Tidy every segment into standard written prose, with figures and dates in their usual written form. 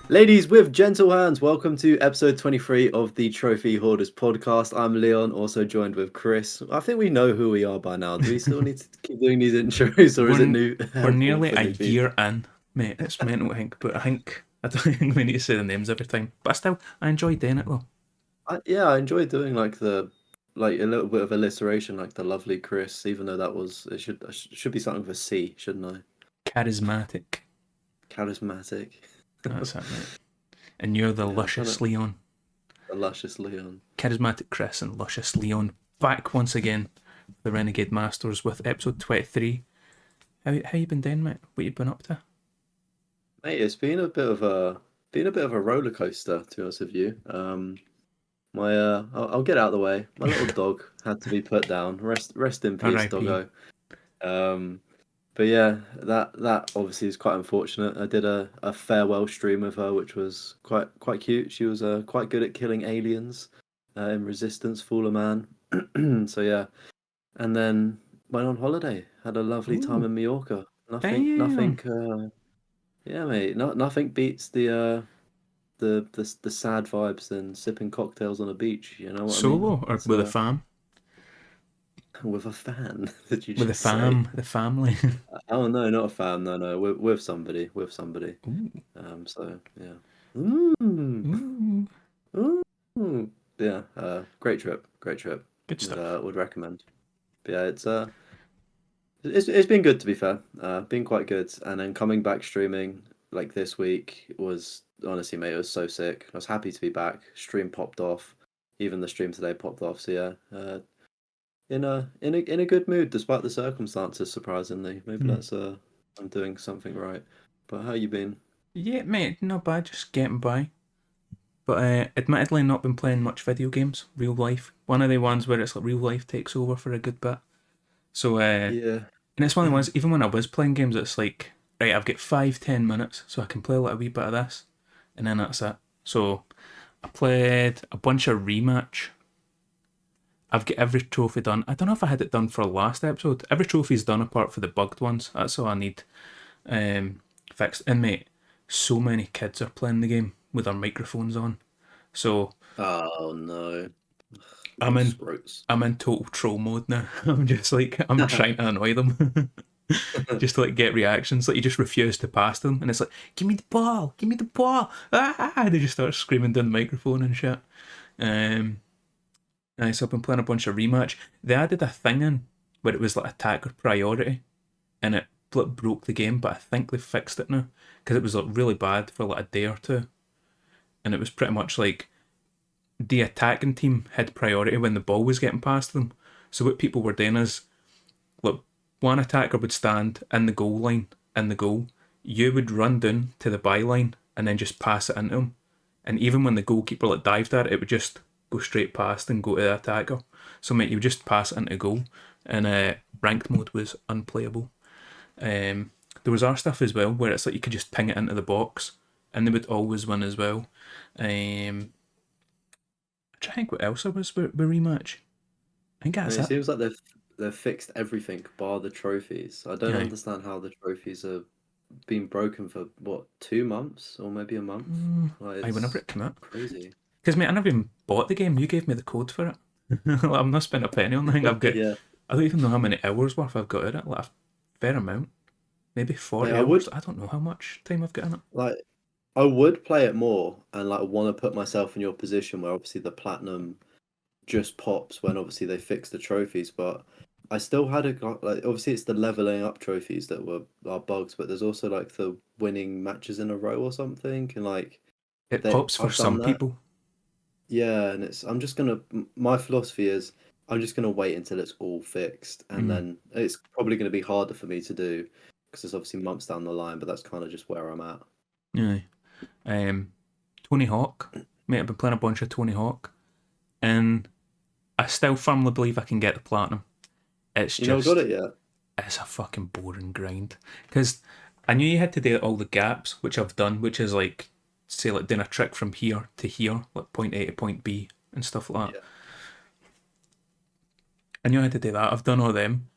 Ladies with gentle hands, welcome to episode 23 of the Trophy Hoarders podcast. I'm Leon, also joined with Chris. I think we know who we are by now. Do we still need to keep doing these intros, or is it We're new we're helpful nearly for a new people? year in, mate. It's mental, I think. But I don't think we need to say the names every time. But I enjoy doing it though. I enjoy doing like a little bit of alliteration, like the lovely Chris. Even though it should be something with a C, shouldn't I? Charismatic. Charismatic. That's it, mate. And you're the Yeah, I'm trying luscious to Leon. the luscious Leon. Charismatic Chris and luscious Leon. Back once again, the Renegade Masters with episode 23. How you been doing, mate? What you been up to? Mate, it's been a bit of a roller coaster, to be honest with you. I'll get out of the way. My little dog had to be put down. Rest in peace, R.I.P. doggo. Um, but yeah, that obviously is quite unfortunate. I did a farewell stream with her, which was quite cute. She was quite good at killing aliens in Resistance, Fall of Man. So yeah, and then went on holiday. Had a lovely time Ooh, in Mallorca. Nothing. damn. Yeah, mate. Nothing beats the sad vibes than sipping cocktails on a beach. You know what I mean? Solo or It's with a fam? with a fan. Did you With a just say? the family. Oh no, not a fan. No, no, with somebody, with somebody. Ooh, So yeah. Mm, ooh. mm. Yeah. Great trip. Great trip. Good stuff. Would recommend. But yeah, it's been good to be fair. Been quite good. And then coming back streaming like this week was honestly, mate, it was so sick. I was happy to be back. Stream popped off. Even the stream today popped off. So yeah, in a good mood despite the circumstances. Surprisingly, maybe Hmm. that's I'm doing something right. But how you been? Yeah, mate, not bad, just getting by. But admittedly, not been playing much video games, real life. One of the ones where it's like real life takes over for a good bit. So, Yeah. and it's one of the ones, even when I was playing games, it's like, right, I've got 5-10 minutes, so I can play a little wee bit of this, and then that's it. So, I played a bunch of Rematch. I've got every trophy done. I don't know if I had it done for last episode. Every trophy's done apart for the bugged ones. That's all I need fixed. And mate, so many kids are playing the game with their microphones on. So Oh no. I'm Gross, in gross. I'm in total troll mode now. I'm trying to annoy them. Just to like get reactions. Like you just refuse to pass them and it's like, give me the ball, give me the ball. Ah, they just start screaming down the microphone and shit. Um so I've been playing a bunch of Rematch. They added a thing in where it was like attacker priority and it broke the game, but I think they've fixed it now. Because it was like really bad for like a day or two. And it was pretty much like the attacking team had priority when the ball was getting past them. So what people were doing is, look, one attacker would stand in the goal line in the goal. You would run down to the byline and then just pass it into him. And even when the goalkeeper like dived at it, it would just go straight past and go to the attacker. So mate, you would just pass it into goal. And ranked mode was unplayable. There was our stuff as well where it's like you could just ping it into the box and they would always win as well. Um, I'm trying to think what else there was with Rematch. I think And that's it it. seems like they've fixed everything bar the trophies. I don't Yeah. understand how the trophies have been broken for what, 2 months or maybe a month. Like I whenever it's it came out. crazy. Because mate, I never even bought the game. You gave me the code for it. Like, I've not spent a penny on the thing. I've got. Yeah, I don't even know how many hours worth I've got in it. Like a fair amount. Maybe mate, 40 I hours. would I don't know how much time I've got in it. like I would play it more and like want to put myself in your position where obviously the platinum just pops when obviously they fix the trophies, but I still had like obviously it's the leveling up trophies that were are bugs, but there's also like the winning matches in a row or something, and like It they pops for I've done some that. people. Yeah, and my philosophy is I'm just gonna wait until it's all fixed, and Mm, then it's probably gonna be harder for me to do because it's obviously months down the line, but that's kind of just where I'm at. yeah. Um, Tony Hawk. Mate, I've been playing a bunch of Tony Hawk. And I still firmly believe I can get the platinum. It's You know, got just, it yet? it's a fucking boring grind. Because I knew you had to do all the gaps, which I've done, which is like, say, like doing a trick from here to here, like point A to point B and stuff like that. Yeah. I knew I had to do that. I've done all them.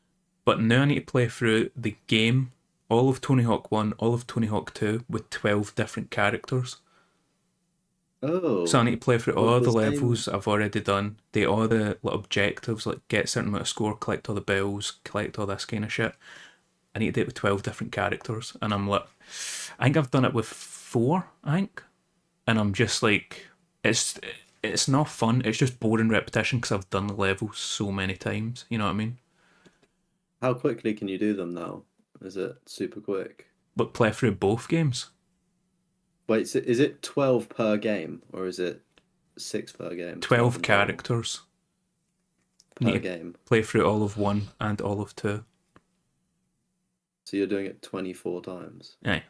But now I need to play through the game, all of Tony Hawk 1, all of Tony Hawk 2, with 12 different characters. So I Oh, need to play through with all the the same. levels I've already done, do all the little objectives, like get a certain amount of score, collect all the bells, collect all this kind of shit. I need to do it with 12 different characters, and I'm like, I think I've done it with four, I think, and I'm just like, it's it's not fun. It's just boring repetition because I've done the levels so many times. You know what I mean? How quickly can you do them now? Is it super quick? But play through both games, Wait, is it 12 per game or is it six per game? 12 12 in total characters. Need per to game. play through all of one and all of two. So you're doing it 24 times. Aye,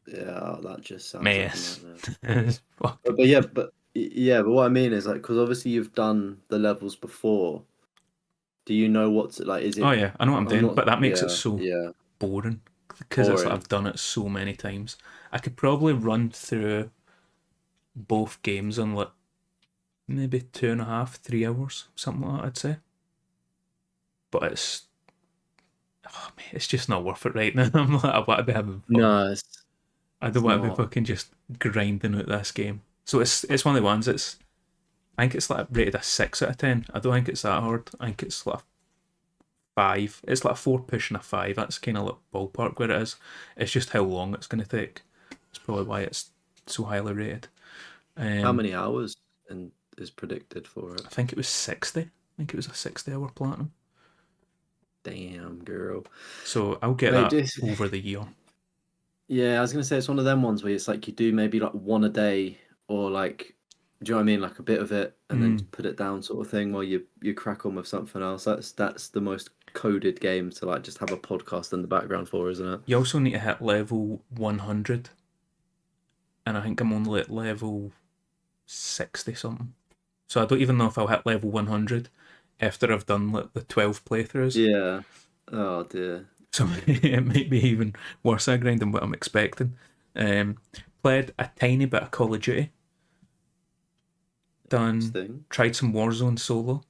Yeah, that just sounds like a mess. nightmare. Fuck. But what I mean is like, because obviously you've done the levels before. Do you know what's like? Is Oh it? yeah, I know what I'm I'm doing, not. but that makes it Yeah, so yeah, boring because it's like boring. I've done it so many times. I could probably run through both games in like maybe 2.5, 3 hours, something like that, I'd say. But oh, mate, it's just not worth it right now. I'm like, I want to be having fun. No, I don't it's want to be not. fucking just grinding out this game. So it's one of the ones. I think it's like rated a 6 out of 10. I don't think it's that hard. I think it's like a 5. It's like a 4 pushing a 5. That's kind of like ballpark where it is. It's just how long it's going to take. It's probably why it's so highly rated. How Um, many hours and is predicted for it? I think it was 60. I think it was a 60-hour platinum. Damn, girl. So I'll get Mate, that this. over the year. Yeah, I was gonna say it's one of them ones where it's like you do maybe like one a day or like, do you know what I mean? Like a bit of it and then Mm. put it down sort of thing while you crack on with something else. That's the most coded game to like just have a podcast in the background for, isn't it? You also need to hit level 100, and I think I'm only at level 60 something. So I don't even know if I'll hit level 100 after I've done like the 12 playthroughs. Yeah. Oh dear. So it might be even worse a grind than what I'm expecting. Um, Played a tiny bit of Call of Duty. Done. Interesting. Tried some Warzone solo.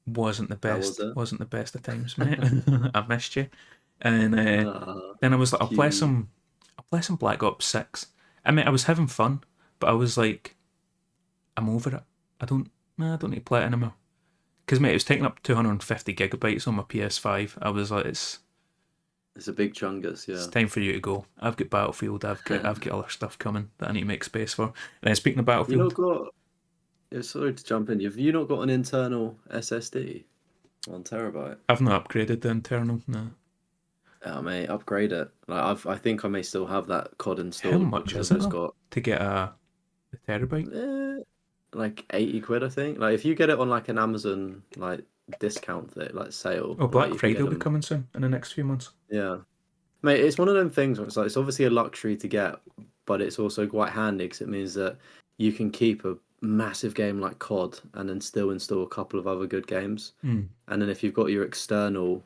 Wasn't the How was best. it? Wasn't the best of times, mate. I missed you. And Ah, then I was like, I'll play cute. some. I'll play some Black Ops 6. I mean, I was having fun, but I was like, I'm over it. I don't. Nah, I don't need to play it anymore. Because mate, it was taking up 250 gigabytes on my PS5. I was like, It's a big chungus, it's yeah. time for you to go. I've got Battlefield. I've got other stuff coming that I need to make space for. And then speaking of You not Battlefield, got. Yeah, sorry to jump in. Have you not got an internal SSD? 1 terabyte. I've not upgraded the internal. No. Oh mate, upgrade it. Like I think I may still have that COD How installed much because is I've it just though got to get a terabyte? like 80 quid I think. Like if you get it on like an Amazon like discount thing, like sale, Oh, like Black you can Friday get will be them. coming soon in the next few months. Yeah, mate, it's one of them things where it's like it's obviously a luxury to get, but it's also quite handy because it means that you can keep a massive game like COD and then still install a couple of other good games. Hmm. And then if you've got your external,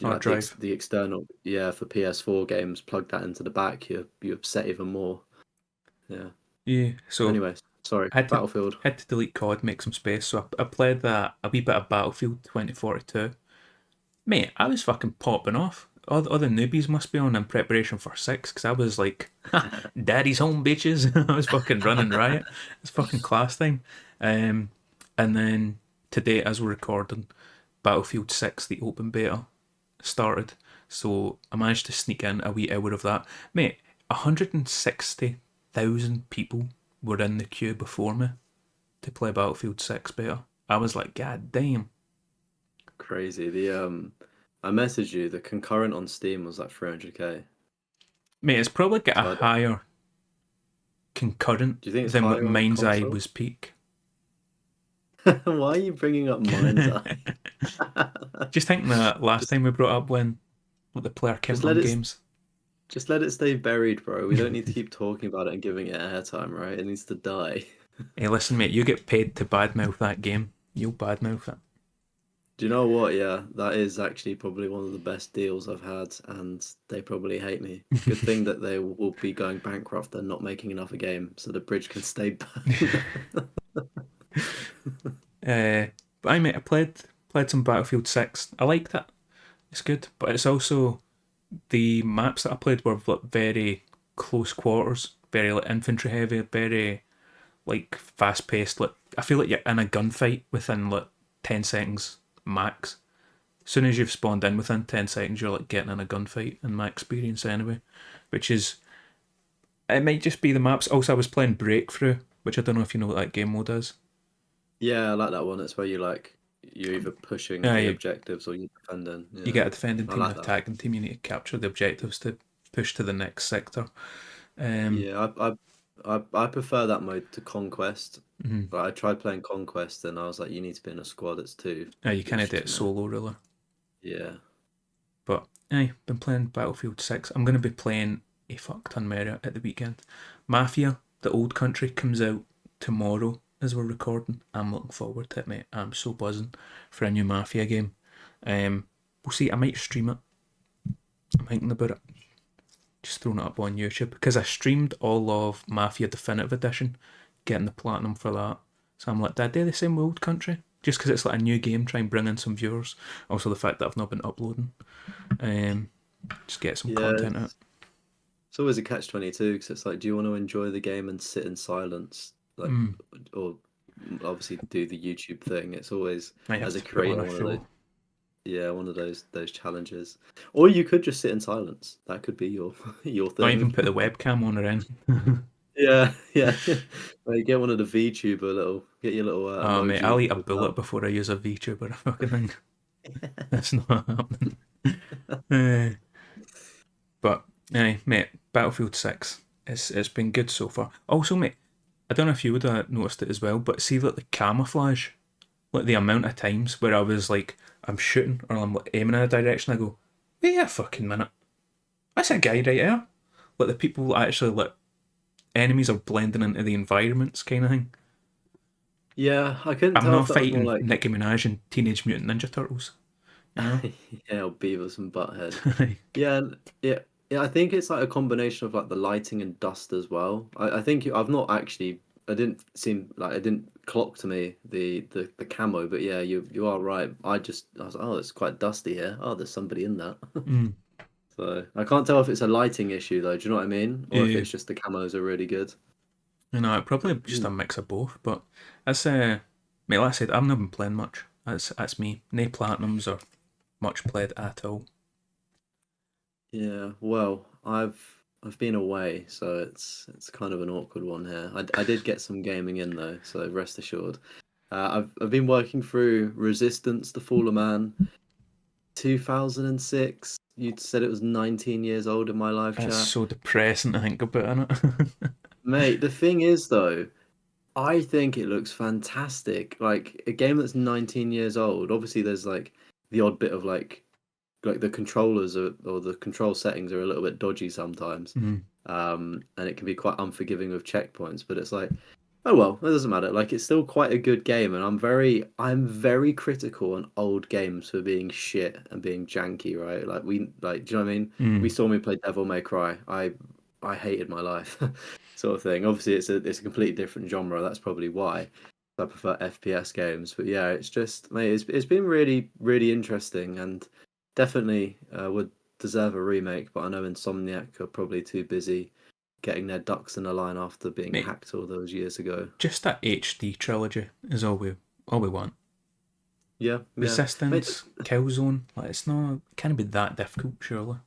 Hard like the drive. the external, yeah, for PS4 games, plug that into the back, you're set even more. Yeah. Yeah. So Anyways, sorry, I had to Battlefield. had to delete COD, make some space. So I played that a wee bit of Battlefield 2042. Mate, I was fucking popping off. All the newbies must be on in preparation for 6 because I was like, ha, daddy's home, bitches. I was fucking running riot. It's fucking class time. Um, and then today, as we're recording, Battlefield 6, the open beta, started. So I managed to sneak in a wee hour of that. Mate, 160,000 people were in the queue before me to play Battlefield 6 beta. I was like, God damn. Crazy. I messaged you. The concurrent on Steam was like 300k. Mate, it's probably got a So higher concurrent do you think it's than what higher on Mind's Eye console? was peak. Why are you bringing up Mind's Eye? Just think that last just time we brought up when what the player just count let on it games. just let it stay buried, bro. We don't need to keep talking about it and giving it airtime, right? It needs to die. Hey, listen, mate, you get paid to badmouth that game. You'll badmouth it. Do you know what? Yeah, that is actually probably one of the best deals I've had, and they probably hate me. Good thing that they will be going bankrupt and not making another game, so the bridge can stay burnt. But I mate, I played some Battlefield 6. I liked it. It's good, but it's also the maps that I played were like very close quarters, very like infantry heavy, very like fast paced. Like I feel like you're in a gunfight within like 10 seconds max. As soon as you've spawned in within 10 seconds, you're like getting in a gunfight. In my experience, anyway, which is it might just be the maps. Also, I was playing Breakthrough, which I don't know if you know what that game mode is. Yeah, I like that one. It's where you're either pushing Yeah, the you objectives or you're defending. you Yeah, get a defending I team and like an that. attacking team. You need to capture the objectives to push to the next sector. Yeah, I prefer that mode to Conquest. Mhm. But I tried playing Conquest and I was like, you need to be in a squad. It's You kind it's of do just it meh. solo, really. Yeah. But been playing Battlefield 6. I'm going to be playing a fuck ton more at the weekend. Mafia, the old country, comes out tomorrow as we're recording. I'm looking forward to it, mate. I'm so buzzing for a new Mafia game. We'll see. I might stream it. I'm thinking about it. Just throwing it up on YouTube because I streamed all of Mafia Definitive Edition, getting the platinum for that. So I'm like, did I do the same with Old Country? Just because it's like a new game, try and bring in some viewers. Also, the fact that I've not been uploading. Um, just get some Yeah, content out. it's always a catch-22 because it's like, do you want to enjoy the game and sit in silence, like, Mm, or obviously do the YouTube thing? It's always might have as a to put on creator a one of those, show. yeah, one of those challenges. Or you could just sit in silence. That could be your your Not thing. even put the webcam on or in. Yeah, yeah. Like, get one of the VTuber little, get your little Oh mate, I'll emoji eat a with bullet before I use a VTuber fucking thing. That's not happening. Uh, but mate, Battlefield 6. It's been good so far. Also, mate, I don't know if you would have noticed it as well, but see like the camouflage, like the amount of times where I was like, I'm shooting or I'm like aiming in a direction, I go, wait a fucking minute, that's a guy right there. Like the people actually like enemies are blending into the environments kind of thing. Yeah, I couldn't I'm tell not if that was more fighting like Nicki Minaj and Teenage Mutant Ninja Turtles, you know? yeah, or Beavis and Butthead. Yeah, yeah, yeah. I think it's like a combination of like the lighting and dust as well. I think I've not actually. I didn't seem like it didn't clock to me the camo, but yeah, you are right. I was like, oh, it's quite dusty here. Oh, there's somebody in that. Mm, So I can't tell if it's a lighting issue though. Do you know what I mean? Or if yeah, it's just the camos are really good. you know, probably just a mix of both. But that's mate. Like I said, I've not been playing much. That's me. No platinums or much played at all. Yeah, well, I've been away, so it's kind of an awkward one here. I did get some gaming in though, so rest assured. I've been working through Resistance: The Fall of Man, 2006. You said it was 19 years old in my live It's chat. so depressing to think about, innit? Mate, the thing is though, I think it looks fantastic. Like a game that's 19 years old. Obviously, there's like the odd bit of like the controllers are, or the control settings are a little bit dodgy sometimes, mm, and it can be quite unforgiving with checkpoints. But it's like, oh well, it doesn't matter. Like it's still quite a good game, and I'm very critical on old games for being shit and being janky, right? Like do you know what I mean? We mm. saw me play Devil May Cry. I hated my life, sort of thing. Obviously, it's a completely different genre. That's probably why. I prefer FPS games, but yeah, it's just mate, it's been really really interesting and definitely would deserve a remake. But I know Insomniac are probably too busy getting their ducks in a line after being Mate, hacked all those years ago. just that HD trilogy is all we want. Yeah, yeah, mate. Resistance, Killzone, like it's not it can't be that difficult, surely.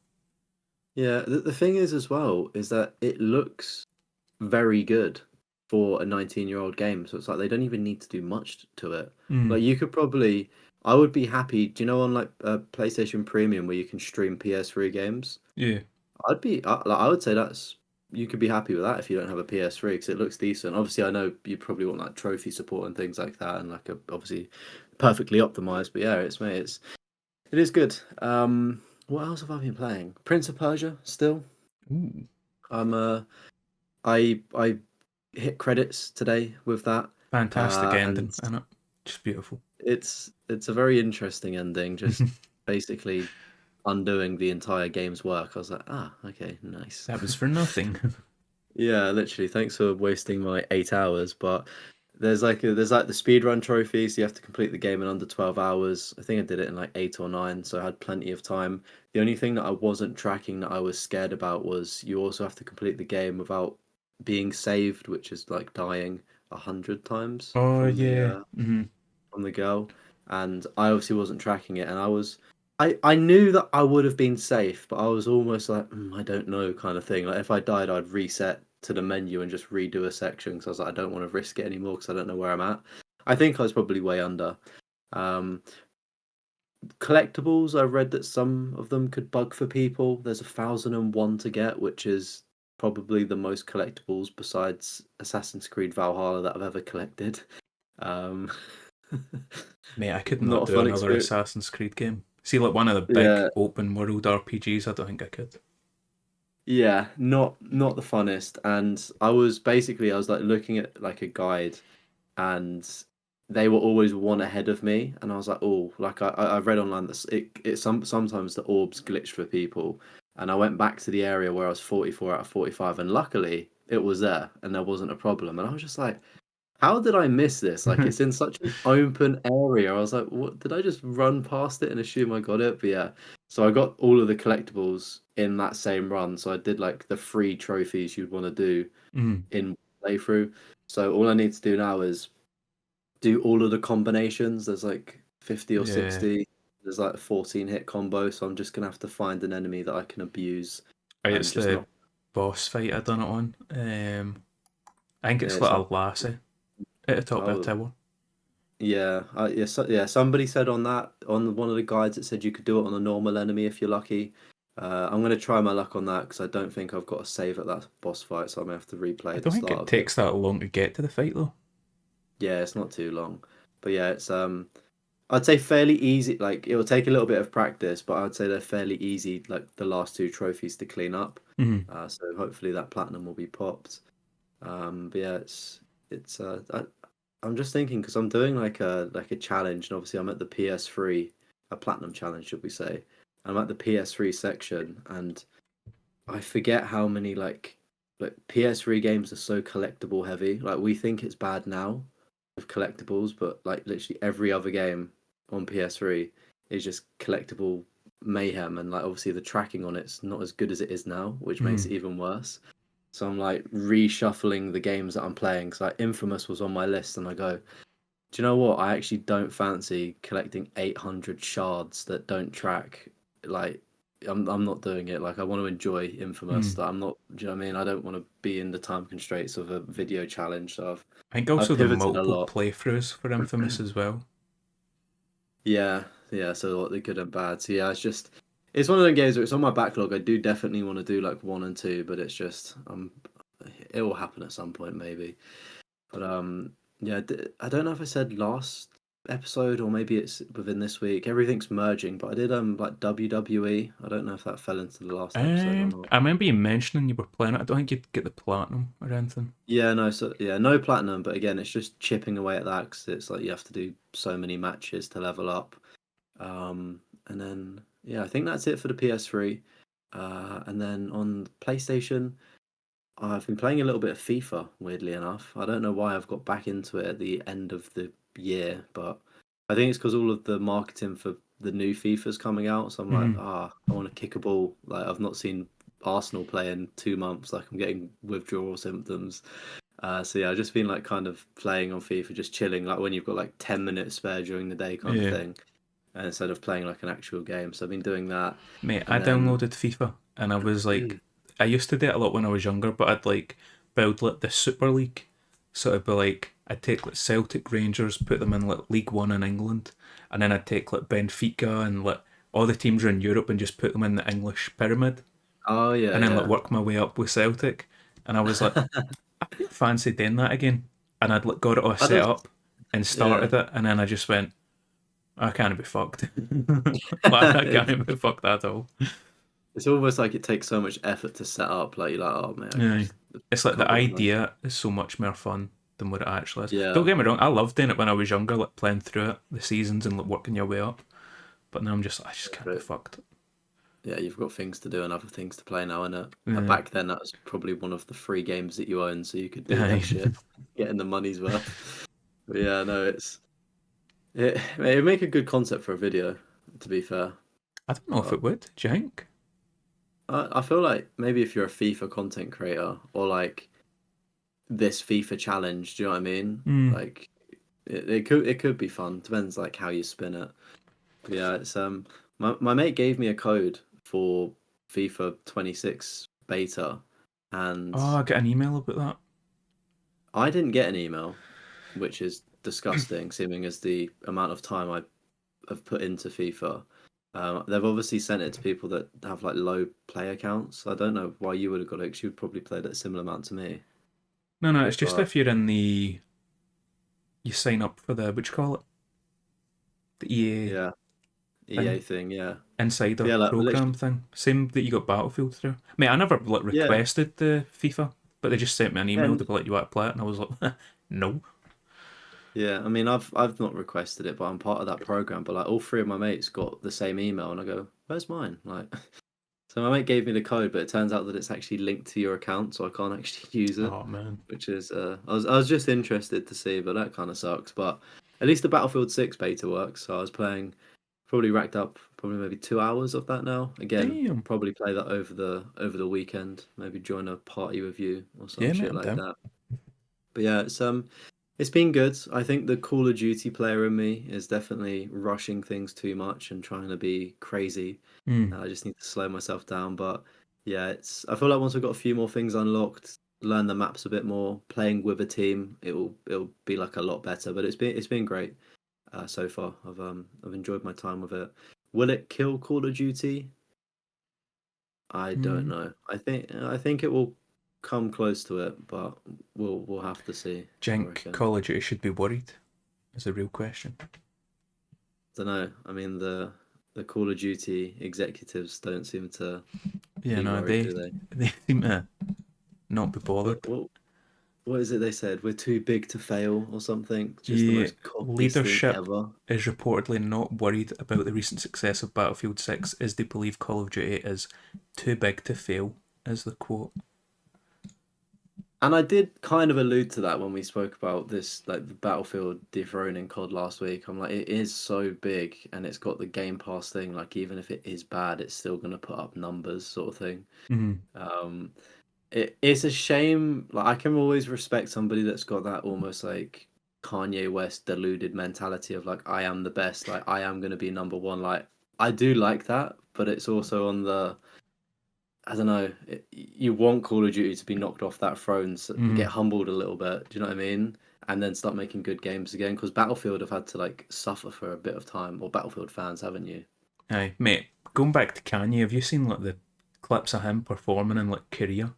Yeah, the thing is as well is that it looks very good for a 19-year-old game. So it's like they don't even need to do much to it. Mm, Like you could probably, I would be happy. Do you know on like PlayStation Premium where you can stream PS3 games? yeah. I would say that's you could be happy with that if you don't have a PS3 because it looks decent. Obviously, I know you probably want like trophy support and things like that, and like obviously perfectly optimized. But yeah, it is good. What else have I been playing? Prince of Persia still. Ooh, I'm I hit credits today with that, fantastic and ending, isn't it? Just beautiful. it's a very interesting ending. Just basically undoing the entire game's work. I was like, ah, okay, nice. That was for nothing. Yeah, literally. Thanks for wasting my 8 hours. But there's like the speedrun trophy, so you have to complete the game in under 12 hours. I think I did it in like 8 or 9, so I had plenty of time. The only thing that I wasn't tracking that I was scared about was you also have to complete the game without being saved, which is like dying 100 times Oh yeah. Mm-hmm. from the girl. And I obviously wasn't tracking it, and I knew that I would have been safe, but I was almost like, I don't know, kind of thing. Like if I died, I'd reset to the menu and just redo a section because I was like, I don't want to risk it anymore because I don't know where I'm at. I think I was probably way under. Um, Collectibles, I read that some of them could bug for people. There's 1,001 to get, which is probably the most collectibles besides Assassin's Creed Valhalla that I've ever collected. Um, Mate, I could not Not a do fun another experience. Assassin's Creed game. See, like one of the big Yeah, open world RPGs, I don't think I could. yeah, not the funnest. And I was like looking at like a guide, and they were always one ahead of me, and I was like, oh, like I read online that sometimes the orbs glitch for people, and I went back to the area where I was 44 out of 45, and luckily it was there and there wasn't a problem, and I was just like, how did I miss this? Like it's in such an open area. I was like, what did I just run past it and assume I got it? But yeah. So I got all of the collectibles in that same run. So I did like the free trophies you'd want to do Mm, in playthrough. So all I need to do now is do all of the combinations. There's like 50 or yeah. 60. There's like a 14 hit combo. So I'm just gonna have to find an enemy that I can abuse Right, and it's just the not. boss fight I done it on. I think Yeah, it's it's like not. a lassie at the top of a Oh, tower. yeah, yeah. Somebody said on that on one of the guides it said you could do it on a normal enemy if you're lucky. I'm gonna try my luck on that because I don't think I've got a save at that boss fight, so I may have to I replay the don't think start it of it. takes that long to get to the fight though. Yeah, it's not too long, but yeah, it's I'd say fairly easy. Like it will take a little bit of practice, but I'd say they're fairly easy. Like the last two trophies to clean up. Mm-hmm. So hopefully that platinum will be popped. But yeah, it's I'm just thinking because I'm doing like a challenge, and obviously I'm at the PS3, a platinum challenge, should we say? I'm at the PS3 section, and I forget how many like PS3 games are so collectible heavy. Like we think it's bad now with collectibles, but like literally every other game on PS3 is just collectible mayhem, and like obviously the tracking on it's not as good as it is now, which makes Mm-hmm. it even worse. So I'm like reshuffling the games that I'm playing. Cause like Infamous was on my list, and I go, do you know what? I actually don't fancy collecting 800 shards that don't track. Like, I'm not doing it. Like, I want to enjoy Infamous. Mm. That I'm not. Do you know what I mean? I don't want to be in the time constraints of a video challenge. So I think I've also the pivoted a multiple lot. playthroughs for Infamous as well. Yeah, yeah. So like the good and bad. So yeah, it's one of those games where it's on my backlog. I do definitely want to do like one and two, but it's just it will happen at some point maybe. But yeah, I don't know if I said last episode or maybe it's within this week. Everything's merging, but I did like WWE. I don't know if that fell into the last episode or not. I remember you mentioning you were playing it. I don't think you'd get the platinum or anything. Yeah, no, so yeah, no platinum, but again, it's just chipping away at that because it's like you have to do so many matches to level up. And then yeah, I think that's it for the PS3. And then on PlayStation, I've been playing a little bit of FIFA, weirdly enough. I don't know why I've got back into it at the end of the year, but I think it's because all of the marketing for the new FIFA's coming out. So I'm like, Mm-hmm. I want to kick a ball. Like I've not seen Arsenal play in 2 months. Like I'm getting withdrawal symptoms. So yeah, I've just been like kind of playing on FIFA, just chilling, like when you've got like 10 minutes spare during the day, kind of Yeah. thing, and instead of playing like an actual game. So I've been doing that, Mate, I and then downloaded FIFA and I was like, I used to do it a lot when I was younger, but I'd like build like the Super League. So it'd be like, I'd take like Celtic Rangers, put them in like League One in England, and then I'd take like Benfica and like all the teams around Europe and just put them in the English pyramid, oh yeah, and then like yeah. work my way up with Celtic. And I was like, I didn't fancy doing that again. And I'd like got it all I set don't. up and Yeah. started it, and then I just went, I can't be fucked. Like I It's can't be fucked at all. it's almost like it takes so much effort to set up. Like you're like, oh man, I Yeah. just It's like can't the be bothered. idea is so much more fun than what it actually is. Don't Yeah, get me wrong, I loved doing it when I was younger, like playing through it, the seasons and like working your way up. But now I'm just, I just can't be but fucked. yeah, you've got things to do and other things to play now, innit? Yeah. Back then, that was probably one of the free games that you owned, so you could do that Aye. shit, getting the money's worth. Yeah, no, it'd make a good concept for a video, to be fair. I don't know if But it would. Do you think? I feel like maybe if you're a FIFA content creator or like this FIFA challenge, do you know what I mean? Hmm. Like it could be fun. Depends like how you spin it. But yeah, it's my mate gave me a code for FIFA 26 beta, and Oh, I get an email about that. I didn't get an email, which is disgusting, seeming as the amount of time I have put into FIFA. They've obviously sent it to people that have like low play accounts. I don't know why you would have got it, 'cause you'd probably played it a similar amount to me. No, no, it's just But if you're in the, you sign up for the, what you call it, the EA yeah, thing, EA thing, yeah. But insider yeah, like program literally, thing. Same that you got Battlefield through. Mate, I never like yeah, requested the FIFA, but they just sent me an email to and be like, you want to play it, and I was like, no. yeah. I mean, I've not requested it, but I'm part of that program. But like, all three of my mates got the same email, and I go, "Where's mine?" Like, so my mate gave me the code, but it turns out that it's actually linked to your account, so I can't actually use it. Oh man. Which is, I was just interested to see, but that kind of sucks. But at least the Battlefield 6 beta works. So I was playing, probably racked up probably maybe 2 hours of that now. Again, Damn. probably play that over the weekend. Maybe join a party with you or some Yeah, mate, shit I'm like down. that. But yeah, it's been good. I think the Call of Duty player in me is definitely rushing things too much and trying to be crazy. Hmm. I just need to slow myself down. But yeah, I feel like once we've got a few more things unlocked, learn the maps a bit more, playing with a team, it'll be like a lot better. But it's been great so far. I've enjoyed my time with it. Will it kill Call of Duty? I don't Hmm. know. I think it will come close to it, but we'll have to see. I Jink reckon. Call of Duty should be worried. Is a real question. Don't know. I mean the Call of Duty executives don't seem to Yeah, be no, worried, they do they? they seem to not be What bothered. what what is it they said? We're too big to fail or something? Just the Yeah, most cockiest thing leadership ever. is reportedly not worried about the recent success of Battlefield 6 as they believe Call of Duty is too big to fail, is the quote. And I did kind of allude to that when we spoke about this, like the Battlefield dethroning COD last week. I'm like, it is so big and it's got the Game Pass thing. Like, even if it is bad, it's still going to put up numbers, sort of thing. Mm-hmm. Um, it's a shame. Like, I can always respect somebody that's got that almost like Kanye West deluded mentality of like, I am the best. Like, I am going to be number one. Like, I do like that, but it's also on the I don't know. You want Call of Duty to be knocked off that throne, so Mm-hmm. get humbled a little bit. Do you know what I mean? And then start making good games again. Because Battlefield have had to like suffer for a bit of time, or Battlefield fans, haven't you? Aye, mate, going back to Kanye, have you seen like the clips of him performing in like Korea?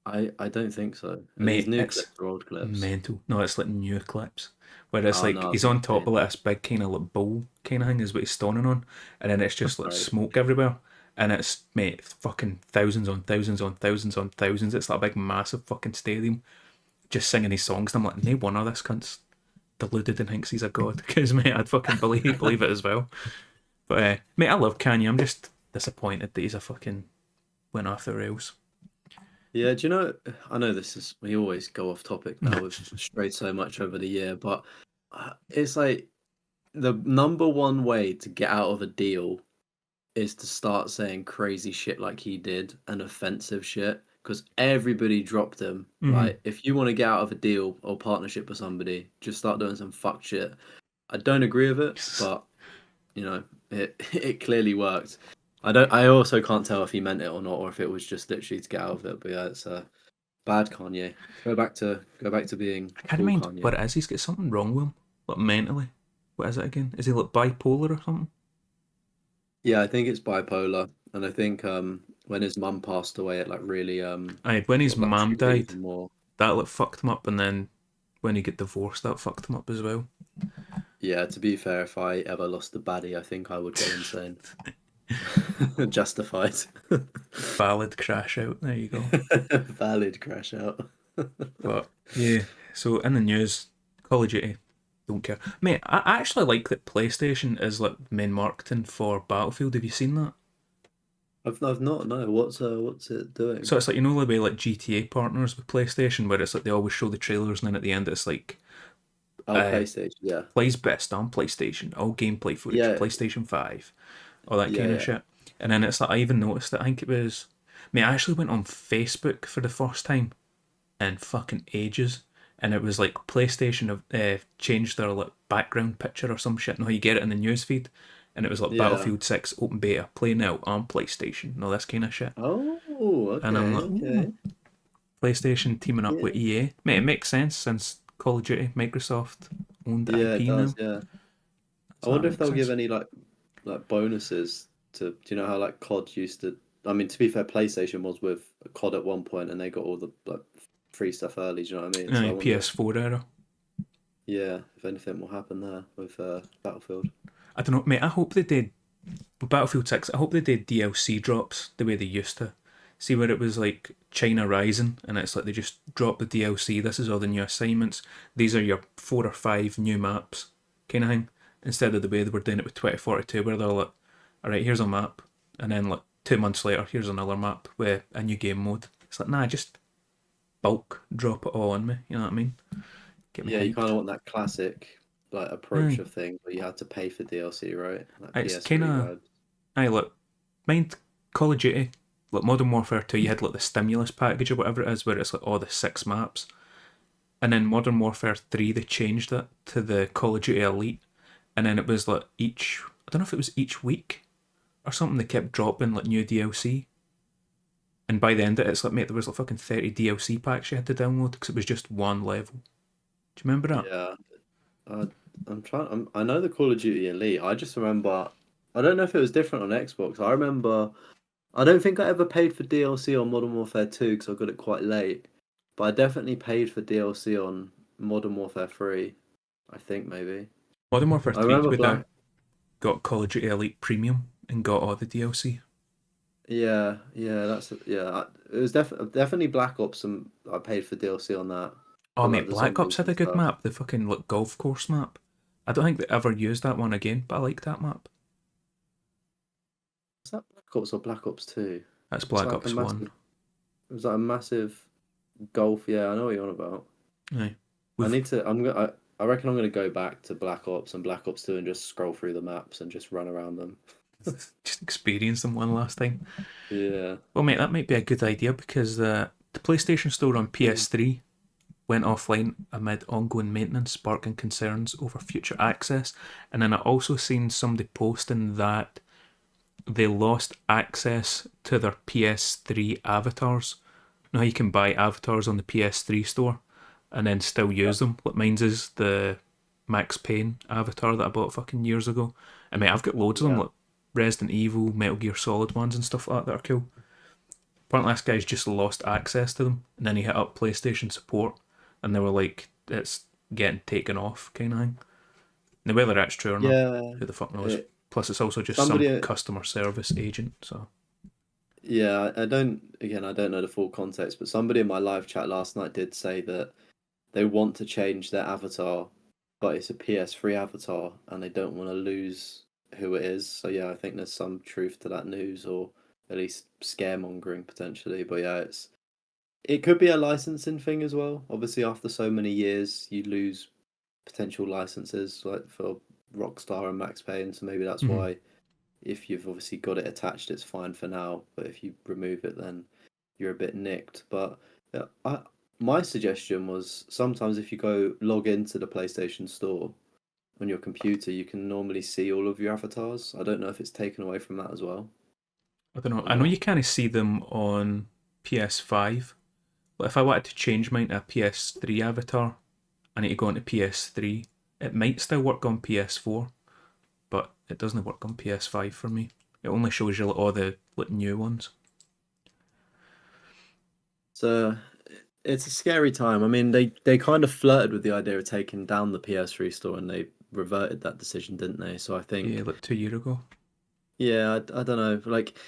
I don't think so. Are these Mate, new it's clips or old clips? mental. No, it's like new clips. Where it's Oh like no, I've he's not on top of seen. like this big kind of like bowl kind of thing is what he's standing on, and then it's just like Right. smoke everywhere, and it's mate fucking thousands on thousands on thousands on thousands. It's like a big massive fucking stadium just singing these songs. And I'm like, no wonder this cunt's deluded and thinks he's a god. Because mate, I'd fucking believe it as well. But mate, I love Kanye. I'm just disappointed that he's a fucking went off the rails. Yeah, do you know? I know this is we always go off topic now. We've strayed so much over the year, but it's like the number one way to get out of a deal is to start saying crazy shit like he did and offensive shit because everybody dropped him. Mm-hmm. Like, if you want to get out of a deal or partnership with somebody, just start doing some fuck shit. I don't agree with it, but it it clearly worked. I also can't tell if he meant it or not, or if it was just literally to get out of it. But yeah, it's bad Kanye. Go back to being I can't cool mind Kanye. what it is. He's got something wrong with him, like mentally. What is it again? Is he like bipolar or something? Yeah, I think it's bipolar, and I think when his mum passed away, it like really Aye, when his sort of like mum triggered it died, even more. that like fucked him up, and then when he got divorced, that fucked him up as well. Yeah, to be fair, if I ever lost a baddie, I think I would go insane. Justified. Valid crash out. There you go. Valid crash out. But yeah, so in the news, Call of Duty, don't care, mate. I actually like that PlayStation is like main marketing for Battlefield. Have you seen that? I've not no. What's it doing? So it's like you know the way like GTA partners with PlayStation, where it's like they always show the trailers, and then at the end it's like Oh, PlayStation. Yeah. Plays best on PlayStation. All gameplay footage, Yeah. PlayStation 5, all that Yeah. kind of Yeah. shit. And then it's like, I even noticed that I think it was. Mate, I actually went on Facebook for the first time in fucking ages. And it was like PlayStation have changed their like background picture or some shit. And how you get it in the newsfeed. And it was like Yeah. Battlefield 6 open beta, play now on PlayStation, and all this kind of shit. Oh, And I'm okay. like, ooh, Okay. PlayStation teaming up with Yeah. EA. Mate, it makes sense since Call of Duty, Microsoft owned Yeah, it IP does. now. Yeah. I So that wonder if makes they'll give sense. any like bonuses to. Do you know how like COD used to? I mean, to be fair, PlayStation was with COD at one point, and they got all the like free stuff early. Do you know what I mean? So I wonder if, PS4 era. yeah, if anything will happen there with Battlefield. I don't know, mate. I hope they did with Battlefield 6. I hope they did DLC drops the way they used to. See where it was like China Rising, and it's like they just drop the DLC. This is all the new assignments. These are your 4 or 5 new maps, kind of thing. Instead of the way they were doing it with 2042, where they're like, all right, here's a map, and then like 2 months later, here's another map with a new game mode. It's like, nah, just bulk drop it all on me. You know what I mean? Get me Yeah, you kind hyped. of want that classic like approach Aye. of things where you had to pay for DLC, right? Like It's kind PS3 of, vibes. aye, look, mind Call of Duty, like Modern Warfare 2, you had like the stimulus package or whatever it is, where it's like all the 6 maps. And then Modern Warfare 3, they changed it to the Call of Duty Elite. And then it was like I don't know if it was each week or something, they kept dropping like new DLC. And by the end of it, it's like, mate, there was like fucking 30 DLC packs you had to download because it was just one level. Do you remember that? Yeah, uh, I know the Call of Duty Elite. I just remember. I don't know if it was different on Xbox. I remember. I don't think I ever paid for DLC on Modern Warfare 2 because I got it quite late. But I definitely paid for DLC on Modern Warfare 3. I think maybe. Modern Warfare I 3, you remember would have Black. got Call of Duty Elite Premium and got all the DLC. Yeah, yeah, it was definitely Black Ops, and I paid for DLC on that Oh, for like mate, the Black Ops zombies had and a good stuff. map, the fucking like golf course map. I don't think they ever used that one again, but I like that map. Was that Black Ops or Black Ops 2? That's It's Black like a Ops 1. massive. It was like a massive golf. Yeah, I know what you're on about. Aye. I We've need to. I'm gonna. I reckon I'm gonna go back to Black Ops and Black Ops 2 and just scroll through the maps and just run around them. just experienced them one last time. Yeah. Well, mate, that might be a good idea because the PlayStation Store on PS3 went offline amid ongoing maintenance, sparking concerns over future access. And then I also seen somebody posting that they lost access to their PS3 avatars. Now you can buy avatars on the PS3 store and then still use them. Like mine's is the Max Payne avatar that I bought fucking years ago. I mean, I've got loads of them, Yeah. like Resident Evil, Metal Gear Solid ones and stuff like that are cool. Apparently, this guy's just lost access to them, and then he hit up PlayStation support, and they were like, "It's getting taken off," kind of thing. Now, whether that's true or not, Yeah. who the fuck knows? It, Plus, it's also just some somebody. customer service agent. So, Yeah. I don't. Again, I don't know the full context, but somebody in my live chat last night did say that they want to change their avatar, but it's a PS3 avatar, and they don't want to lose who it is. So yeah, I think there's some truth to that news, or at least scaremongering potentially. But yeah, it could be a licensing thing as well. Obviously, after so many years, you lose potential licenses like for Rockstar and Max Payne. So maybe that's mhm. why if you've obviously got it attached, it's fine for now. But if you remove it, then you're a bit nicked. But yeah, my suggestion was sometimes if you go log into the PlayStation Store on your computer, you can normally see all of your avatars. I don't know if it's taken away from that as well I don't know. or I know not. you can't see them on PS5. But if I wanted to change mine to a PS3 avatar, I need to go into PS3. It might still work on PS4, but it doesn't work on PS5 for me. It only shows you like, all the like, new ones. So it's a scary time. I mean, they kind of flirted with the idea of taking down the PS3 store, and they reverted that decision, didn't they? So I Yeah, think, like 2 years ago. yeah, I don't know. Like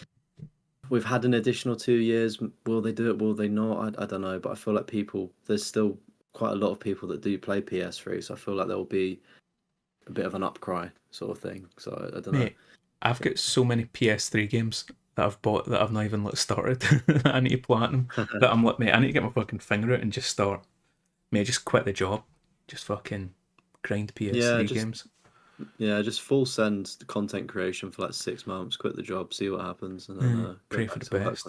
we've had an additional 2 years. Will they do it? Will they not? I don't know. But I feel like there's still quite a lot of people that do play PS3. So I feel like there will be a bit of an upcry sort of thing. So I don't know. Mate, I've got so many PS3 games that I've bought that I've not even like started. I need to platinum. That I'm like, mate, I need to get my fucking finger out and just start. Mate, just quit the job. Just fucking grind Yeah, PS3 games. just full send content creation for like 6 months, quit the job, see what happens, and then go Pray for back the to work best.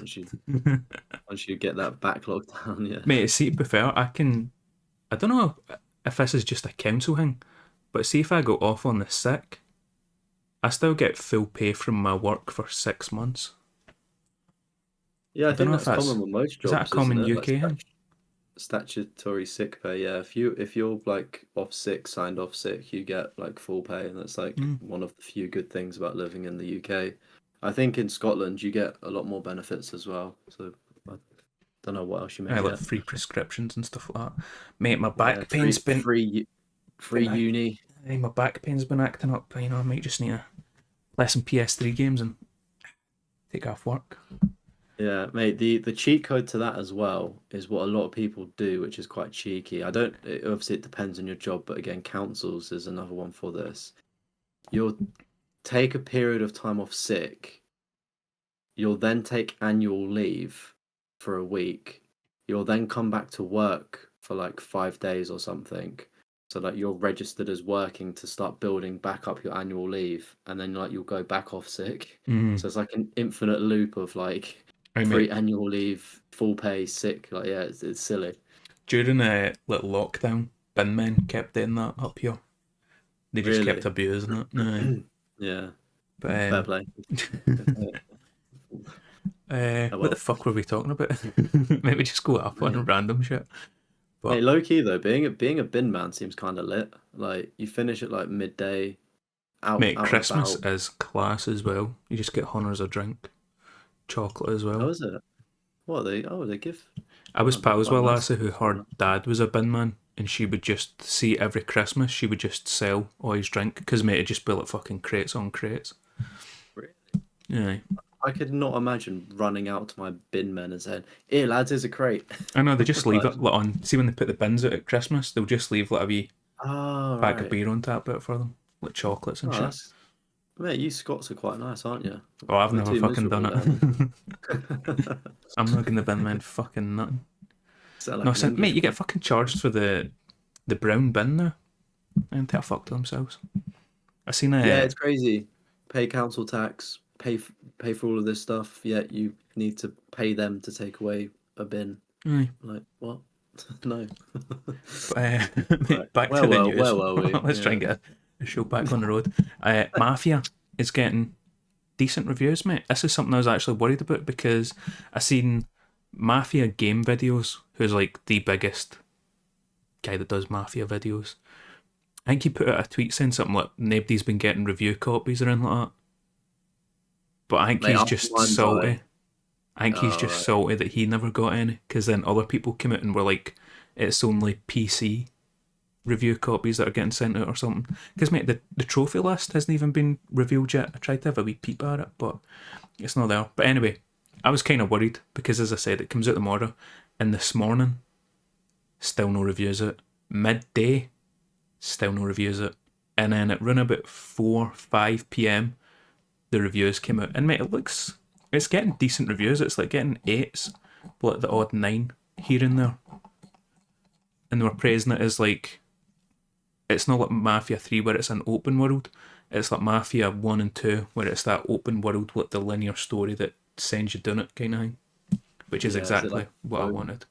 once you get that backlog down. Yeah. Mate, see, to be fair, I don't know if this is just a council thing, but see if I go off on the sick, I still get full pay from my work for 6 months. Yeah, I I don't think know if that's that's, common with most is that a jobs, isn't common it? UK thing? Statutory sick pay. Yeah, if you're like off sick, signed off sick, you get like full pay, and that's like Mm. one of the few good things about living in the UK. I think in Scotland you get a lot more benefits as well. So I don't know what else you I may like get. free prescriptions and stuff like that. Mate, my Yeah, back pain's free uni. my back pain's been acting up. You know, I might just need to play some PS3 games and take off work. Yeah, mate, the cheat code to that as well is what a lot of people do, which is quite cheeky. Obviously it depends on your job, but again, councils is another one for this. You'll take a period of time off sick, you'll then take annual leave for a week. You'll then come back to work for like 5 days or something. So that you're registered as working to start building back up your annual leave, and then like you'll go back off sick. Mm. So it's like an infinite loop of like I free mate, annual leave, full pay, sick. Like yeah, it's silly. during a little lockdown, bin men kept doing that up here. They just kept Really. abusing it. No, Yeah, but fair play. Oh what the well. fuck were we talking about? Maybe just go up on Mate, random shit. mate, But low key though, being a bin man seems kind of lit. Like you finish at like midday, mate, out and Christmas about. is class as well. You just get Hunters a drink, chocolate as How well. is it? What they? Oh, they give. I was Oh, they're pals quite with a nice. lassie who her dad was a bin man, and she would just see every Christmas she would just sell all his drink because mate, it'd just be like fucking crates on crates. Really? Yeah, I could not imagine running out to my bin men and saying, "Here, lads, here's a crate." I know they just leave Like, it like, on. See when they put the bins out at Christmas, they'll just leave like a wee oh pack of right. beer on tap out for them, like chocolates and Oh, shit. that's mate. You Scots are quite nice, aren't you? Oh, I've We're never too fucking done miserable down it. here. I'm not gonna bin men fucking nothing. Sound No, like an so, mate, English you get boy. fucking charged for the brown bin now. And they fucked themselves. I seen Yeah, a it's crazy. Pay council tax, pay for all of this stuff, yet you need to pay them to take away a bin. aye, Like, what? No. but, Right. back to the Where news. were we? Let's try Yeah. and get a show back on the road. Mafia is getting decent reviews, mate. This is something I was actually worried about because I seen Mafia game videos, who's like the biggest guy that does Mafia videos. I think he put out a tweet saying something like nobody's been getting review copies or anything like that. But I think Mate, he's I'm just blind by. salty. I think he's Oh, just right. salty that he never got any because then other people came out and were like, it's only PC review copies that are getting sent out or something. Because, mate, the trophy list hasn't even been revealed yet. I tried to have a wee peep at it, but it's not there. But anyway, I was kind of worried because, as I said, it comes out tomorrow, and this morning, still no reviews out. Midday, still no reviews out. And then at run about 4, 5 p.m., the reviews came out. And, mate, it's getting decent reviews. It's like getting 8s, but like the odd 9 here and there. And they were praising it as like, it's not like Mafia 3 where it's an open world. It's like Mafia 1 and 2 where it's that open world with the linear story that sends you down it kind of thing. Which is Yeah, is it like exactly what I faux, wanted.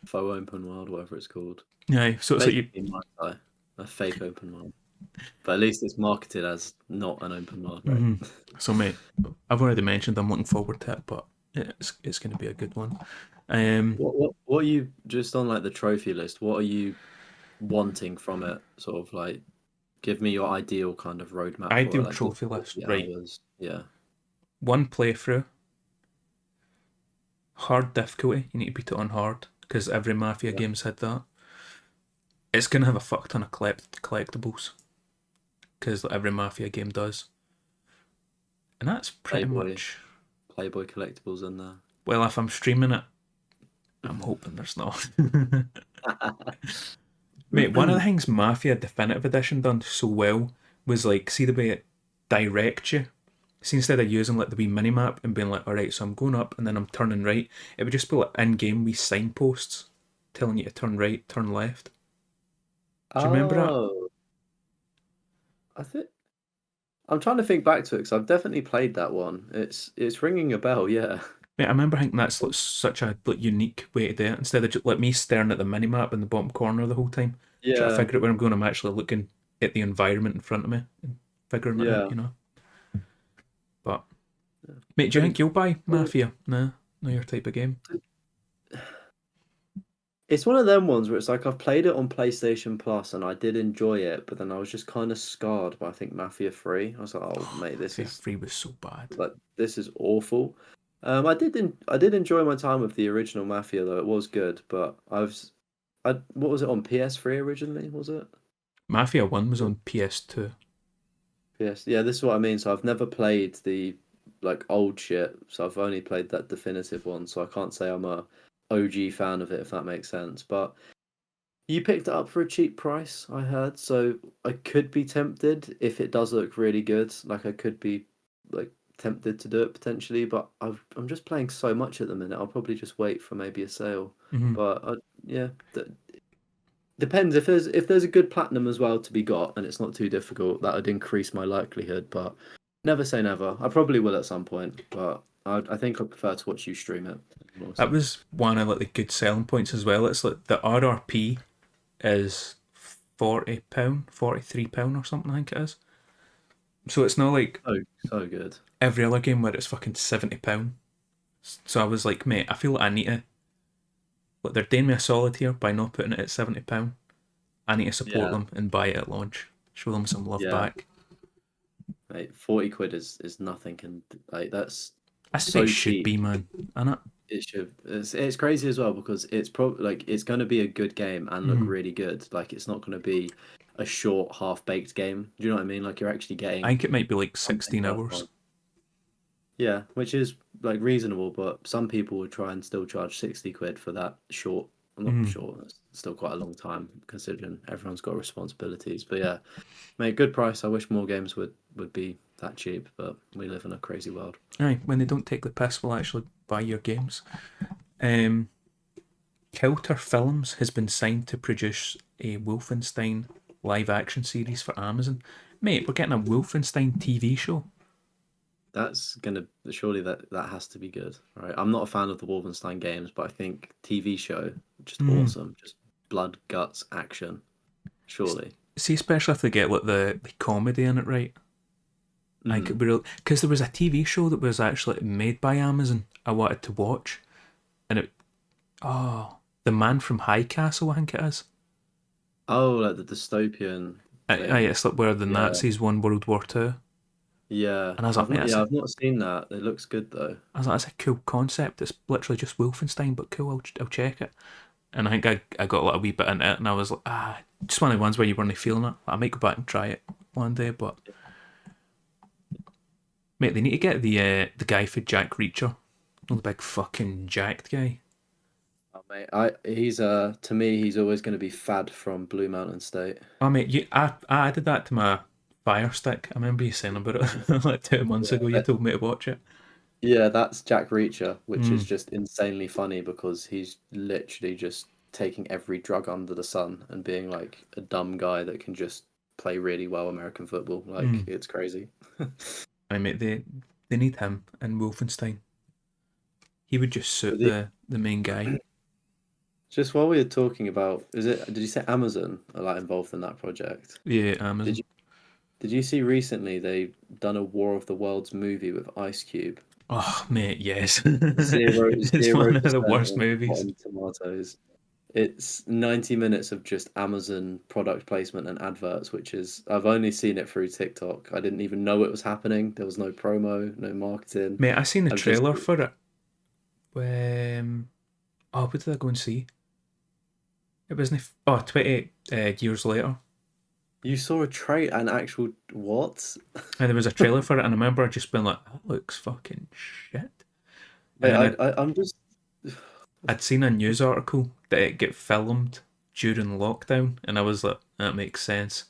faux open world, whatever it's called? Yeah, so it's like you. Basically, a fake open world. But at least it's marketed as not an open world, right? Mhm. So, mate, I've already mentioned I'm looking forward to it, but it's going to be a good one. What are you just on like the trophy list? What are you wanting from it? Sort of like, give me your ideal kind of roadmap for it. Ideal Like, give trophy me list, 40 right? hours. Yeah. One playthrough, hard difficulty. You need to beat it on hard because every Mafia Yeah. game's had that. It's going to have a fuck ton of collectibles because every Mafia game does. And that's pretty Playboy, much. Playboy collectibles in there. Well, if I'm streaming it, I'm hoping there's not. Mate, one of the things Mafia Definitive Edition done so well was like, see the way it directs you? See, instead of using like the wee mini map and being like, alright, so I'm going up and then I'm turning right, it would just be like in game wee signposts telling you to turn right, turn left. Do you remember that? Oh, I think I'm trying to think back to it because I've definitely played that one. It's ringing a bell, yeah. Mate, I remember thinking that's like, such a like, unique way to do it. Instead of just like me staring at the minimap in the bottom corner the whole time, trying to Yeah, figure out where I'm going, I'm actually looking at the environment in front of me and figuring it out, yeah. you know. But Yeah. mate, do you And think you'll buy well, Mafia? Nah, not your type of game. it's one of them ones where it's like I've played it on PlayStation Plus and I did enjoy it, but then I was just kind of scarred by I think Mafia 3. I was like, oh mate, this Mafia is 3 was so bad. like this is awful. I did enjoy my time with the original Mafia though. It was good, but what was it on PS3 originally? Was it? Mafia 1 was on PS2. PS. Yeah, this is what I mean. So I've never played the like old shit. So I've only played that definitive one. So I can't say I'm a OG fan of it if that makes sense. But you picked it up for a cheap price, I heard. So I could be tempted if it does look really good. Like I could be like tempted to do it potentially. But I'm just playing so much at the minute. I'll probably just wait for maybe a sale. Mm-hmm. But yeah, depends if there's a good platinum as well to be got, and it's not too difficult. That would increase my likelihood, but never say never. I probably will at some point, but I think I prefer to watch you stream it. More That so. was one of like the good selling points as well. It's like the RRP is £40, £43 or something, I think it is. So it's not like Oh, so good. every other game where it's fucking £70. So I was like, mate, I feel like I need to. Like they're doing me a solid here by not putting it at £70. I need to support Yeah, them and buy it at launch. Show them some love yeah. back. Mate, 40 quid is nothing, and like that's That's the way it so should cheap. be, man. Isn't it? It should. It's crazy as well because it's probably like it's going to be a good game and look Mm-hmm. really good. Like it's not going to be a short, half-baked game. Do you know what I mean? Like you're actually I getting think it might be like something 16 hours. worthwhile. Yeah, which is like reasonable, but some people would try and still charge 60 quid for that short. I'm not Mm-hmm. sure. It's still quite a long time considering everyone's got responsibilities. But yeah, mate, good price. I wish more games would be that cheap, but we live in a crazy world. Aye, when they don't take the piss, we'll actually buy your games. Um, Kilter Films has been signed to produce a Wolfenstein live action series for Amazon. Mate, we're getting a Wolfenstein TV show. That's gonna surely that has to be good, right? I'm not a fan of the Wolfenstein games, but I think TV show just Mm. awesome, just blood, guts, action. Surely. See, especially if they get like the comedy in it right. I think Mm. it'd be real because there was a TV show that was actually made by Amazon. I wanted to watch, and it the Man from High Castle, I think it is. Oh, like the dystopian thing. It's like where the Yeah. Nazis won World War Two, Yeah, and I was like, mate, I've not seen that. It looks good though. that's a cool concept. It's literally just Wolfenstein, but cool. I'll check it. And I think I got like a wee bit into it, and I was like, just one of the ones where you weren't feeling it. I might go back and try it one day, but mate, they need to get the guy for Jack Reacher, the big fucking jacked guy. Oh, mate, he's to me he's always going to be Fad from Blue Mountain State. Oh mate, I added that to my Fire Stick. I remember you saying about it like 2 months Yeah, ago. You told me to watch it. yeah, that's Jack Reacher, which is Mm, just insanely funny because he's literally just taking every drug under the sun and being like a dumb guy that can just play really well American football. Like mm. it's crazy. I mate, they need him and Wolfenstein. He would just But suit the main guy. just while we were talking about, did you say Amazon are like involved in that project? Yeah, Did Amazon. you did you see recently they done a War of the Worlds movie with Ice Cube? Oh mate, yes. Zero It's zero one of the percent worst on movies. Rotten Tomatoes. It's 90 minutes of just Amazon product placement and adverts, which is I've only seen it through TikTok. I didn't even know it was happening. There was no promo, no marketing. Mate, I seen the I've just trailer for it. What did I go and see? It wasn't. 28 years later. You saw an actual what? And there was a trailer for it, and I remember just being like, that looks fucking shit. And Wait, then I'm just I'd seen a news article that it get filmed during lockdown, and I was like, that makes sense.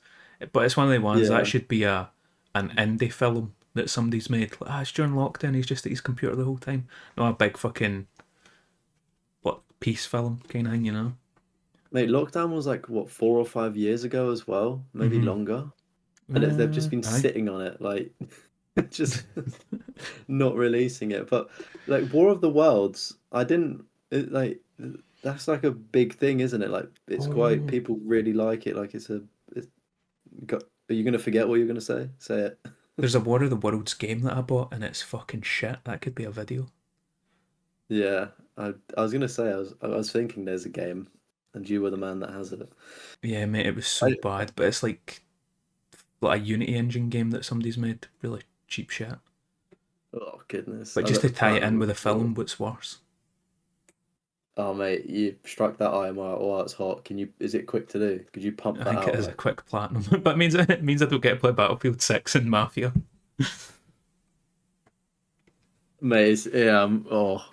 But it's one of the ones that yeah. should be an indie film that somebody's made. Like, it's during lockdown, he's just at his computer the whole time. Not a big fucking, what, peace film kind of thing, you know? Mate, lockdown was like what 4 or 5 years ago as well, maybe Mm-hmm. longer. and they've just been Aye. sitting on it, like just not releasing it. But like War of the Worlds, I didn't like that's like a big thing, isn't it? Like it's quite Oh, people really like it. Like it's got. Are you gonna forget what you're gonna say? Say it. there's a War of the Worlds game that I bought, and it's fucking shit. That could be a video. Yeah, I was gonna say I was thinking there's a game, and you were the man that has it. Yeah, mate, it was so I, bad, but it's like a Unity engine game that somebody's made. Really cheap shit. oh goodness, But I just bet to the tie it in platinum. with a film, what's worse? Oh mate, you struck that IMR while it's hot. Can you? Is it quick to do? Could you pump I that think it out is a like? quick platinum, but it means I don't get to play Battlefield 6 and Mafia. Mate, yeah. Oh,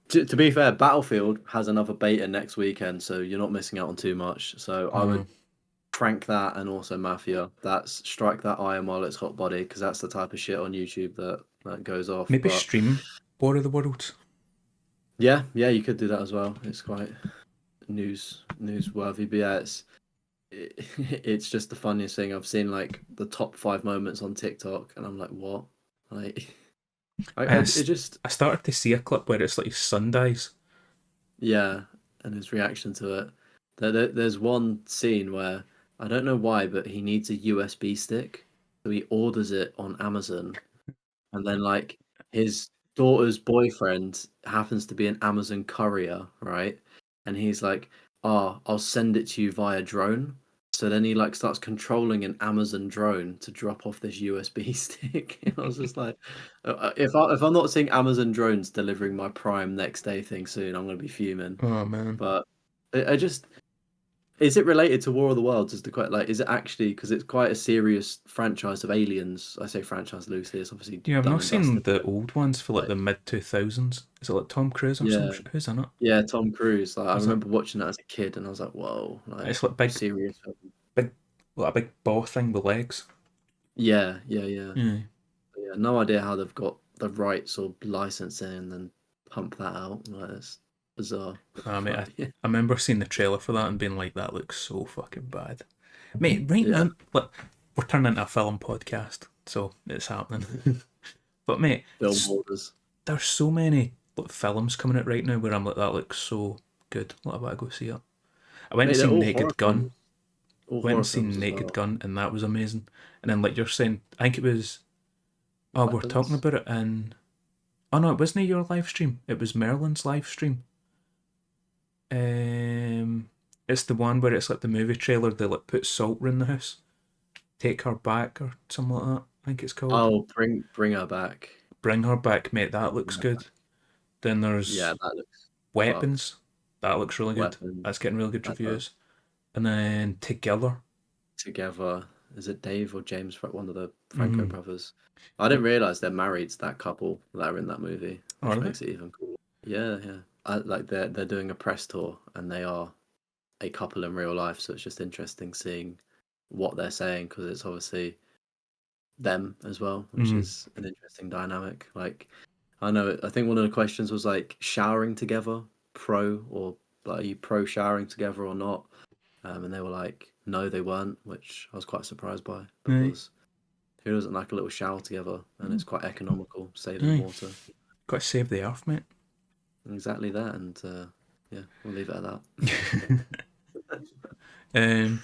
to be fair, Battlefield has another beta next weekend, so you're not missing out on too much. So I Uh, would crank that and also Mafia. That's strike that iron while it's hot body because that's the type of shit on YouTube that goes off. Maybe But stream War of the Worlds. yeah, yeah, you could do that as well. It's quite newsworthy. But yeah, it's just the funniest thing. I've seen like the top 5 moments on TikTok, and I'm like, what? Like, it just I started to see a clip where it's like sun dies. yeah, and his reaction to it. There's one scene where I don't know why, but he needs a USB stick, so he orders it on Amazon, and then like his daughter's boyfriend happens to be an Amazon courier, right? And he's like, "Oh, I'll send it to you via drone." So then he like starts controlling an Amazon drone to drop off this USB stick. I was just like, if I'm not seeing Amazon drones delivering my Prime next day thing soon, I'm gonna be fuming. Oh man. But I just is it related to War of the Worlds? Is the quite like is it actually because it's quite a serious franchise of aliens? I say franchise loosely. It's obviously Yeah, I've done not and seen dusted, the but old ones for like like the mid 2000s. Is it like Tom Cruise or some yeah, shit? Who's in it? yeah, Tom Cruise. Like I Is it? remember watching that as a kid, and I was like, whoa, like It's like big, serious film. big, like a big ball thing with legs. Yeah, yeah, yeah, Yeah. yeah. No idea how they've got the rights or licensing and then pump that out. Like it's bizarre. Mate, But yeah, I remember seeing the trailer for that and being like, that looks so fucking bad. Mate, right yeah. now, like, we're turning into a film podcast, so it's happening. But mate, Film holders. there's so many like, films coming out right now where I'm like, that looks so good. Like, I want to go see it. I went Mate, and they're seen all horror Naked Gun. films. All Went horror and seen films as Naked well. Gun, and that was amazing. And then, like you're saying, I think it was. Oh, we're talking Weapons. about it in. Oh no, it wasn't your live stream. It was Merlin's live stream. It's the one where it's like the movie trailer. They like put salt in the house, take her back or something like that. I think it's called. Oh, bring her back. Bring her back, mate. That looks Yeah, good. Then yeah, there's that looks fucked. Weapons. That looks really good. Weapons. That's getting really good That does. reviews. And then Together. Together. Is it Dave or James? One of the Franco Mm. brothers. I didn't realize they're married. That couple that are in that movie, Are which they? makes it even cooler. Yeah, yeah. Like they're doing a press tour and they are a couple in real life. So it's just interesting seeing what they're saying because it's obviously them as well, which Mm. is an interesting dynamic. Like I know. I think one of the questions was like showering together, pro or like are you pro showering together or not? And they were like, no, they weren't, which I was quite surprised by Aye. because who doesn't like a little shower together? And it's quite economical, saving Aye. water. Got to save the earth, mate. Exactly that. And yeah, we'll leave it at that. um,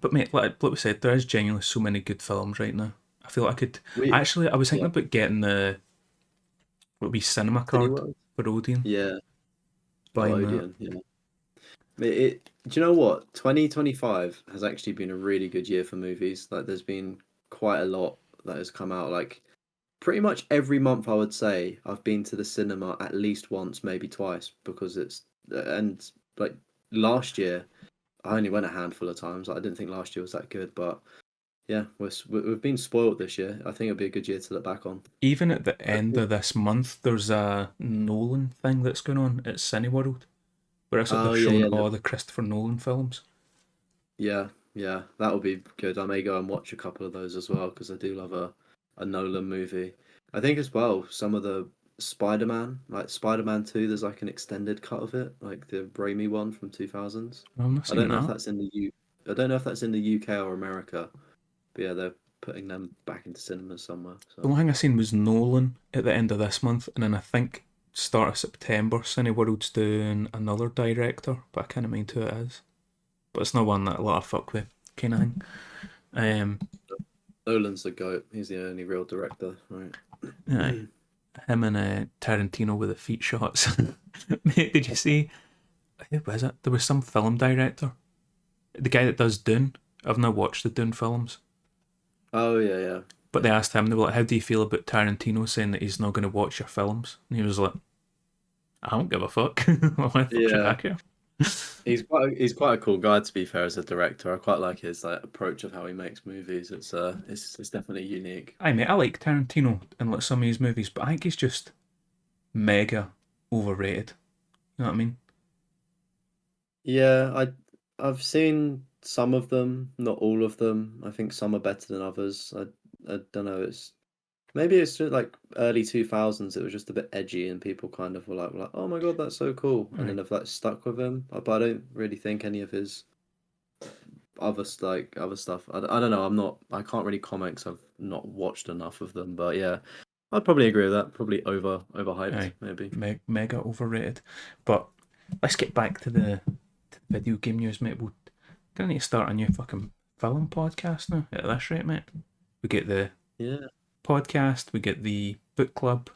but mate, like we said, there is genuinely so many good films right now. I feel like I could. We Actually, I was thinking yeah, about getting the what would be cinema card Cineworld. for Odeon. Yeah. Oh, Buying that. Odeon. Yeah. Do you know what? 2025 has actually been a really good year for movies. Like, there's been quite a lot that has come out. Like, pretty much every month, I would say, I've been to the cinema at least once, maybe twice, because and like last year, I only went a handful of times. Like, I didn't think last year was that good, but yeah, we've been spoiled this year. I think it'll be a good year to look back on. Even at the end Hopefully. of this month, there's a Nolan thing that's going on at Cineworld, where it's like they're Oh, yeah, showing yeah, all the Christopher Nolan films. yeah, yeah. That'll be good. I may go and watch a couple of those as well because I do love a Nolan movie. I think as well some of the Spider-Man, like Spider-Man 2, there's like an extended cut of it, like the Raimi one from 2000s. I've not I seen don't know if that. that's in the I don't know if that's in the UK or America, But yeah, they're putting them back into cinemas somewhere. The So only thing I seen was Nolan at the end of this month, and then I think start of September, Cineworld's doing another director, but I can't mind who it is. But it's not one that a lot of fuck with, kind of thing. Nolan's the goat. He's the only real director, right? Aye. Him and Tarantino with the feet shots. Mate, did you see? Who was it? There was some film director, the guy that does Dune. I've not watched the Dune films, Oh yeah, yeah. but they asked him, they were like, "How do you feel about Tarantino saying that he's not going to watch your films?" And he was like, "I don't give a fuck. Why the fuck should I Yeah, care?" he's quite a cool guy to be fair as a director. I quite like his like approach of how he makes movies. It's definitely unique. I mate, I like Tarantino and like some of his movies, but I think he's just mega overrated. You know what I mean? Yeah, I've seen some of them, not all of them. I think some are better than others. I don't know. Maybe it's just like early 2000s. It was just a bit edgy, and people kind of were like, "Oh my God, that's so cool," and then Right. they've like stuck with him. But I don't really think any of his other stuff. I don't know. I can't really comment 'cause I've not watched enough of them. But yeah, I'd probably agree with that. Probably overhyped, Aye, maybe. mega overrated. But let's get back to the video game news, mate. We're gonna need to start a new fucking film podcast now. At this rate, mate. We get the Yeah, podcast, we get the book club,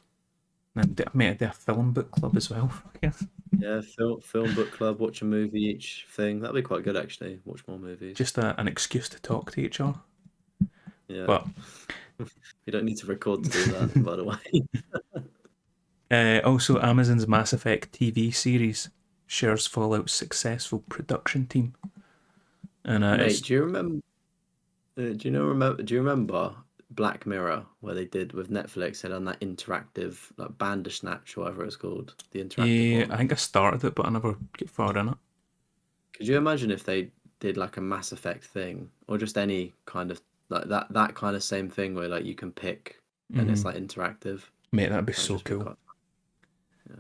and mate, I do a film book club as well. Fucking yeah. Film book club. Watch a movie each thing. That'd be quite good actually. Watch more movies. just an excuse to talk to each other. Yeah. But You don't need to record to do that, by the way. also, Amazon's Mass Effect TV series shares Fallout's successful production team, and Mate, it's do you remember Black Mirror where they did with Netflix, they done that interactive like Bandersnatch or whatever it's called, the interactive yeah, I one. think I started it, but I never get far in it. Could you imagine if they did like a Mass Effect thing or just any kind of like that kind of same thing where like you can pick and it's Hmm. like interactive? Mate, that'd be That'd so just be cool. quite yeah.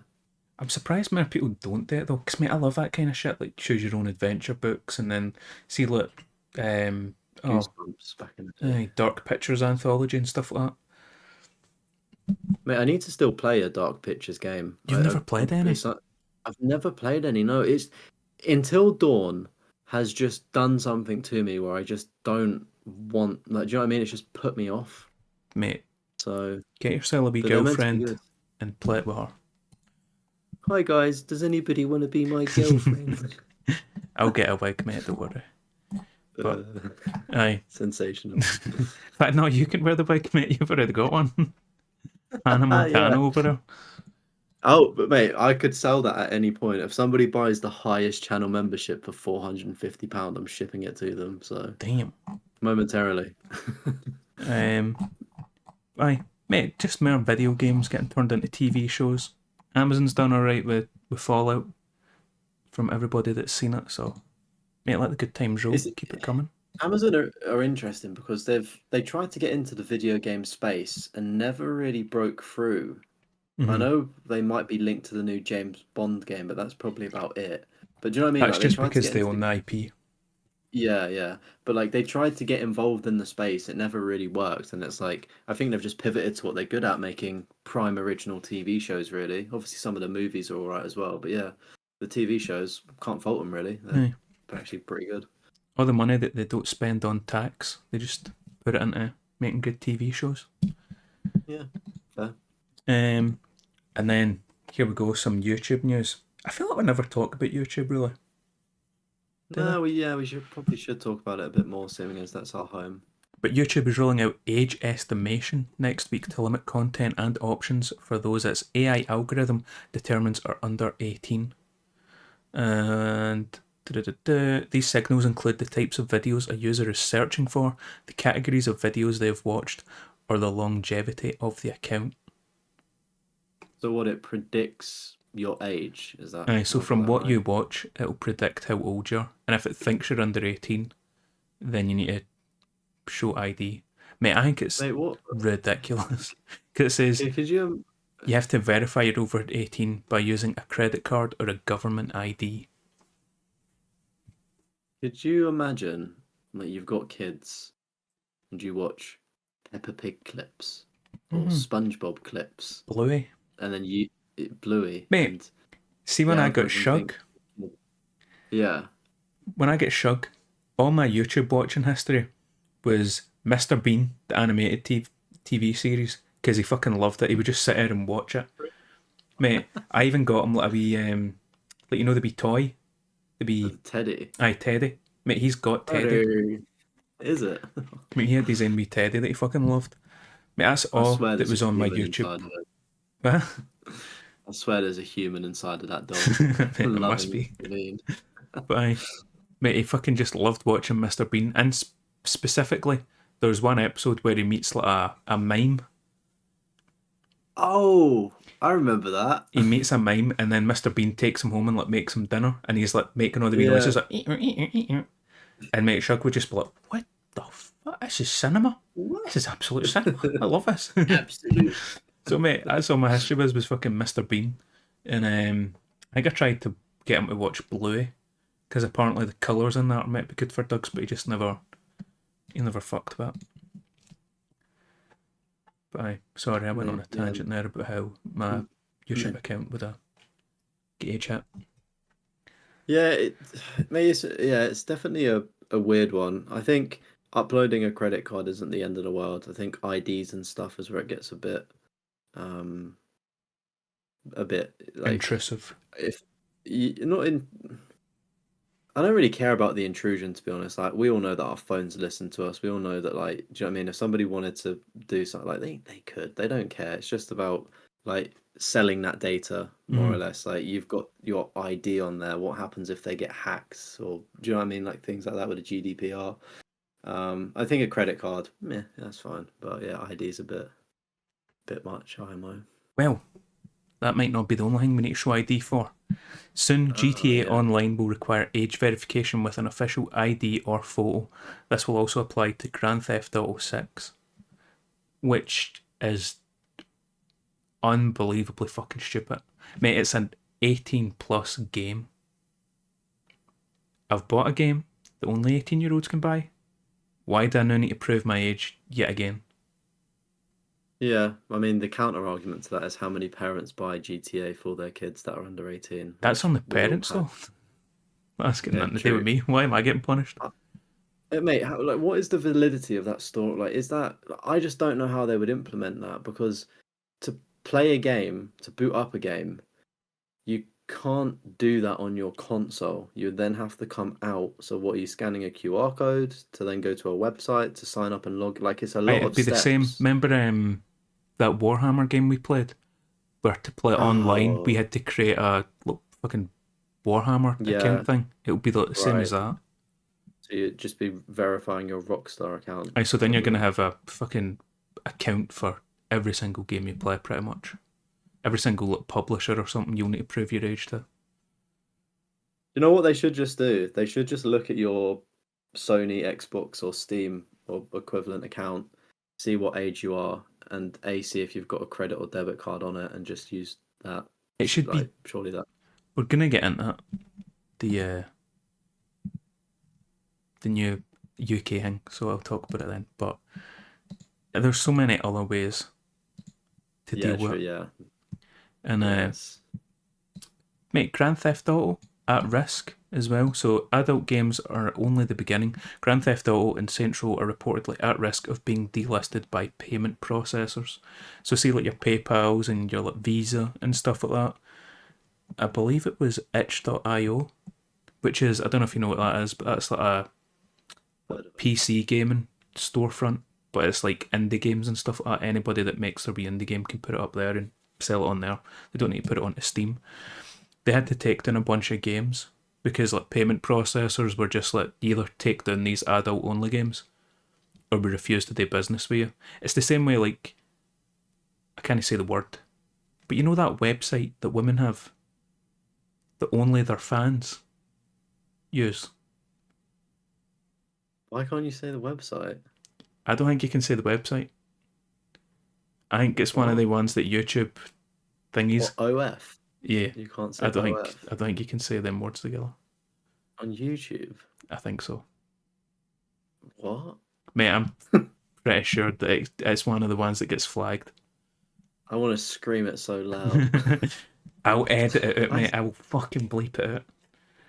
I'm surprised more people don't do it though, because mate, I love that kind of shit, like choose your own adventure books, and then see look, um, oh, Goosebumps back in the day. Dark Pictures anthology and stuff like that. Mate, I need to still play a Dark Pictures game. You've never played any, It's not, I've never played any. No, it's Until Dawn has just done something to me where I just don't want. Like, do you know what I mean? It's just put me off. mate. So, Get yourself a wee but they're meant to be girlfriend good. and play it with her. Hi guys, does anybody want to be my girlfriend? I'll get a wig, mate. Don't worry. But uh, aye, sensational. in fact, no, you can wear the wig, mate. You've already got one. Hannah Yeah. Montana over there. Oh, but mate, I could sell that at any point. If somebody buys the highest channel membership for £450, I'm shipping it to them. So Damn. momentarily. Um, aye, mate. Just more video games getting turned into TV shows. Amazon's done alright with Fallout from everybody that's seen it. So, mate, let the good times roll. Is Keep it coming. Amazon are interesting because they tried to get into the video game space and never really broke through. I Mm-hmm. know they might be linked to the new James Bond game, but that's probably about it. But do you know what I mean? That's Like they just tried to because get they into own the the IP. yeah, yeah. But like they tried to get involved in the space, it never really worked. And it's like I think they've just pivoted to what they're good at, making prime original TV shows, really. Obviously some of the movies are all right as well, but yeah, the TV shows can't fault them really. Aye. They're actually pretty good. All the money that they don't spend on tax, they just put it into making good TV shows. Yeah, fair. Um, and then here we go, some YouTube news. I feel like we never talk about YouTube really, do we? No, we should talk about it a bit more, seeing as that's our home. But YouTube is rolling out age estimation next week to limit content and options for those its AI algorithm determines are under 18. And these signals include the types of videos a user is searching for, the categories of videos they've watched, or the longevity of the account. So what it predicts your age, is that So have I got from that what right? you watch, it'll predict how old you are. And if it thinks you're under 18, then you need to show ID. Mate, I think it's Mate, what ridiculous. Because it says could you you have to verify you're over 18 by using a credit card or a government ID. could you imagine like you've got kids and you watch Peppa Pig clips or Mm-hmm. SpongeBob clips, Bluey. and then Bluey Mate, and see the when I got algorithm Shug? thinks, yeah, When I get Shug, all my YouTube watching history was Mr. Bean, the animated TV series, because he fucking loved it. He would just sit there and watch it. Mate, I even got him like a wee, like you know the wee toy? The wee, Teddy. aye, Teddy. Mate, he's got Teddy. Oh, is it? Mate, he had his own wee Teddy that he fucking loved. Mate, that's I all swear that there's a was on my human YouTube. inside of it. What? I swear there's a human inside of that dog, Mate, there must loving be. Mr. Bean. But aye, mate, he fucking just loved watching Mr. Bean. And specifically, there's one episode where he meets like a mime. Oh, I remember that. He meets a mime, and then Mr. Bean takes him home and like makes him dinner, and he's like making all the wee Yeah. noises like, and mate Shug would just be like, "What the fuck? This is cinema. What? This is absolute cinema. I love this." Absolute. So mate, that's all my history was fucking Mr. Bean, and I think I tried to get him to watch Bluey because apparently the colours in that might be good for dogs, but he never fucked with it. But aye, sorry, I went on a tangent there about how my YouTube account would gauge it. Yeah, it's definitely a weird one. I think uploading a credit card isn't the end of the world. I think IDs and stuff is where it gets um, a bit like Intrusive. if you not in. I don't really care about the intrusion, to be honest. Like, we all know that our phones listen to us. We all know that, like, do you know what I mean? If somebody wanted to do something, like, they could. They don't care. It's just about, like, selling that data, more or less. Like, you've got your ID on there. What happens if they get hacks? Or, do you know what I mean? Like, things like that with a GDPR. I think a credit card, yeah, that's fine. But, yeah, ID is a bit much, IMO. Well, that might not be the only thing we need to show ID for. Soon, GTA Yeah. Online will require age verification with an official ID or photo. This will also apply to Grand Theft Auto 6, which is unbelievably fucking stupid. Mate, it's an 18 plus game. I've bought a game that only 18-year-olds can buy. Why do I now need to prove my age yet again? Yeah, I mean, the counter argument to that is how many parents buy GTA for their kids that are under 18. That's which on the we all parents, have. though. That's got Yeah, nothing to do with true. me. Why am I getting punished? Mate, what is the validity of that store? Like, is that I just don't know how they would implement that because to play a game, to boot up a game, you can't do that on your console. You then have to come out. So, what are you scanning a QR code to then go to a website to sign up and log? Like, it's a lot It'd of be the same. steps. Remember that Warhammer game we played? Where to play it online, we Oh, had to create a fucking Warhammer yeah, account thing. It would be the same as right. that. So you'd just be verifying your Rockstar account Aye, so then you're from going to the. have a fucking account for every single game you play, pretty much. Every single publisher or something you'll need to prove your age to. You know what they should just do? They should just look at your Sony, Xbox, or Steam or equivalent account, see what age you are, and see if you've got a credit or debit card on it, and just use that. It should be. Like, surely that. We're going to get into the new UK thing, so I'll talk about it then. But there's so many other ways to deal Yeah, with sure, it. yeah. And Yes. mate, Grand Theft Auto at risk as well. So adult games are only the beginning. Grand Theft Auto and Central are reportedly at risk of being delisted by payment processors. So see like your PayPal's and your like Visa and stuff like that. I believe it was itch.io, which is I don't know if you know what that is, but that's like a Heard of it. PC gaming storefront. But it's like indie games and stuff like that. Anybody that makes their wee indie game can put it up there and sell it on there. They don't need to put it onto Steam. They had to take down a bunch of games because like payment processors were just like either take down these adult only games or we refuse to do business with you. It's the same way like I can't say the word, but you know that website that women have that only their fans use. Why can't you say the website? I don't think you can say the website. I think it's one of What? the ones that YouTube thingies. What, OF? Yeah, You can't I say don't think OF I don't think you can say them words together. on YouTube. I think so, What? mate. pretty sure that it's one of the ones that gets flagged. I want to scream it so loud. I'll edit it out, I, mate. I will fucking bleep it out.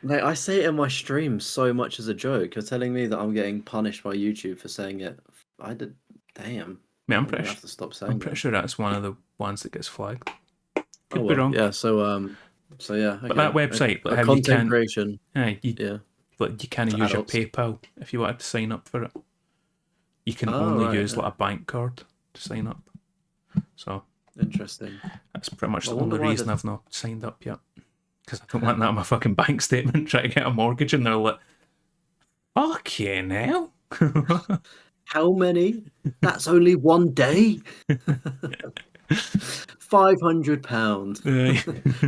Mate, I say it in my streams so much as a joke. You're telling me that I'm getting punished by YouTube for saying it. I did. Damn. Mate, I'm gonna have to stop I'm saying pretty that. sure that's one of the ones that gets flagged. Oh Could be well, wrong. yeah. So yeah, But that okay. website, like, A how you content can't, creation, you yeah, like you can't for use your adults. PayPal if you wanted to sign up for it. You can Oh only right, use like a bank card to sign up. So interesting. that's pretty much I the wonder only why reason the. I've not signed up yet. Because I don't want that on my fucking bank statement trying to get a mortgage and they're like, fuck yeah now. How many? That's only one day. £500,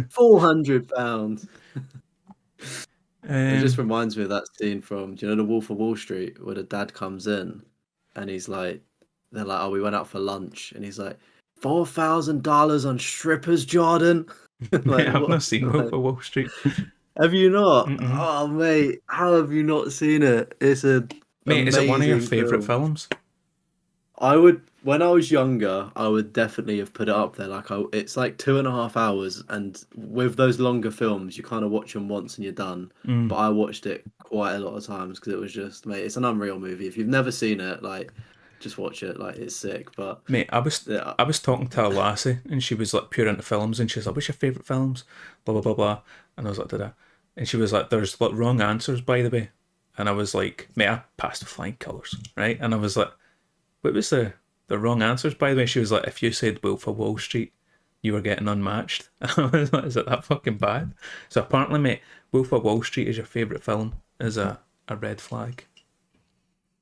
£400. It just um, reminds me of that scene from, do you know, The Wolf of Wall Street, where the dad comes in and he's like, they're like, oh, we went out for lunch, and he's like, $4,000 on strippers, Jordan. mate, Like I've what? not seen Wolf Like, of Wall Street. have you not? Mm-mm. Oh mate, how have you not seen it? It's an Mate, is it one of your amazing favourite film. films? I would, when I was younger, I would definitely have put it up there. It's like 2.5 hours, and with those longer films, you kind of watch them once and you're done. Mm. But I watched it quite a lot of times because it was just, mate, it's an unreal movie. If you've never seen it, like, just watch it. Like, it's sick. But Mate, yeah, I was talking to a lassie and she was like pure into films and she was like, what's your favourite films? Blah blah blah blah. And I was like, da. And she was like, there's like wrong answers by the way. And I was like, mate, I passed with flying colours, right? And I was like, what was the wrong answers by the way? She was like, if you said Wolf of Wall Street, you were getting unmatched. And I was like, is it that fucking bad? So apparently, mate, Wolf of Wall Street is your favourite film, is a red flag.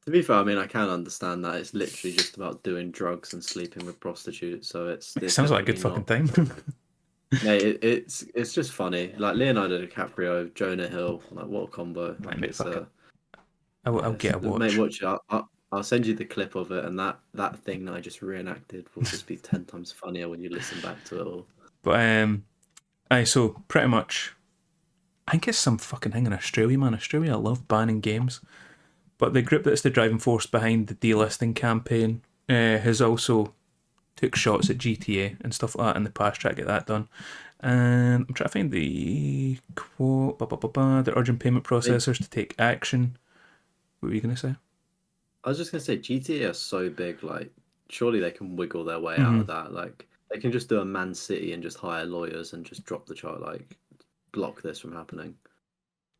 to be fair, I mean, I can understand that. It's literally just about doing drugs and sleeping with prostitutes. So It it's sounds like a good definitely fucking not. time. Mate, it's just funny. Like Leonardo DiCaprio, Jonah Hill, like what a combo. Like, Like mate, it's fuck it. I'll yeah, get a mate, watch. watch it. I'll send you the clip of it, and that thing that I just reenacted will just be 10 times funnier when you listen back to it all. But aye, so pretty much, I think it's some fucking thing in Australia, man. Australia love banning games. But the group that's the driving force behind the delisting campaign has also took shots at GTA and stuff like that in the past, try to get that done. And I'm trying to find the quote. They're urging payment They, processors to take action. What were you going to say? I was just gonna say GTA are so big, like surely they can wiggle their way out Mm-hmm. of that. Like they can just do a Man City and just hire lawyers and just drop the chart, like block this from happening.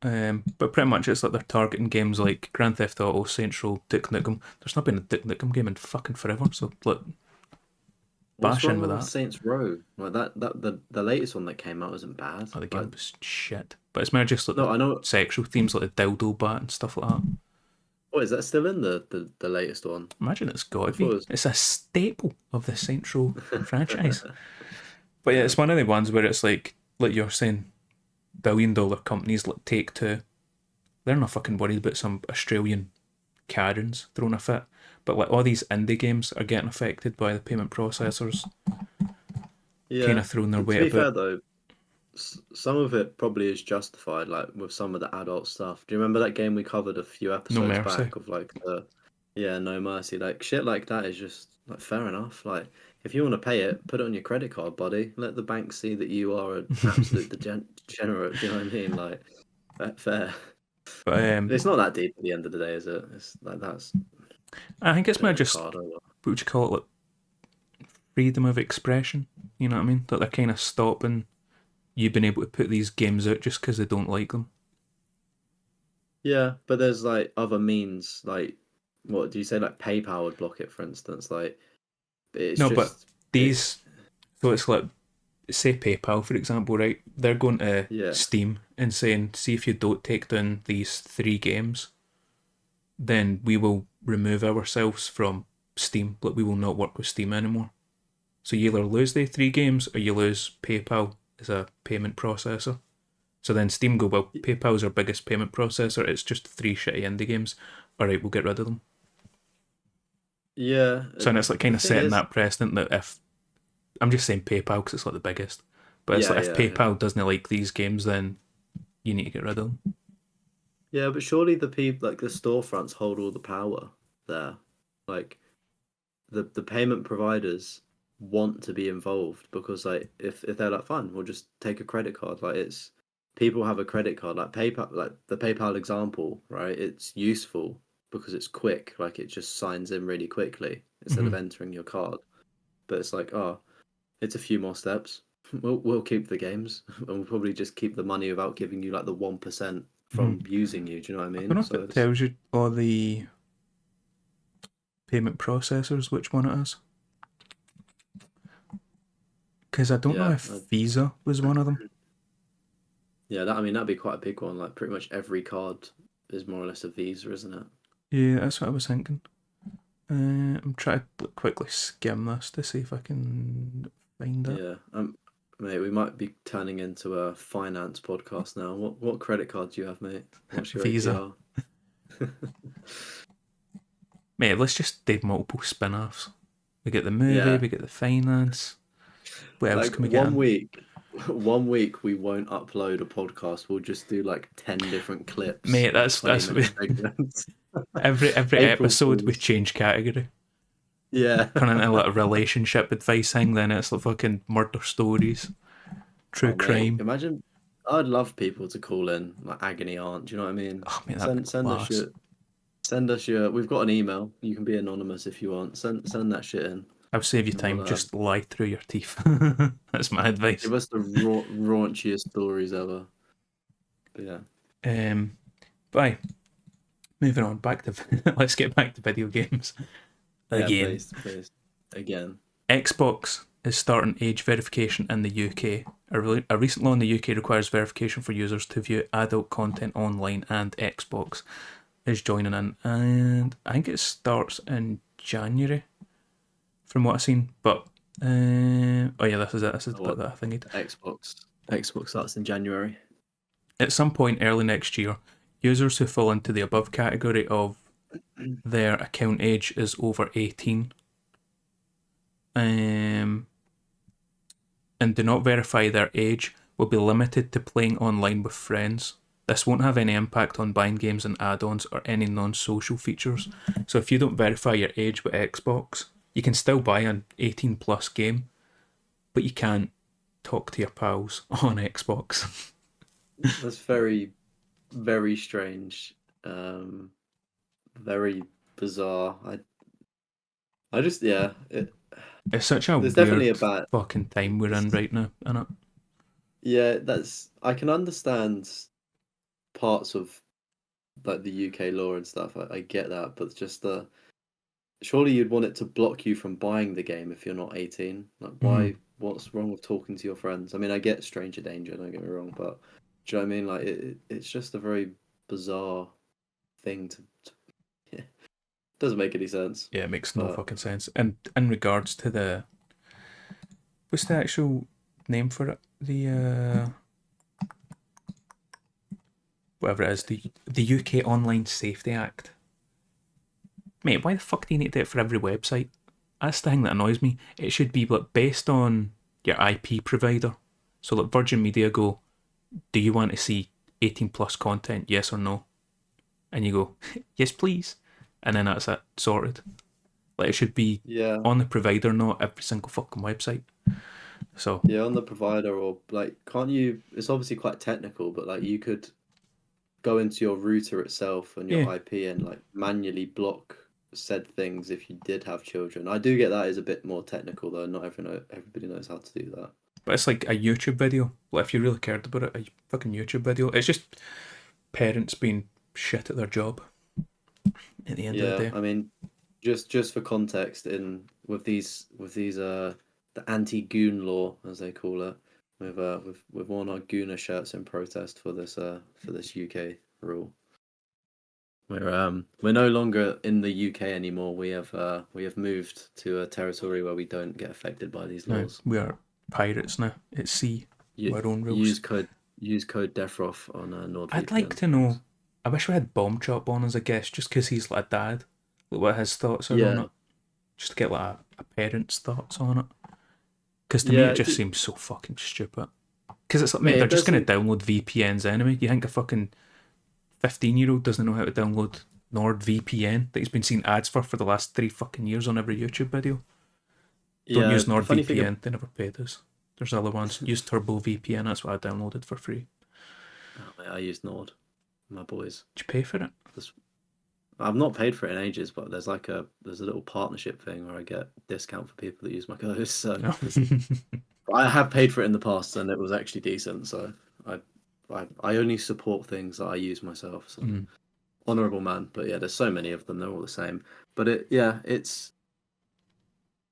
But pretty much it's like they're targeting games like Grand Theft Auto, Saints Row, Duke Nukem. There's not been a Duke Nukem game in fucking forever, so look, What's bash in wrong with with that. Saints Row? Like the latest one that came out wasn't bad. Oh, the Like game was shit. But it's more just like no, the I know. sexual themes, like the dildo bat and stuff like that. Oh, is that still in the latest one? Imagine it's got I to thought be. it It's a staple of the Saints Row franchise. was. But yeah, Yeah. it's one of the ones where it's like you're saying, $1 billion companies like Take Two. They're not fucking worried about some Australian Karens throwing a fit. But like all these indie games are getting affected by the payment processors kind Yeah. of throwing their To weight be fair about. though, some of it probably is justified, like with some of the adult stuff. Do you remember that game we covered a few No episodes mercy. back of like the, yeah, No Mercy, like shit like that is just like fair enough. Like if you want to pay it, put it on your credit card, buddy. Let the bank see that you are an absolute degenerate. Do you know what I mean? Like fair. But It's not that deep at the end of the day, is it? It's like that's I think it's put it more on your just, card. Or what. what would you call it, like freedom of expression. You know what I mean? That they're kind of stopping you being able to put these games out just because they don't like them. Yeah, but there's like other means, like what do you say? Like PayPal would block it, for instance. Like it's No, but just it. these, so it's like, say PayPal, for example, right? They're going to Yeah, Steam and saying, see if you don't take down these 3 games, then we will remove ourselves from Steam. Like, we will not work with Steam anymore. So you either lose the 3 games or you lose PayPal as a payment processor. So then Steam go, well, PayPal's our biggest payment processor. It's just 3 shitty indie games. All right, we'll get rid of them. yeah. So and it's like The kind of thing setting is, that precedent that if, I'm just saying PayPal because it's like the biggest, but it's yeah, like if yeah, yeah, PayPal doesn't like these games, then you need to get rid of them. yeah. But surely the people, like the storefronts, hold all the power there. Like the payment providers want to be involved because like if they're like fine, we'll just take a credit card. Like it's people have a credit card like PayPal, like the PayPal example, right? It's useful because it's quick, like it just signs in really quickly instead of Mhm. entering your card. But it's like, oh, it's a few more steps. We'll keep the games and we'll probably just keep the money without giving you like the 1% Mhm. from using you. Do you know what I I don't mean? know if So it it's tells you all the payment processors which one it is, because I don't know yeah, if Visa was one of them. yeah. That I mean that'd be quite a big one. Like pretty much every card is more or less a Visa, isn't it? Yeah, that's what I was thinking. I'm trying to quickly skim this to see if I can find it. Yeah. Mate, we might be turning into a finance podcast now. What credit card do you have, mate? What's your Visa. APR? Mate, let's just do multiple spin offs. We get the movie, Yeah. we get the finance. What else Like can we get in? one week we won't upload a podcast. We'll just do like 10 different clips Mate, of that's 20-minute segments. every April episode we Fools. change category. Yeah. Turn into like a relationship advice thing, then it's like fucking murder stories, true Oh mate, crime. imagine I'd love people to call in like agony aunt, do you know what I mean? Oh mate, that'd be Send us class. your we've got an email. You can be anonymous if you want. Send that shit in. I'll save you And time, we'll just lie through your teeth. That's my advice. give us the raunchiest stories ever. But yeah. Um, bye. Moving on, back to let's get back to video games Yeah, again. please. Again. Xbox is starting age verification in the UK. A recent law in the UK requires verification for users to view adult content online, and Xbox is joining in. And I think it starts in January, from what I've seen. But oh yeah, this is it. This is the bit What that I think. Xbox starts in January. At some point early next year, users who fall into the above category of their account age is over 18, and do not verify their age will be limited to playing online with friends. This won't have any impact on buying games and add-ons or any non-social features. So if you don't verify your age with Xbox, you can still buy an 18 plus game, but you can't talk to your pals on Xbox. That's very, very strange. Um, very bizarre. I just yeah, It's such a there's definitely weird a bad. fucking time we're in It's, right now, innit? yeah, that's I can understand parts of like the UK law and stuff. I get that, but just the surely you'd want it to block you from buying the game if you're not 18. Like Mm. why? What's wrong with talking to your friends? I mean, I get stranger danger. Don't get me wrong, but do you know what I mean? Like it's just a very bizarre thing to yeah, doesn't make any sense. Yeah, it makes no But fucking sense. And in regards to the, what's the actual name for it? The whatever it is, the UK Online Safety Act. Mate, why the fuck do you need to do it for every website? That's the thing that annoys me. It should be like based on your IP provider. So like Virgin Media go, do you want to see 18 plus content? Yes or no? And you go, yes please. And then that's it, sorted. Like it should be yeah, on the provider, not every single fucking website. So yeah, on the provider or like, can't you? It's obviously quite technical, but like you could go into your router itself and yeah, your IP and like manually block said things if you did have children. I do get that is a bit more technical though. Not everybody knows how to do that. but it's like a YouTube video. Like if you really cared about it, a fucking YouTube video. It's just parents being shit at their job at the end of the Yeah, day. I mean, just for context, in with these the anti-goon law as they call it, we've worn our Gooner shirts in protest for this UK rule. We're no longer in the UK anymore. We have moved to a territory where we don't get affected by these Now laws. we are pirates now at sea. You Our own rules. use code use code DEFROF on I'd like NordVPN. to know. I wish we had Bomb Chop on as a guest, just because he's like a dad. Like what his thoughts are on Yeah, it. Just to get like a parent's thoughts on it. Because to me, yeah, it just seems so fucking stupid. Because it's like, mate, mate. they're It just going doesn't. to download VPNs anyway. You think a fucking 15-year-old doesn't know how to download NordVPN that he's been seeing ads for the last 3 fucking years on every YouTube video. Don't Yeah, use the funny thing. NordVPN, they never paid us. There's other ones. Use Turbo VPN, that's what I downloaded for free. Oh, mate, I use Nord, my boys. Did you pay for it? I've not paid for it in ages, but there's a little partnership thing where I get discount for people that use my codes. So No. I have paid for it in the past, and it was actually decent. So I I only support things that I use myself. So Mm. honorable man. But yeah, there's so many of them. They're all the same. But it's.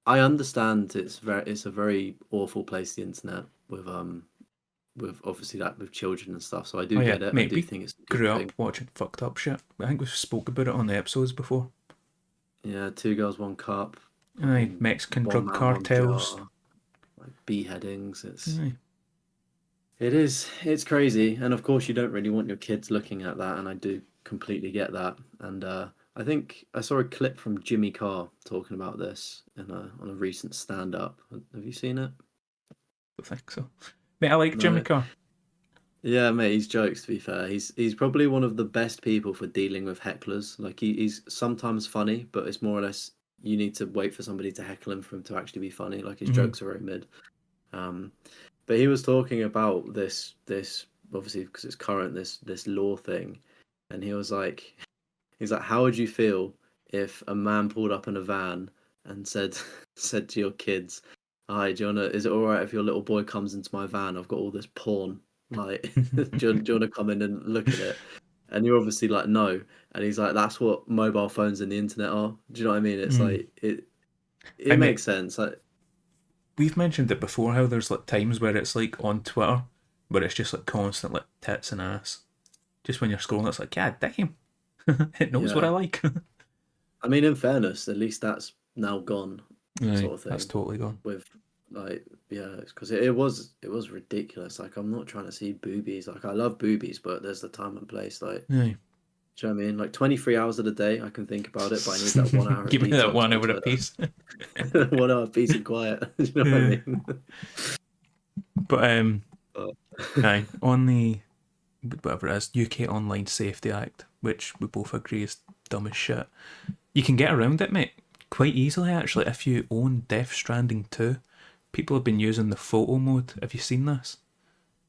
I understand it's a very awful place, the internet, with obviously that with children and stuff. So I Oh do yeah, get it. I mate, do we think it's a good grew up thing. watching fucked up shit. I think we've spoke about it on the episodes before. Yeah, two girls, one cup. Aye, Fucking Mexican one drug man, one cartels. jar. Like beheadings. Aye. It's crazy, and of course you don't really want your kids looking at that, and I do completely get that. And I think I saw a clip from Jimmy Carr talking about this on a recent stand-up. Have you seen it? I think so. Mate, I like Jimmy No. Carr. Yeah, mate, he's jokes, to be fair. He's probably one of the best people for dealing with hecklers. Like he's sometimes funny, but it's more or less you need to wait for somebody to heckle him for him to actually be funny. Like his Mm-hmm. jokes are very mid. Um, but he was talking about this obviously because it's current this law thing, and he's like, how would you feel if a man pulled up in a van and said said to your kids, "Hi, do you wanna? Is it all right if your little boy comes into my van? I've got all this porn. Like, do you wanna come in and look at it?" And you're obviously like, no. And he's like, that's what mobile phones and the internet are. Do you know what I mean? It's Mm. like it I mean, makes sense. Like, we've mentioned it before how there's like times where it's like on Twitter where it's just like constant like tits and ass. Just when you're scrolling, it's like, God damn, it knows what I yeah. like. I mean, in fairness, at least that's now gone, Aye, sort of that's thing. totally gone. With like, yeah, because it was ridiculous. Like, I'm not trying to see boobies. Like, I love boobies, but there's the time and place. Like, Aye. do you know what I mean? Like, 23 hours of the day, I can think about it, but I need that 1 hour of Give me that detox 1 from hour a Twitter. piece. 1 hour peace and quiet. Do you know what I Yeah. mean? But But, aye, on the whatever it is, UK Online Safety Act, which we both agree is dumb as shit. You can get around it, mate, quite easily actually if you own Death Stranding 2. People have been using the photo mode. Have you seen this?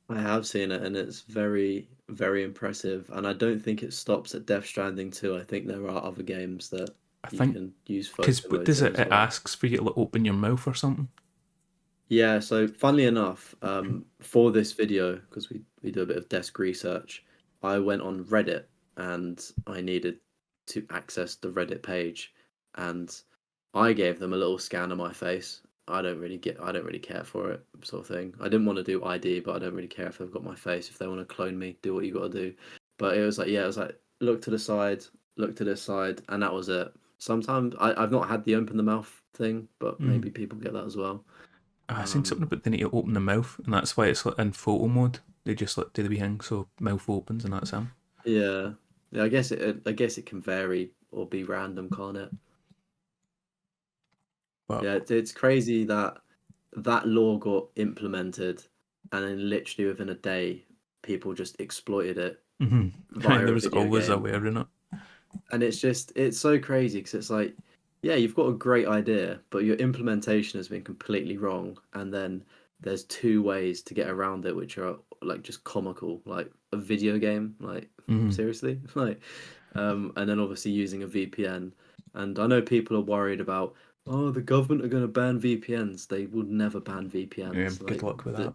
I have seen it, and it's very, very impressive. And I don't think it stops at Death Stranding 2. I think there are other games that I you think can use because photo what modes does in it? as It well. asks for you to like, open your mouth or something. Yeah, so funnily enough, for this video, because we do a bit of desk research, I went on Reddit and I needed to access the Reddit page, and I gave them a little scan of my face. I don't really care for it, sort of thing. I didn't want to do ID, but I don't really care if they've got my face. If they want to clone me, do what you got to do. But it was like, yeah, it was like look to the side, look to this side, and that was it. Sometimes I've not had the open the mouth thing, but Mm. maybe people get that as well. I seen something Um, about they need to open the mouth, and that's why it's like in photo mode. They just like do the wee thing, so mouth opens, and that's him. Yeah, yeah. I guess it can vary or be random, can't it? But Yeah, it's crazy that that law got implemented, and then literally within a day, people just exploited it and via there a was video always a game, way in it. and it's so crazy because it's like, yeah, you've got a great idea, but your implementation has been completely wrong, and then there's two ways to get around it, which are like just comical, like a video game, like Mm-hmm. seriously, like. And then obviously using a VPN. And I know people are worried about, oh, the government are going to ban VPNs. They would never ban Yeah, VPNs. good Like luck with that.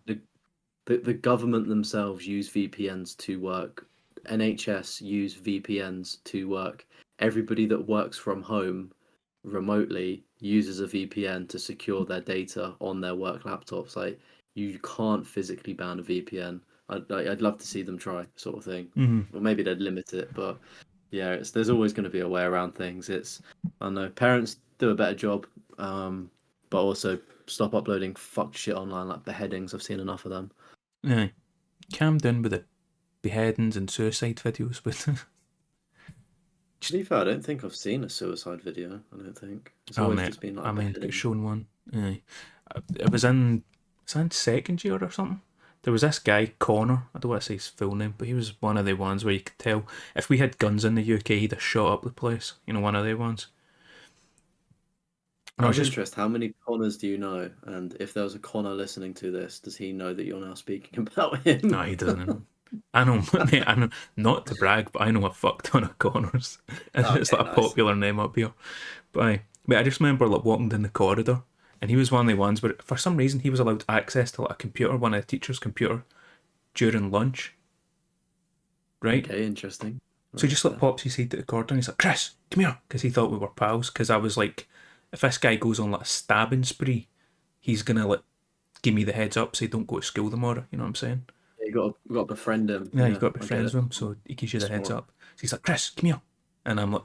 the government themselves use VPNs to work. NHS use VPNs to work. Everybody that works from home remotely uses a VPN to secure their data on their work laptops. Like you can't physically ban a VPN. I'd love to see them try, sort of thing. Mm-hmm. Or maybe they'd limit it, but yeah, there's always going to be a way around things. I don't know, parents do a better job, but also stop uploading fuck shit online like beheadings. I've seen enough of them. Yeah, calm down with the beheadings and suicide videos, but To be fair, I don't think I've seen a suicide video. I don't think it's oh always mate, just been I like mean, get beheadings. shown one. Aye. It was in second year or something. There was this guy, Connor, I don't want to say his full name, but he was one of the ones where you could tell if we had guns in the UK, he'd have shot up the place. You know, one of the ones. And I Out was of just, interest, how many Connors do you know? And if there was a Connor listening to this, does he know that you're now speaking about no, him? he doesn't know. I know, mate, I know, not to brag, but I know a fuck ton of Connors. And it's Okay, like a nice. popular name up here. But I just remember like walking down the corridor, and he was one of the ones where for some reason he was allowed access to like a computer, one of the teacher's computer, during lunch, right? Okay, interesting. So he Right, just like fair. pops his head to the corridor and he's like, Chris, come here, because he thought we were pals. Because I was like, if this guy goes on like a stabbing spree, he's gonna like give me the heads up so he don't go to school tomorrow. You know what I'm saying? Yeah, you got to befriend him. Yeah, you've Yeah, got to be I get friends it. with him, so he gives you the heads Smart. up. So he's like, Chris, come here, and I'm like,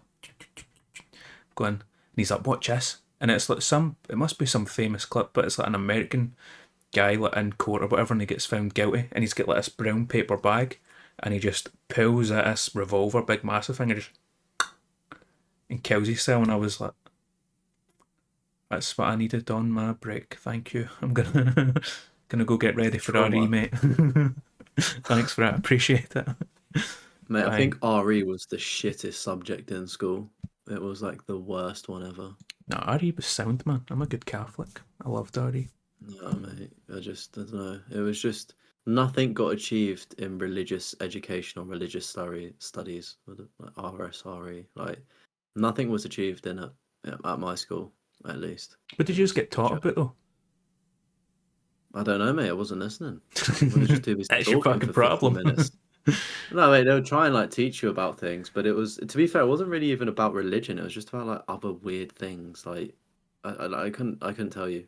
going, and he's like, watch this, and it's like it must be some famous clip, but it's like an American guy like in court or whatever, and he gets found guilty, and he's got like this brown paper bag, and he just pulls at this revolver, big massive thing, and kills himself. And I was like, that's what I needed on my break. Thank you. I'm gonna gonna go get ready for RE, Trauma. mate. Thanks for that. Appreciate it. Mate, I Bye. think RE was the shittest subject in school. It was like the worst one ever. No, RE was sound, man. I'm a good Catholic. I loved RE. No, mate, I don't know. It was just nothing got achieved in religious education or religious studies, like RSRE. Like nothing was achieved in it at my school, at least. But did It you just was get a taught a joke. bit though? I don't know, mate. I wasn't listening. I was just too busy That's your talking fucking for 50 problem. minutes. No, mate, they would try and like teach you about things, but it was, to be fair, it wasn't really even about religion. It was just about like other weird things. Like I couldn't tell you.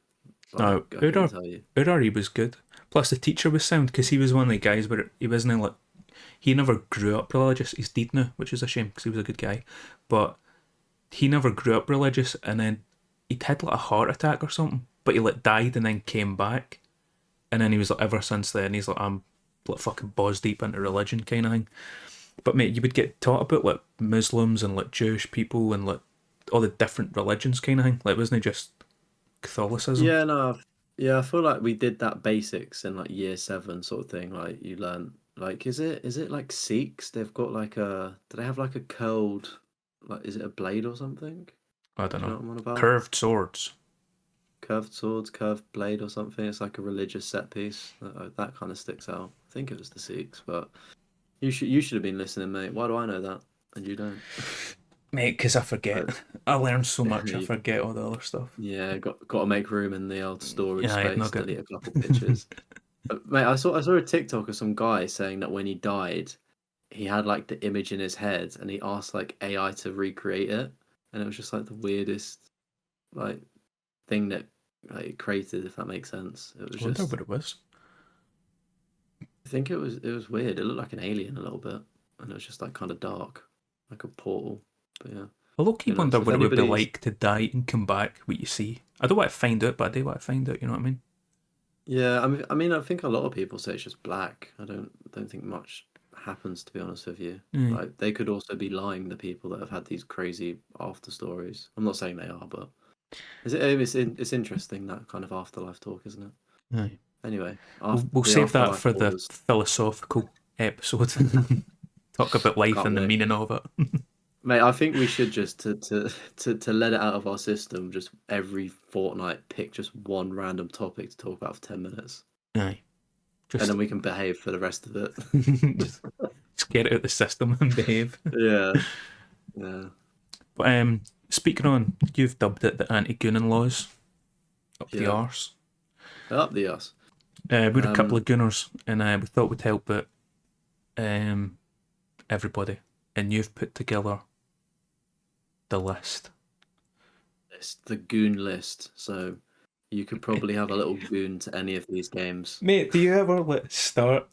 Like No, I couldn't tell you. Urari was good. Plus the teacher was sound because he was one of the guys where he wasn't like he never grew up religious. He's dead now, which is a shame because he was a good guy. But he never grew up religious, and then he'd had like a heart attack or something. But he like died and then came back, and then he was like ever since then he's like I'm like fucking balls deep into religion kind of thing. But mate, you would get taught about like Muslims and like Jewish people and like all the different religions kind of thing. Like wasn't it just Catholicism? Yeah, no, yeah, I feel like we did that basics in like year 7 sort of thing. Like you learn, like, is it like Sikhs? They've got like do they have like a curled, like, is it a blade or something? I don't Do you know know. what I'm on about? Curved swords. Curved swords, curved blade or something. It's like a religious set piece. That kind of sticks out. I think it was the Sikhs, but you should have been listening, mate. Why do I know that and you don't? Mate, because I forget. But I learn so yeah, much, I forget all the other stuff. yeah, got to make room in the old storage Yeah, I'd space. not get. Delete a couple pictures. Mate, I saw a TikTok of some guy saying that when he died, he had like the image in his head, and he asked like AI to recreate it, and it was just like the weirdest like thing that like it created, if that makes sense. It was I wonder just, what it was. I think it was weird. It looked like an alien a little bit, and it was just like kind of dark, like a portal. But yeah, I low key who wonder knows? If what it would be anybody's like to die and come back, what you see. I don't want to find out, but I do want to find out, you know what I mean? Yeah, I mean, I think a lot of people say it's just black. I don't think much happens, to be honest with you. Mm. Like they could also be lying, the people that have had these crazy after stories. I'm not saying they are, but it's interesting, that kind of afterlife talk, isn't it? Aye. Anyway, We'll, after we'll the save that afterlife for the hoarders, philosophical episode. Talk about life can't and the wait. meaning of it. Mate, I think we should just to let it out of our system, just every fortnight pick just one random topic to talk about for 10 minutes, Aye. and Just, then we can behave for the rest of it. just get it out the system and behave. Yeah, yeah, But speaking on, you've dubbed it the anti-gooning laws. Up the yeah. arse. Up the ass. We're a couple Um, of gooners, and we thought we'd help out everybody. And you've put together the list. it's the goon list, so you could probably have a little goon to any of these games. Mate, do you ever start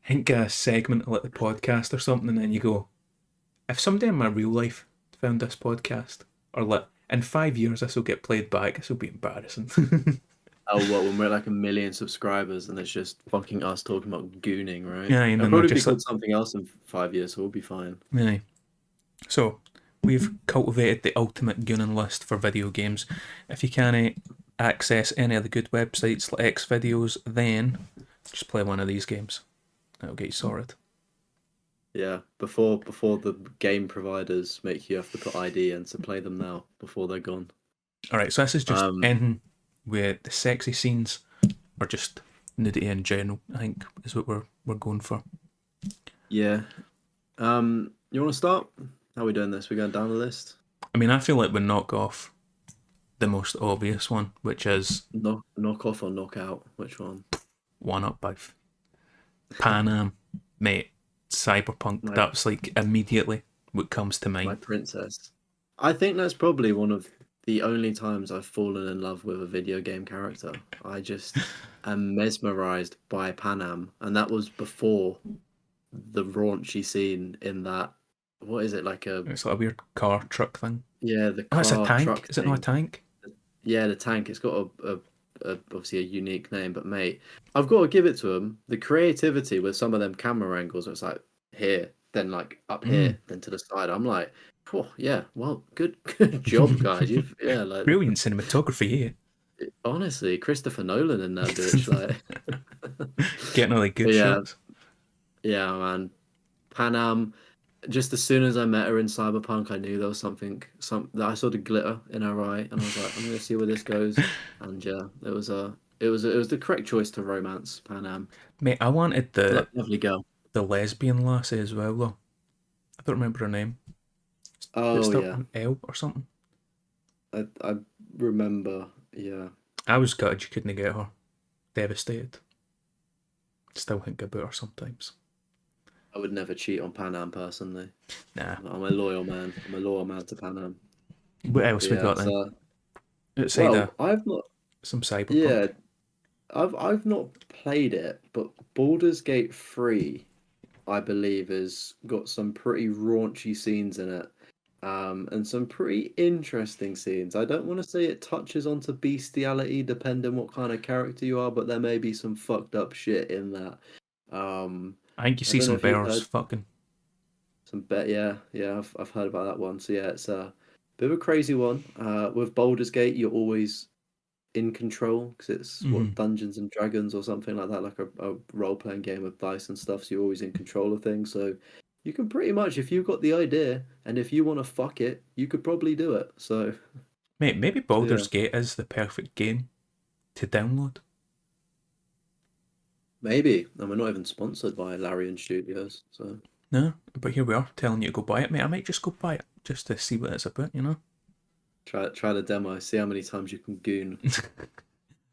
think a segment like the podcast or something, and then you go, if somebody in my real life found this podcast, or in 5 years this will get played back, this will be embarrassing. Oh, what, when we're like 1 million subscribers and it's just fucking us talking about gooning, right? Yeah, and It'll then they're probably be just like, called something else in 5 years, so we'll be fine. yeah. So we've cultivated the ultimate gooning list for video games. If you can't access any of the good websites like X videos, then Just play one of these games. That'll get you sorted. Yeah, before the game providers make you have to put ID in to play them now before they're gone. All right, so this is just Um, ending with the sexy scenes, or just nudity in general. I think is what we're going for. yeah. You want to start? How are we doing this? We're going down the list. I mean, I feel like we knock off the most obvious one, which is Knock off or knock out? Which one? One Up by Pan Am, mate. Cyberpunk. My That's like immediately what comes to my mind. princess. I think that's probably one of the only times I've fallen in love with a video game character. I just am mesmerized by Panam, and that was before the raunchy scene in that. What is it like a It's like a weird car truck thing. yeah the Oh, it's a car tank. truck Is it not a thing? tank? Yeah, the tank. It's got a obviously a unique name, but mate, I've got to give it to him. The creativity with some of them camera angles. It's like here, then like up Mm. here, then to the side. I'm like, oh yeah, well, good job, guys. You've yeah, like Brilliant cinematography here. honestly, Christopher Nolan in that bitch. Like, Getting all the but good yeah, shots. yeah, man. Panam. Just as soon as I met her in Cyberpunk, I knew there was some that I saw the glitter in her eye, and I was like, I'm gonna see where this goes. And yeah, it was the correct choice to romance Panam. Mate, I wanted Lovely girl. the lesbian lassie as well though. I don't remember her name. It Oh start yeah, with an L or something. I remember. Yeah, I was gutted you couldn't get her. Devastated. Still think about her sometimes. I would never cheat on Panam personally. Nah. I'm a loyal man. I'm a loyal man to Panam. What But else we yeah, got it's then? Outside well, I've not. some cyberpunk. Yeah, I've not played it, but Baldur's Gate 3 I believe, has got some pretty raunchy scenes in it, and some pretty interesting scenes. I don't want to say it touches onto bestiality, depending what kind of character you are, but there may be some fucked up shit in that. Um, I think you I see don't know some if you've bears heard fucking. some bet. Yeah, yeah, I've heard about that one. So yeah, it's a bit of a crazy one. With Baldur's Gate, you're always in control because it's what Mm-hmm. Dungeons and Dragons or something like that, like a role playing game with dice and stuff. So you're always in control of things. So you can pretty much, if you've got the idea and if you want to fuck it, you could probably do it. So Mate, maybe yeah, Baldur's Gate is the perfect game to download. maybe. And we're not even sponsored by Larian Studios. So No, but here we are telling you to go buy it, mate. I might just go buy it just to see what it's about, you know? try the demo, see how many times you can goon.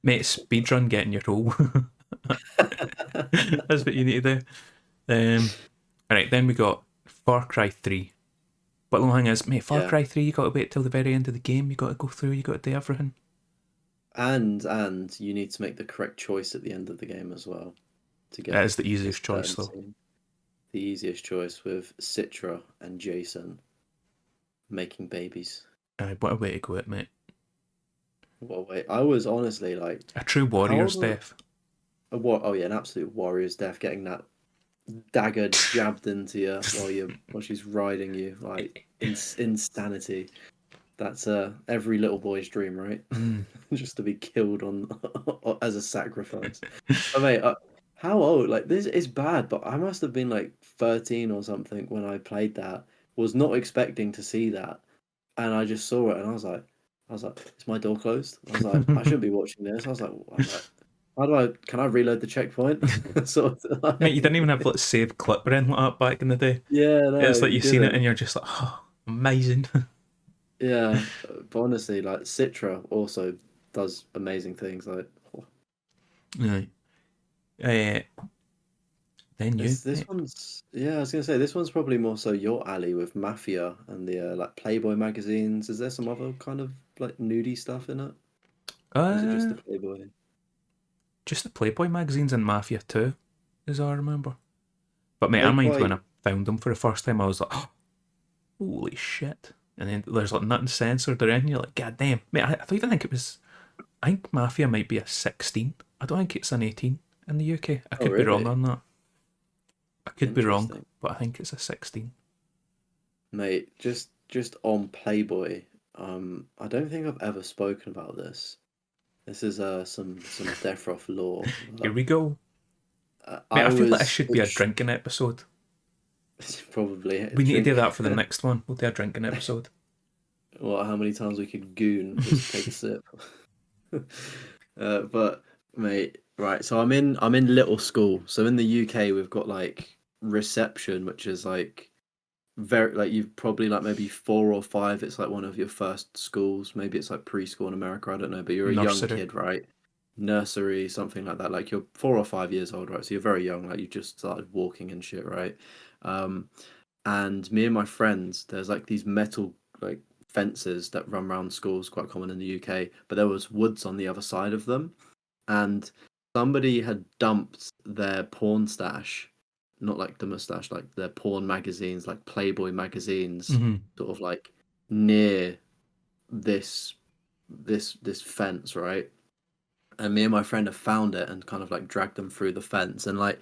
Mate, speedrun getting your role. That's what you need to do. Alright, then we got Far Cry 3. But the thing is, mate, Far Yeah. Cry 3, you gotta wait till the very end of the game. You gotta go through, you gotta do everything. And you need to make the correct choice at the end of the game as well to That get is the a easiest choice, certain though. scene. The easiest choice with Citra and Jason making babies. What a way to go it, mate. What wait? I was honestly like, A true how old warrior's was death. Oh yeah, an absolute warrior's death, getting that dagger jabbed into you while she's riding you, like insanity. That's every little boy's dream, right? Mm. Just to be killed on as a sacrifice. But mate, how old? Like this is bad, but I must have been like 13 or something when I played that. Was not expecting to see that, and I just saw it, and I was like, is my door closed? I was like, I shouldn't be watching this. I was like, how do I? Can I reload the checkpoint? Sort of Mate, you didn't even have like, like save clip or anything like that back in the day. yeah, no, It's like you you've seen it and didn't. you're just like, oh, amazing. Yeah, but honestly, like Citra also does amazing things. Like Right. Uh, then you, this mate. one's yeah, I was gonna say this one's probably more so your alley with Mafia and the like Playboy magazines. Is there some other kind of like nudie stuff in it? Or is it just Uh, the Playboy? just the Playboy magazines and Mafia 2, as I remember. But mate, I They mind when quite I found them for the first time, I was like, oh, holy shit. And then there's like nothing censored or anything. You're like, god damn. Mate, I don't even think it was. I think Mafia might be a 16. I don't think it's an 18 in the UK. I oh could be wrong really? on that. I could be wrong, Interesting. but I think it's a 16. Mate, just on Playboy, I don't think I've ever spoken about this. This is some Death Rough lore. Here we go. Mate, I I feel like this was should be a drinking episode. probably We need to do drink. that for the next one. We'll do a drinking episode. What? How many times we could goon? Just take a sip. But mate, right. So I'm in little school. So in the UK, we've got like reception, which is like very like you've probably like maybe 4 or 5. It's like one of your first schools. Maybe it's like preschool in America. I don't know. But you're a young Nursery. kid, right? Nursery, something like that. Like you're 4 or 5 years old, right? So you're very young. Like you just started walking and shit, right? Um, and me and my friends, there's like these metal like fences that run around schools, quite common in the UK, but there was woods on the other side of them, and somebody had dumped their porn stash, not like the mustache, like their porn magazines, like Playboy magazines, Hmm. sort of like near this this fence, right? And me and my friend have found it and kind of like dragged them through the fence, and like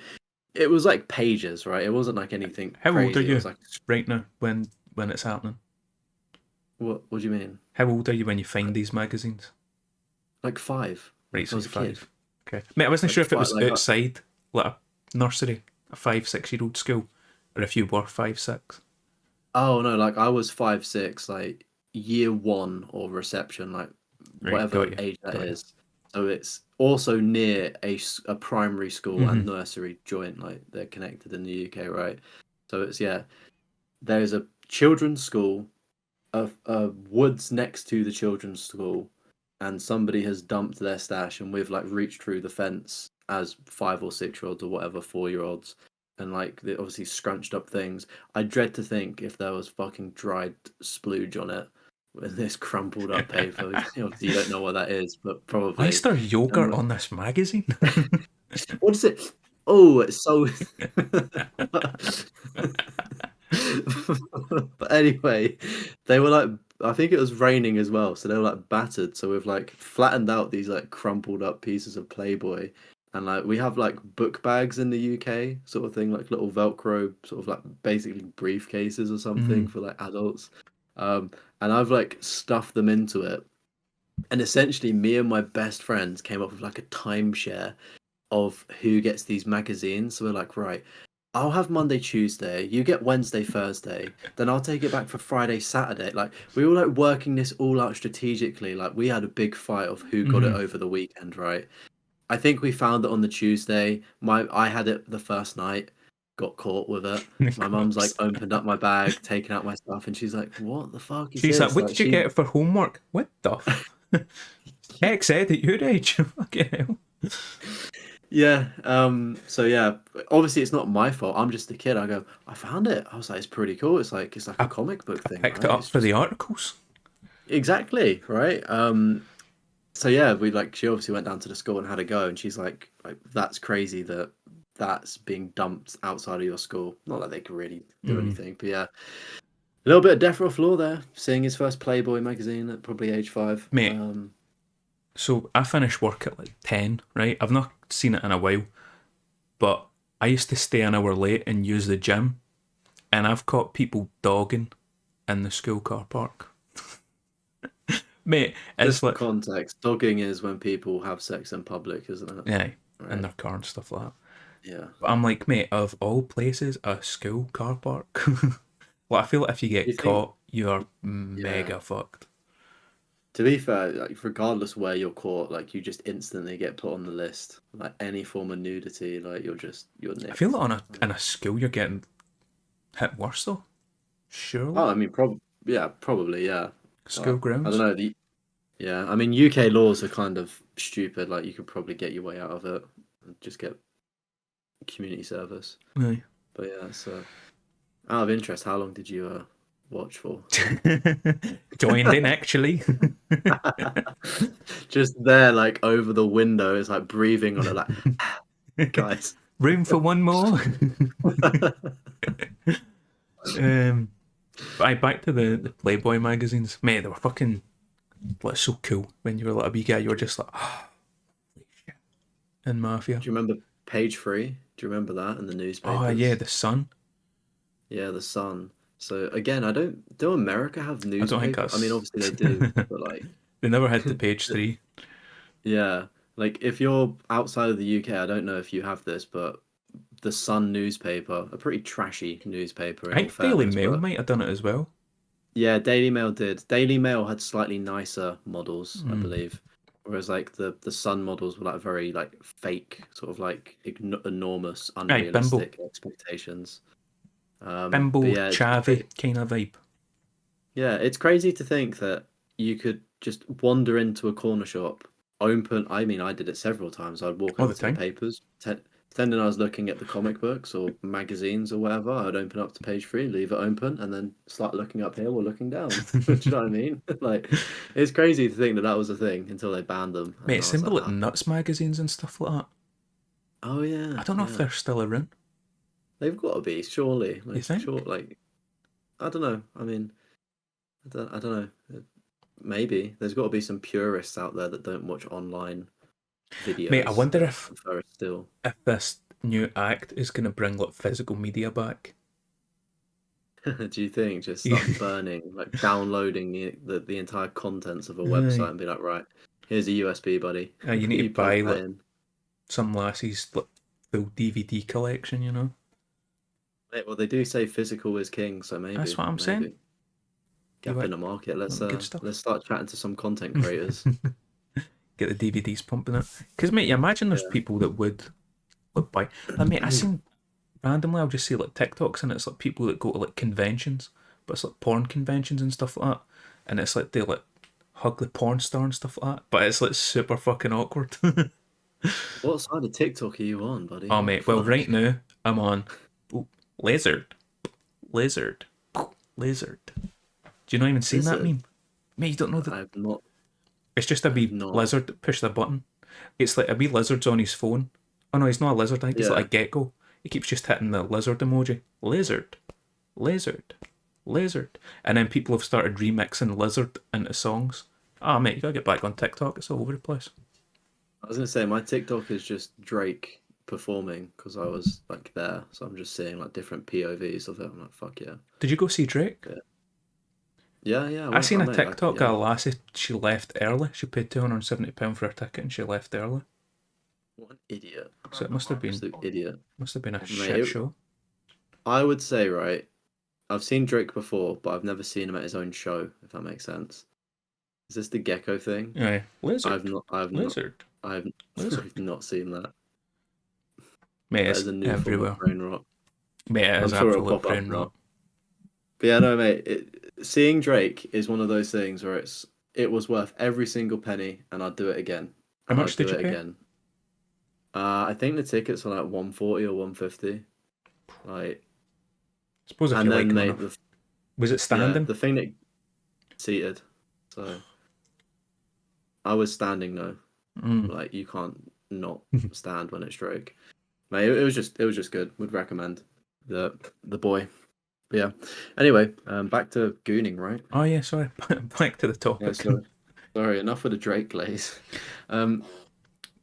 it was like pages, right? It wasn't like anything How old are crazy. It was you like right now when it's happening? what do you mean? How old are you when you find these magazines? Like 5. Right, Like I so was you're a kid. 5. Okay. Mate, I wasn't Like sure if it five. was outside, like a nursery, a 5, 6 year old school, or if you were 5, 6. Oh no, like I was 5, 6, like year one or reception, like Right, whatever got you. age that Got you. is. So it's also near a primary school and Hmm. nursery joint, like they're connected in the UK, right? So it's yeah, there's a children's school, a woods next to the children's school, and somebody has dumped their stash, and we've like reached through the fence as 5 or 6 year olds or whatever 4 year olds, and like they obviously scrunched up things. I dread to think if there was fucking dried splooge on it with this crumpled up paper. Obviously, you don't know what that is, but Why is probably. there yogurt And on this magazine? what is it? Oh, it's so. But anyway, they were like, I think it was raining as well, so they were like battered. So we've like flattened out these like crumpled up pieces of Playboy, and like we have like book bags in the UK, sort of thing, like little Velcro, sort of like basically briefcases or something Mm. for like adults. And I've like stuffed them into it, and essentially me and my best friends came up with like a timeshare of who gets these magazines. So we're like, right, I'll have Monday, Tuesday, you get Wednesday, Thursday, then I'll take it back for Friday, Saturday. Like we were like working this all out strategically. Like we had a big fight of who got it Hmm. over the weekend, right? I think we found it on the Tuesday. I had it the first night, got caught with it. Of My mum's like course. opened up my bag, taken out my stuff, and she's like, "What the fuck is She's like, this?" what Like did you she get for homework? What the heck said at your age? Fucking hell. Yeah. So yeah, obviously it's not my fault. I'm just a kid. I go, I found it. I was like, it's pretty cool. It's like a I, comic book I thing, picked it right? up It's for just the articles. exactly right. So yeah, we like she obviously went down to the school and had a go, and she's like that's crazy that that's being dumped outside of your school. Not that they can really do Mm. anything, but yeah, a little bit of death row floor there. Seeing his first Playboy magazine at probably age 5. Mate, so I finish work at like 10, right? I've not seen it in a while, but I used to stay an hour late and use the gym, and I've caught people dogging in the school car park. Mate, just it's for like, context, dogging is when people have sex in public, isn't it? yeah, in Right. their car and stuff like that. Yeah. But I'm like, mate, of all places, a school car park. Well, I feel like if you Do you get think? caught, you're Yeah. mega fucked. To be fair, like regardless where you're caught, like you just instantly get put on the list. Like any form of nudity, like you're I feel nicked. like in a school you're getting hit worse though. Oh, Surely, I mean, yeah, probably, yeah. school But I don't grounds. know. Yeah, I mean, UK laws are kind of stupid. Like you could probably get your way out of it, and just get community service. Aye. But yeah, so out of interest, how long did you watch for? Joined in actually. Just there, like over the window, it's like breathing on it, like guys. Room for one more. um, but back to the Playboy magazines, mate. They were fucking like so cool when you were like a wee guy. You were just like, oh, shit. In Mafia. Do you remember Page Three? Do you remember that in the Oh yeah, newspapers? the Sun. Yeah, the Sun. So again, I don't. Do America have I don't think newspaper? I mean, that's. obviously they do, but like, They never had the page three. yeah, like if you're outside of the UK, I don't know if you have this, but the Sun newspaper, a pretty trashy newspaper I in all think Daily fairness, Mail but might have done it as well. yeah, Daily Mail did. Daily Mail had slightly nicer models, I Mm. believe. Whereas like the Sun models were like very like fake, sort of like enormous, Aye, Bimbo. unrealistic expectations. But Bimbo, yeah, Chavy kind of vibe. yeah, it's crazy to think that you could just wander into a corner shop, open. I mean, I did it several times. I'd walk All over the to the time. papers, pretending I was looking at the comic books or magazines or whatever. I'd open up to page three, leave it open, and then start looking up here or looking down. Do you know what I mean? Like, it's crazy to think that that was a thing until they banned them, Mate, and it I was seemed like, like ah, Nuts magazines and stuff like that. oh yeah, I don't know if yeah. they're still around. They've got to be surely. You Like, sure, think? like I don't know. I mean, I don't know. Maybe there's got to be some purists out there that don't watch online Mate, I videos wonder that prefer it still. if this new act is going to bring like physical media back. Do you think just Yeah. start burning, like downloading the entire contents of a website Aye. and be like, right, here's a USB, buddy. You need to You plug buy that like in. some lassie's like full DVD collection, you know? Well, they do say physical is king, so That's maybe, what I'm saying. maybe You gap in the market. want good stuff. Let's start chatting to some content creators. Get the DVDs pumping it. Because, mate, you imagine there's Yeah. people that would look by. Like, mate, I seen randomly, I'll just see like TikToks and it's like people that go to like conventions, but it's like porn conventions and stuff like that. And it's like they like hug the porn star and stuff like that. But it's like super fucking awkward. What side of TikTok are you on, buddy? Oh, What the mate, well, fuck? right now I'm on lizard, lizard, lizard. Do you not even seen that Lizard? meme? Mate, you don't know that. I've not. It's just a I've wee not. lizard that pushed the button. It's like a wee lizard's on his phone. Oh no, he's not a lizard. I think he's Yeah. like a gecko. He keeps just hitting the lizard emoji. Lizard, lizard, lizard. And then people have started remixing lizard into songs. Ah, mate, you gotta get back on TikTok. It's all over the place. I was gonna say my TikTok is just Drake performing because I was like there, so I'm just seeing like different POVs of it. I'm like, fuck yeah, Did you go see Drake? yeah, yeah, yeah. I I went. seen I a mate. TikTok Yeah. of a lassie. She left early. She paid £270 for her ticket and she left early. What an idiot! So it must have been Absolute idiot, a mate. shit show. I would say right. I've seen Drake before, but I've never seen him at his own show. If that makes sense. Is this the gecko thing? Aye, I've lizard, not. I've not. lizard, I've, lizard. I've not seen that. Mate, That it's is a new form of everywhere. brain rot. Mate, it I'm is sure it'll absolute pop up brain rot. now. But yeah, no, mate. Seeing Drake is one of those things where it was worth every single penny, and I'd do it again, How and I'd much do did you it pay? again. I think the tickets are like 140 or 150. Like, Suppose if you and like then him mate, enough. Was it yeah, standing? the thing that seated. So I was standing though. Mm. Like you can't not stand when it's Drake. Mate, it was just good. Would recommend the boy. But yeah. Anyway, back to gooning, right? Oh yeah, sorry. Back to the Yeah, topic. sorry, enough with the Drake glaze. Um,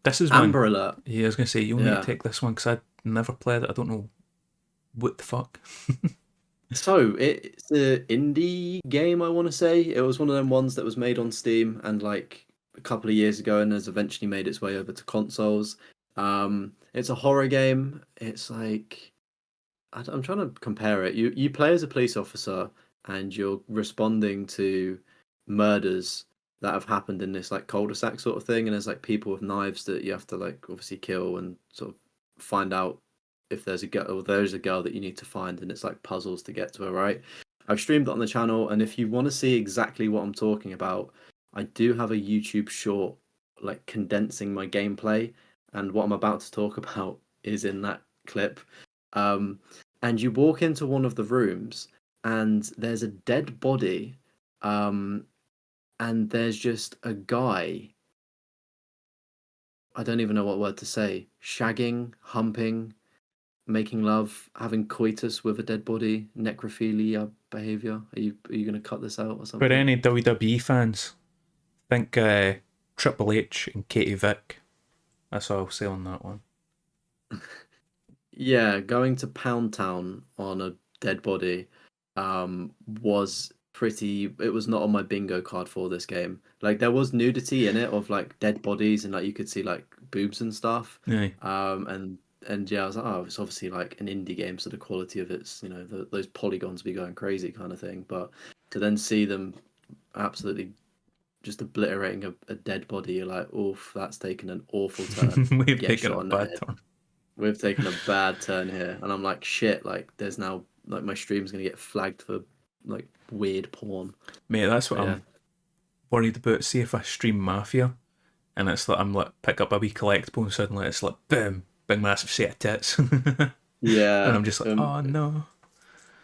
This is one. Amber Alert. Yeah, I was gonna say you'll need to Yeah. take this one because I never played it. I don't know what the fuck. So it's an indie game, I want to say. It was one of them ones that was made on Steam and like a couple of years ago, and has eventually made its way over to consoles. It's a horror game. It's like I'm trying to compare it. You play as a police officer, and you're responding to murders that have happened in this like cul-de-sac sort of thing, and there's like people with knives that you have to like obviously kill and sort of find out if there's a girl or there's a girl that you need to find, and it's like puzzles to get to her, right? I've streamed it on the channel, and if you want to see exactly what I'm talking about, I do have a YouTube short like condensing my gameplay, and what I'm about to talk about is in that clip. Um, and you walk into one of the rooms, and there's a dead body, um, and there's just a guy. I don't even know what word to say. Shagging, humping, making love, having coitus with a dead body, necrophilia behavior. Are you gonna cut this out or For something? any WWE fans, think Triple H and Katie Vick. That's all I'll say on that one. Yeah, going to Pound Town on a dead body was pretty it was not on my bingo card for this game. Like there was nudity in it of like dead bodies and like you could see like boobs and stuff. Aye. And and yeah, I was like, oh, it's obviously like an indie game, so the quality of it's, those polygons be going crazy kind of thing. But to then see them absolutely just obliterating a dead body, you're like, oof, that's taken an awful turn. We've Get taken a shot on the bad head. turn. We've taken a bad turn here, and I'm like, shit. Like, there's now like my stream's gonna get flagged for like weird porn. Mate, that's what But yeah, I'm worried about. See if I stream Mafia and it's like I'm like pick up a wee collectible and suddenly it's like boom, big massive set of tits. And yeah. I'm just like, oh no.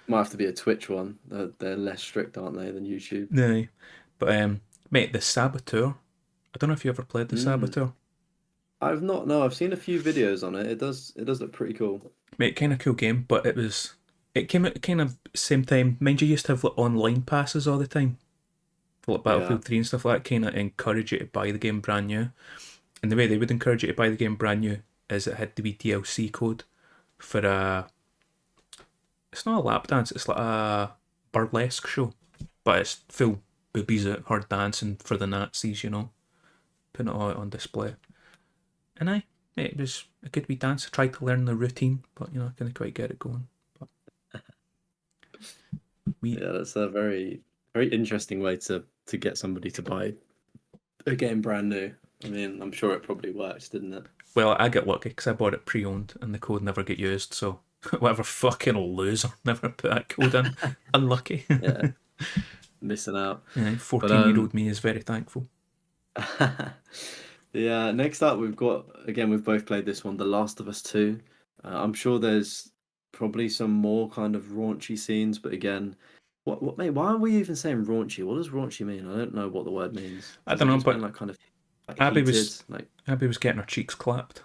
Might have to be a Twitch one. They're less strict, aren't they, than YouTube? No. But mate, the Saboteur. I don't know if you ever played the Mm. Saboteur. I've not. No, I've seen a few videos on it. It does look pretty cool. Mate, kind of cool game, but it came at kind of same time. Mind you used to have like online passes all the time for like Yeah. Battlefield 3 and stuff like that, kind of encourage you to buy the game brand new. And the way they would encourage you to buy the game brand new is it had to be DLC code for it's not a lap dance, it's like a burlesque show, but it's full boobies at her dancing for the Nazis, putting it all out on display. And it was a good wee dance. I tried to learn the routine, but I couldn't quite get it going. But we, Yeah, that's a very very interesting way to get somebody to buy a game brand new. I mean, I'm sure it probably works, didn't it? well, I got lucky because I bought it pre-owned and the code never get used. So whatever fucking loser never put that code in. Unlucky. Yeah, missing out. Yeah, But 14-year-old me is very thankful. yeah, next up we've got again we've both played this one, The Last of Us 2. I'm sure there's probably some more kind of raunchy scenes, but again, what mate, why are we even saying raunchy? What does raunchy mean? I don't know what the word means. I Does don't it know, just mean but like kind of like Abby heated? was Like Abby was getting her cheeks clapped.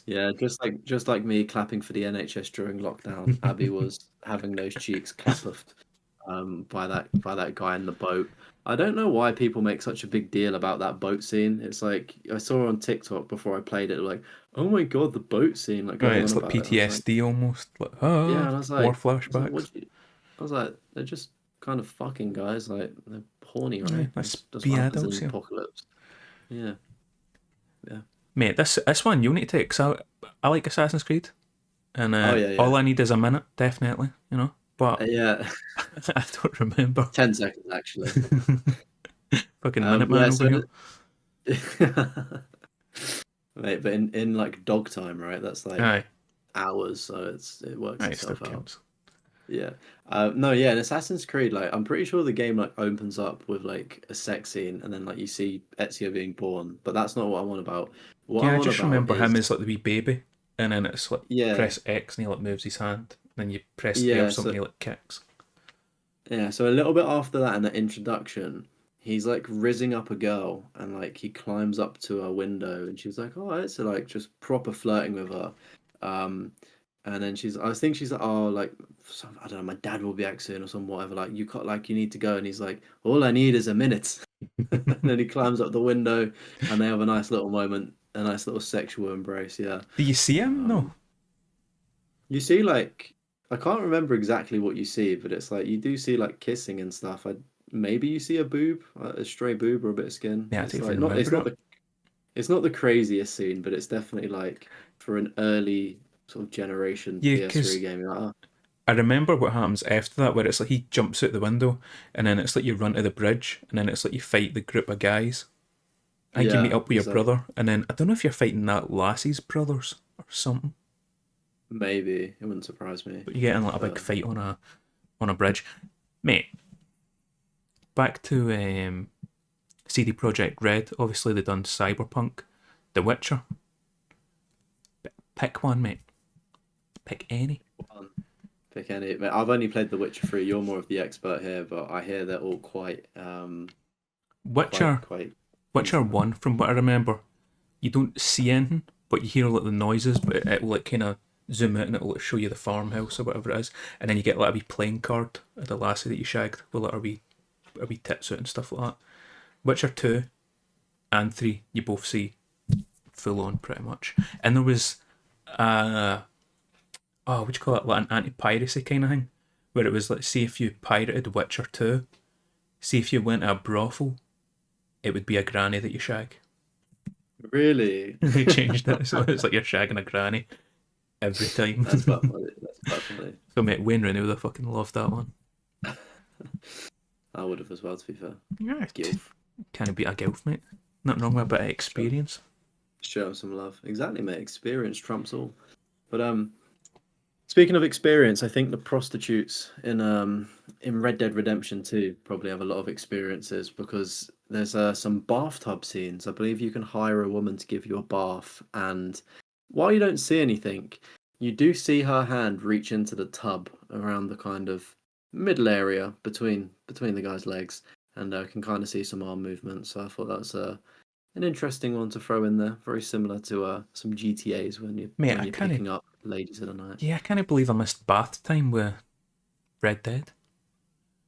yeah, just like me clapping for the NHS during lockdown, Abby was having those cheeks clapped by that guy in the boat. I don't know why people make such a big deal about that boat scene. It's like I saw on TikTok before I played it, like, oh my God, the boat scene, like Right, going on it's like about it. I was like, PTSD almost. Like, yeah, and I was war like, flashbacks. what? I was like, they're just kind of fucking guys, like they're horny, Yeah, right? let's That's be what happens in adults an here. apocalypse. Yeah, yeah. Mate, this one you need to take. 'Cause I like Assassin's Creed, and Oh yeah, all yeah, I need is a minute, definitely, But yeah. I don't remember. 10 seconds actually. Fucking minute man Yeah, over so here. mate, but in like dog time, right? That's like Aye, hours, so it works aye, it still itself out. counts. Yeah. No, yeah, in Assassin's Creed, like I'm pretty sure the game like opens up with like a sex scene and then like you see Ezio being born, but that's not what I want about. What I'm Yeah, I on just about remember him is as like the wee baby, and then it's like yeah, press X and he like moves his hand, and then you press A or yeah, something, so he like kicks. yeah, so a little bit after that in the introduction, he's like rizzing up a girl and like he climbs up to her window and she's like, "Oh, it's like just proper flirting with her." Um, and then I think she's like, "Oh, like I don't know, my dad will be back soon or some whatever. Like you got like you need to go." And he's like, "All I need is a minute." And then he climbs up the window and they have a nice little moment, a nice little sexual embrace. Yeah. Do you see him? No. Um, you see like I can't remember exactly what you see, but it's like you do see like kissing and stuff. Maybe you see a boob, a stray boob or a bit of skin. Yeah, I It's don't like even not remember it. it's not the craziest scene, but it's definitely like for an early sort of generation Yeah, PS3 because game. You're like, oh, I remember what happens after that, where it's like he jumps out the window, and then it's like you run to the bridge, and then it's like you fight the group of guys. I think you meet yeah, up with your exactly. brother, and then I don't know if you're fighting that lassie's brothers or something, Maybe it wouldn't surprise me. but you get in like a big But fight on a bridge, mate. Back to CD Projekt Red. Obviously, they done Cyberpunk, The Witcher. Pick one, mate. Pick any. one, pick any. I've only played The Witcher 3. You're more of the expert here, but I hear they're all quite Witcher, quite Witcher decent. One. From what I remember, you don't see anything, but you hear like the noises. But it will like kind of zoom out and it will like, show you the farmhouse or whatever it is, and then you get like a wee playing card of the lassie that you shagged with like a wee tits out and stuff like that. Witcher 2 and 3, you both see full on pretty much. And there was what do you call it, like an anti-piracy kind of thing, where it was like, see if you pirated Witcher 2, see if you went to a brothel, it would be a granny that you shag. Really? They changed it, so it's like you're shagging a granny every time. That's quite funny. That's quite funny. So mate, Wayne Rooney would have fucking loved that one. I would have as well, to be fair. Yeah, Gilf. can't beat a gilf, mate. Nothing wrong with a bit of Show, experience. show 'em some love. Exactly, mate. Experience trumps all. But speaking of experience, I think the prostitutes in Red Dead Redemption 2 probably have a lot of experiences because there's some bathtub scenes. I believe you can hire a woman to give you a bath, and while you don't see anything, you do see her hand reach into the tub around the kind of middle area between the guy's legs, and can kind of see some arm movement. So I thought that's an interesting one to throw in there. Very similar to some GTA's when you Mate, when you're picking up ladies in the night. I can't believe I missed bath time with Red Dead.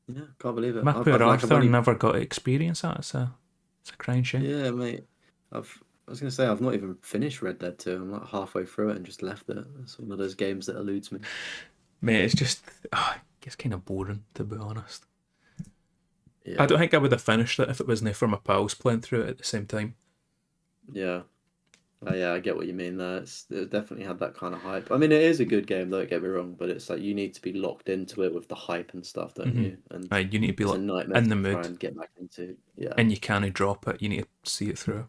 Yeah, can't believe it. My I've, poor I've like I've Arthur only never got to experience that. It's a crying shame. yeah, mate. I was gonna say I've not even finished Red Dead 2. I'm like halfway through it and just left it. It's one of those games that eludes me. Mate, it's just it's kind of boring to be honest. Yeah, I don't think I would have finished it if it wasn't for my pals playing through it at the same time. yeah. Yeah, I get what you mean there. It definitely had that kind of hype. I mean, it is a good game, don't get me wrong, but it's like you need to be locked into it with the hype and stuff, don't you? And You need to be it's a like nightmare in the to try mood, and get back into. Yeah, and you can't drop it. You need to see it through.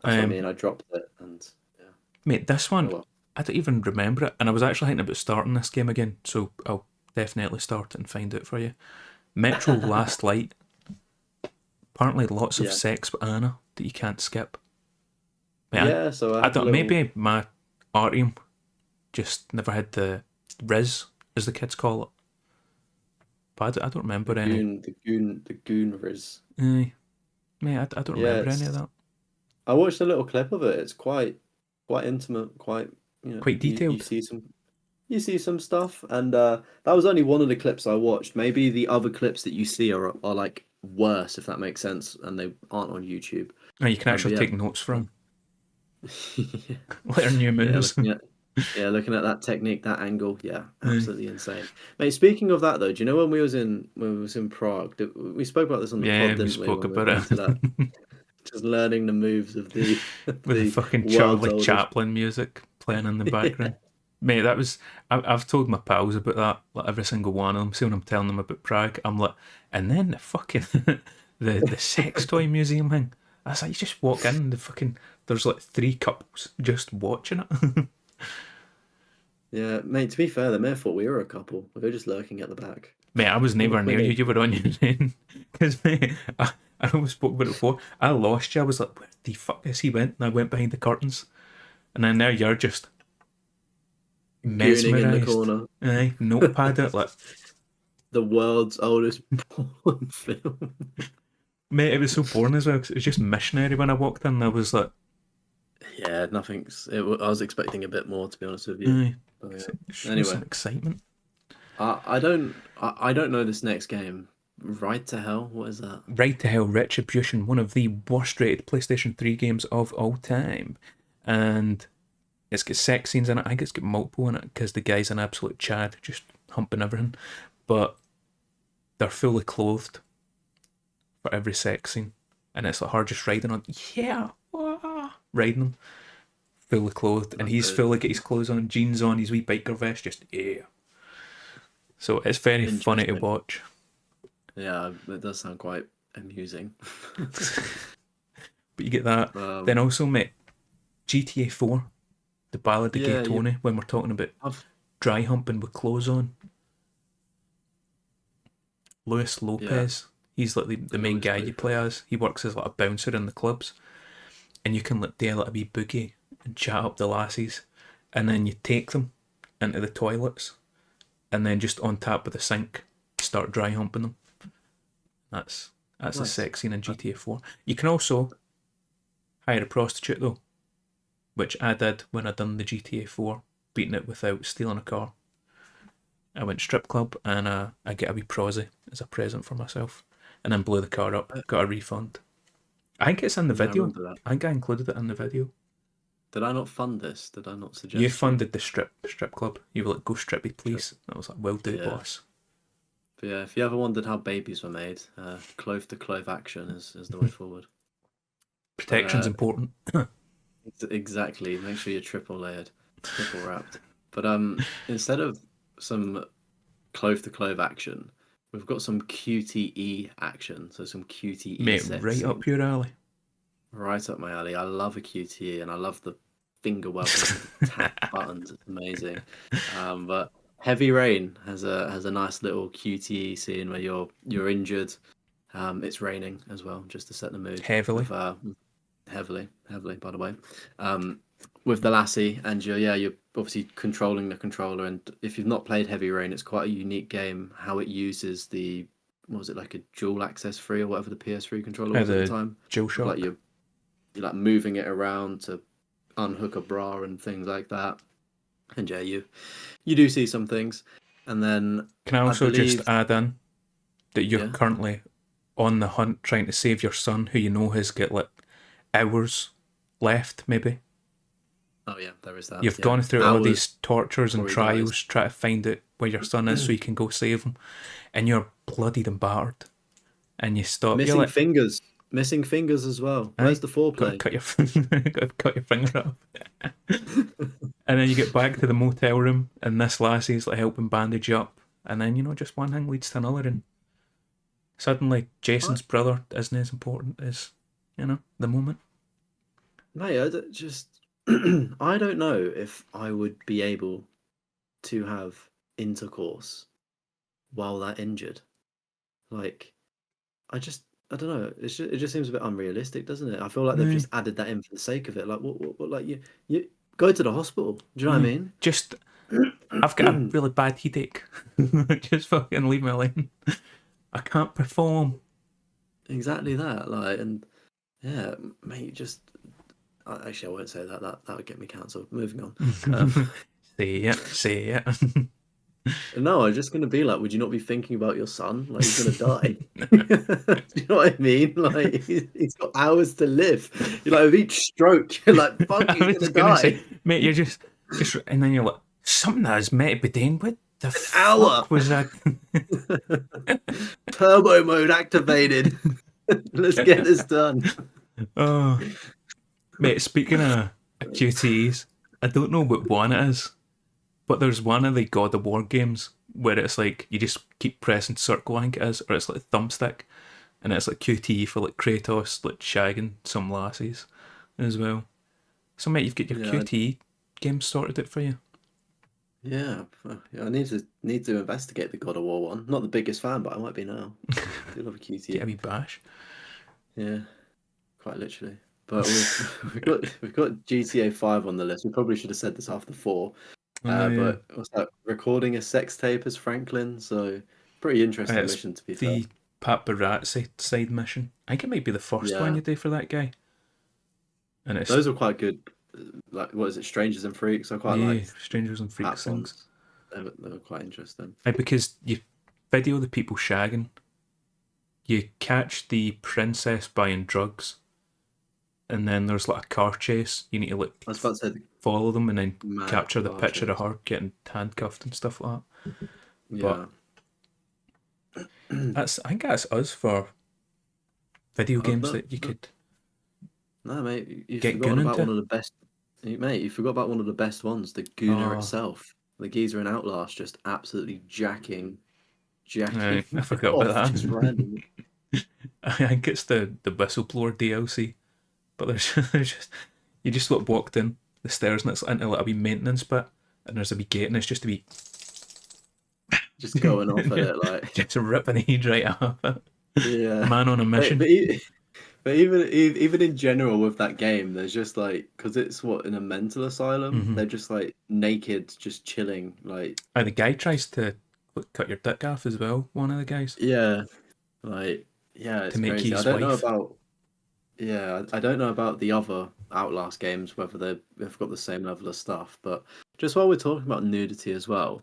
that's what I mean. I dropped it, and yeah. Mate, this Oh one well. I don't even remember it, and I was actually thinking about starting this game again, so I'll definitely start it and find it for you. Metro Last Light. Apparently, lots of Yeah, sex with Anna that you can't skip. Mate, yeah. So I I had a don't. little Maybe my Artium just never had the Riz, as the kids call it. But I don't remember any. the goon riz. Aye. Mate, I don't Yeah, remember any of it's. that. I watched a little clip of it. It's quite intimate. Quite Quite you detailed. see some stuff, and that was only one of the clips I watched. Maybe the other clips that you see are like worse, if that makes sense, and they aren't on YouTube. And you can But actually yeah, take notes from. Learn new yeah, moves. looking at that technique, that angle, yeah, Aye. absolutely insane. Mate, speaking of that though, do you know when we was in Prague? We spoke about this on the Yeah, pod, we didn't we? spoke When we were about going to that, it. just learning the moves of the With the the fucking world's Charlie oldest. Chaplin music playing in the background. Mate, that was. I've told my pals about that, like every single one of them. See when I'm telling them about Prague, I'm like, and then the fucking the sex toy museum thing. I was like, you just walk in, the fucking there's like three couples just watching it. Yeah, mate, to be fair, they may have thought we were a couple. We were just lurking at the back. Mate, I was We're never near you. naked. You were on your own. Because mate, I always spoke about it before. I lost you. I was like, where the fuck is he went? And I went behind the curtains, and then now you're just Gooning in the mesmerised. corner. Aye, notepad it like. The world's oldest porn film. Mate, it was so boring as well 'cause it was just missionary when I walked in. I was like, Yeah, nothing's. I was expecting a bit more, to be honest with you. aye, But yeah. show some Anyway, excitement. I don't know this next game. Right to Hell? What is that? Right to Hell Retribution, one of the worst rated PlayStation 3 games of all time. And it's got sex scenes in it. I think it's got multiple in it because the guy's an absolute chad, just humping everything. But they're fully clothed for every sex scene. And it's like her just riding on, yeah, riding them, fully clothed. And he's Okay, fully got his clothes on, jeans on, his wee biker vest, just, yeah. So it's very funny to interesting. watch. Yeah, it does sound quite amusing. But you get that. Then um, also, mate, GTA 4, The Ballad of Gay yeah, Tony, when we're talking about I've, dry humping with clothes on. Luis yeah, Lopez, he's like the main Louis guy you play Lopez. as. He works as like a bouncer in the clubs. And you can like do like a wee boogie and chat up the lassies. And then you take them into the toilets. And then just on tap with the sink, start dry humping them. That's a Nice. sex scene in GTA 4. You can also hire a prostitute though, which I did when I done the GTA 4, beating it without stealing a car. I went strip club and I get a wee prosy as a present for myself, and then blew the car up, got a refund. I think it's in the Yeah, I video. remember that. I think I included it in the video. Did I not fund this? Did I not You suggest you? funded the strip club. You were like, go strippy, please. I was like, will do, Yeah. boss. But yeah, if you ever wondered how babies were made, clove to clove action is the way forward. But Protection's important. Exactly. Make sure you're triple layered, triple wrapped. But instead of some clove to clove action, we've got some QTE action. So some QTE Mate, sex right scene. up your alley. Right up my alley. I love a QTE and I love the finger webbing and the tap buttons. It's amazing. But Heavy Rain has a nice little QTE scene where you're injured. It's raining as well, just to set the mood Heavily. with heavily, by the way. Um, with the lassie, and you're obviously controlling the controller. And if you've not played Heavy Rain, it's quite a unique game. How it uses the what was it, like a dual access free or whatever the PS3 controller was at the The time. With like DualShock. you're like moving it around to unhook a bra and things like that. And yeah, you do see some things, and then Can I I also just believe add in that you're yeah. currently on the hunt trying to save your son, who you know has got like hours left, maybe? Oh yeah, there is that. You've Yeah, gone through all hours these tortures and before he dies. trials trying to find out where your son is so you can go save him, and you're bloodied and battered, and you stop. You're Missing like, fingers, missing fingers as well. "Aye, Where's the got to foreplay? cut your got to cut your finger off." And then you get back to the motel room, and this lassie's like helping bandage you up, and then just one thing leads to another, and suddenly I, Jason's brother isn't as important as the moment. mate, just I don't know if I would be able to have intercourse while that injured. Like, I don't know. It just seems a bit unrealistic, doesn't it? I feel like they've Aye, just added that in for the sake of it. Like, what like you go to the hospital. Do you know what I aye. mean? Just I've got a really bad headache. Just fucking leave me alone. I can't perform. Exactly that. Like, and yeah, mate, just actually, I won't say that. That would get me cancelled. Moving on. Um, Say it. no, I'm just gonna be like, would you not be thinking about your son? Like, he's gonna die. Do you know what I mean? Like, he's got hours to live. You're like, with each stroke, you're like, fuck, he's I gonna was gonna say, die. mate, you're just, and then you're like, something that was meant to be done. What the An hour. fuck was that? Turbo mode activated. Let's get this done. Oh, mate. Speaking of QTEs, I don't know what one it is, but there's one of the God of War games where it's like you just keep pressing circle, I think it is, or it's like thumbstick, and it's like QTE for like Kratos, like shagging some lassies as well. So, mate, you've got your Yeah, QTE game sorted out for you. yeah. Yeah, I need to investigate the God of War one. Not the biggest fan, but I might be now. Do love a Get a QTE. wee bash. Yeah, quite literally. But we've got GTA 5 on the list. We probably should have said this after 4. Oh yeah. But what's that? Recording a sex tape as Franklin. So pretty interesting It's mission to be fair. the paparazzi side mission. I think it might be the first one Yeah, you do for that guy. And it's, those are quite good. Like what is it? Strangers and Freaks. I quite yeah, liked Strangers and Freaks Pat's things. ones. They were quite interesting. Because you video the people shagging, you catch the princess buying drugs, and then there's like a car chase. You need to like I was about to say the follow them and then mad capture the car picture of chase. her getting handcuffed and stuff like that. But Yeah. I think that's us for video games No, that you no, could no, mate. You've get forgotten goon about one into. of the best. Mate, you forgot about one of the best ones. The Gooner Oh, itself. The geezer in Outlast just absolutely jacking I it forgot off about just randomly. that. I think it's the whistleblower DLC, but there's, there's just you just like walked in the stairs and it's into like a wee maintenance bit, and there's a wee gate and it's just a wee Just going off at it like just ripping the heat right off it. yeah. Man on a But, mission. but, but even in general with that game, there's just like because it's what in a mental asylum, Mm-hmm. they're just like naked, just chilling. Like The guy tries to like, cut your dick off as well. One of the guys yeah, like yeah, to it's make crazy. you his wife. I don't know about the other Outlast games whether they've got the same level of stuff. But just while we're talking about nudity as well,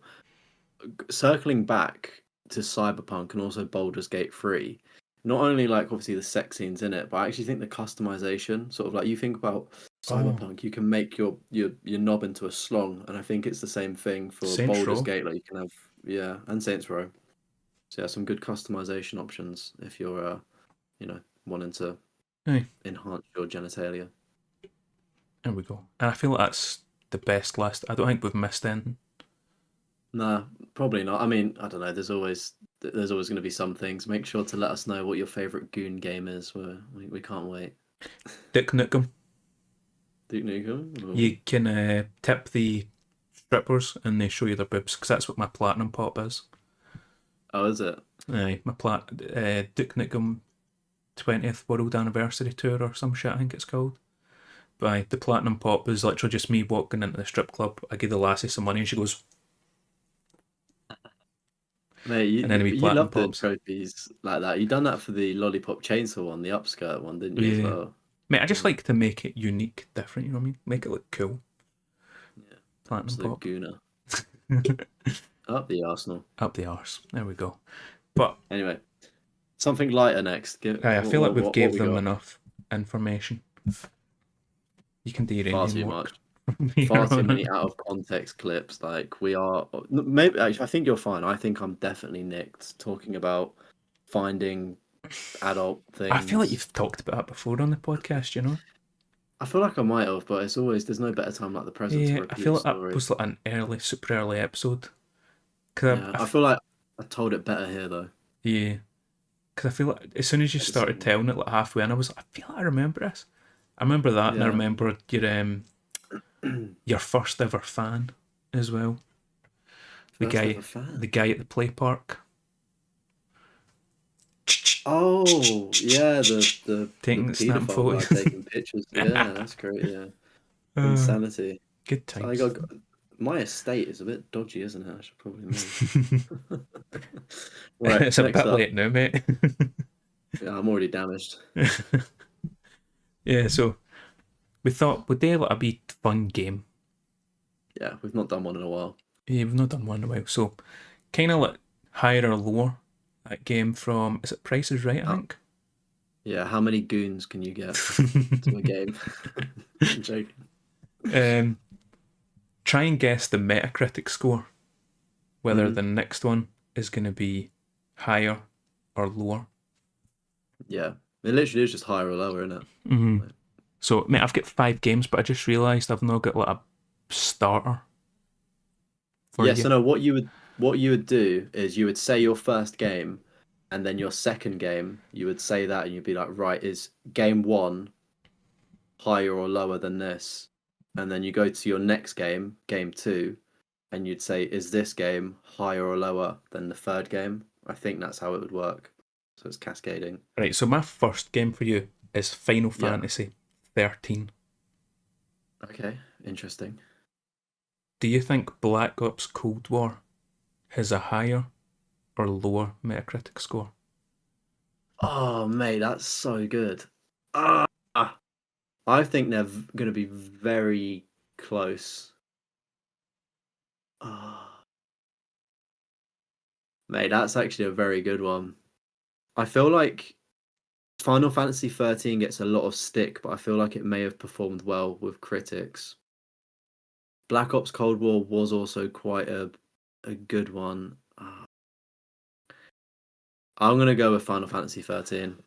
circling back to Cyberpunk and also Baldur's Gate 3, not only like obviously the sex scenes in it, but I actually think the customization, sort of like you think about Oh, Cyberpunk, you can make your knob into a slong, and I think it's the same thing for Saints Baldur's Row. Gate. Like you can have yeah, and Saints Row. So yeah, some good customization options if you're wanting to Aye. enhance your genitalia. There we go. And I feel like that's the best list. I don't think we've missed anything. No, probably not. I mean, I don't know. There's always going to be some things. Make sure to let us know what your favorite goon game is. We can't wait. Dick Nukem. Duke Nukem. You can tip the strippers and they show you their boobs because that's what my platinum pop is. Oh, is it? Aye, my Duke Nukem 20th World Anniversary Tour or some shit, I think it's called. But aye, the platinum pop is literally just me walking into the strip club. I give the lassie some money and she goes, Mate, and then we you platinum love doing pops. trophies like that. You done that for the lollipop chainsaw one, the upskirt one, didn't you as Yeah. well? Mate, I just Yeah, like to make it unique, different, you know what I mean? Make it look cool. yeah. Platinum Absolute pop. gooner. Up the Arsenal. Up the arse. There we go. But Anyway, something lighter next. aye, I feel like we've What gave we them got? enough information. You can do your Far Indian too walk much. from here Far too on. many out of context clips. Like we are. Maybe actually, I think you're fine. I think I'm definitely nicked talking about finding adult I feel like things. you've talked about that before on the podcast, you know? I feel like I might have, but it's always there's no better time like the present to Yeah, I repeat feel a like that story. was like an early, super early episode. Cause Yeah, I feel like I told it better here though. yeah, because I feel like as soon as you At the started same. telling it like halfway in, I was like, I feel like I remember this. I remember that, and I Yeah. remember your first ever fan as well. The First ever guy, fan. the guy at the play park, Oh yeah, the taking snapping paedophile guy photos. taking pictures. Yeah, that's great. Yeah, uh, insanity. good So I times. got my estate is a bit dodgy, isn't it? I should probably move. Right, It's a next bit up. late now, mate. Yeah, I'm already damaged. Yeah, so we thought we'd do like a wee fun game. Yeah, we've not done one in a while. Yeah, we've not done one in a while, so kind of like higher or lower. That game from is it Price is Right? I Uh, think. yeah, how many goons can you get to a game? I'm joking. um, try and guess the Metacritic score. Whether Hmm. the next one is going to be higher or lower. Yeah, it literally is just higher or lower, isn't it? Mm-hmm. Like, So, mate, I've got 5 games, but I just realised I've not got like a starter for yeah, you. so no, what you would do is you would say your first game, and then your second game, you would say that, and you'd be like, right, is game one higher or lower than this? And then you go to your next game, game two, and you'd say, is this game higher or lower than the third game? I think that's how it would work. So it's cascading. Right, so my first game for you is Final Yeah. Fantasy 13. Okay. Interesting. Do you think Black Ops Cold War has a higher or lower Metacritic score? Oh, mate, that's so good. Ah, I think they're going to be very close. Ah, mate, that's actually a very good one. I feel like Final Fantasy 13 gets a lot of stick, but I feel like it may have performed well with critics. Black Ops Cold War was also quite a good one. I'm gonna go with Final Fantasy 13.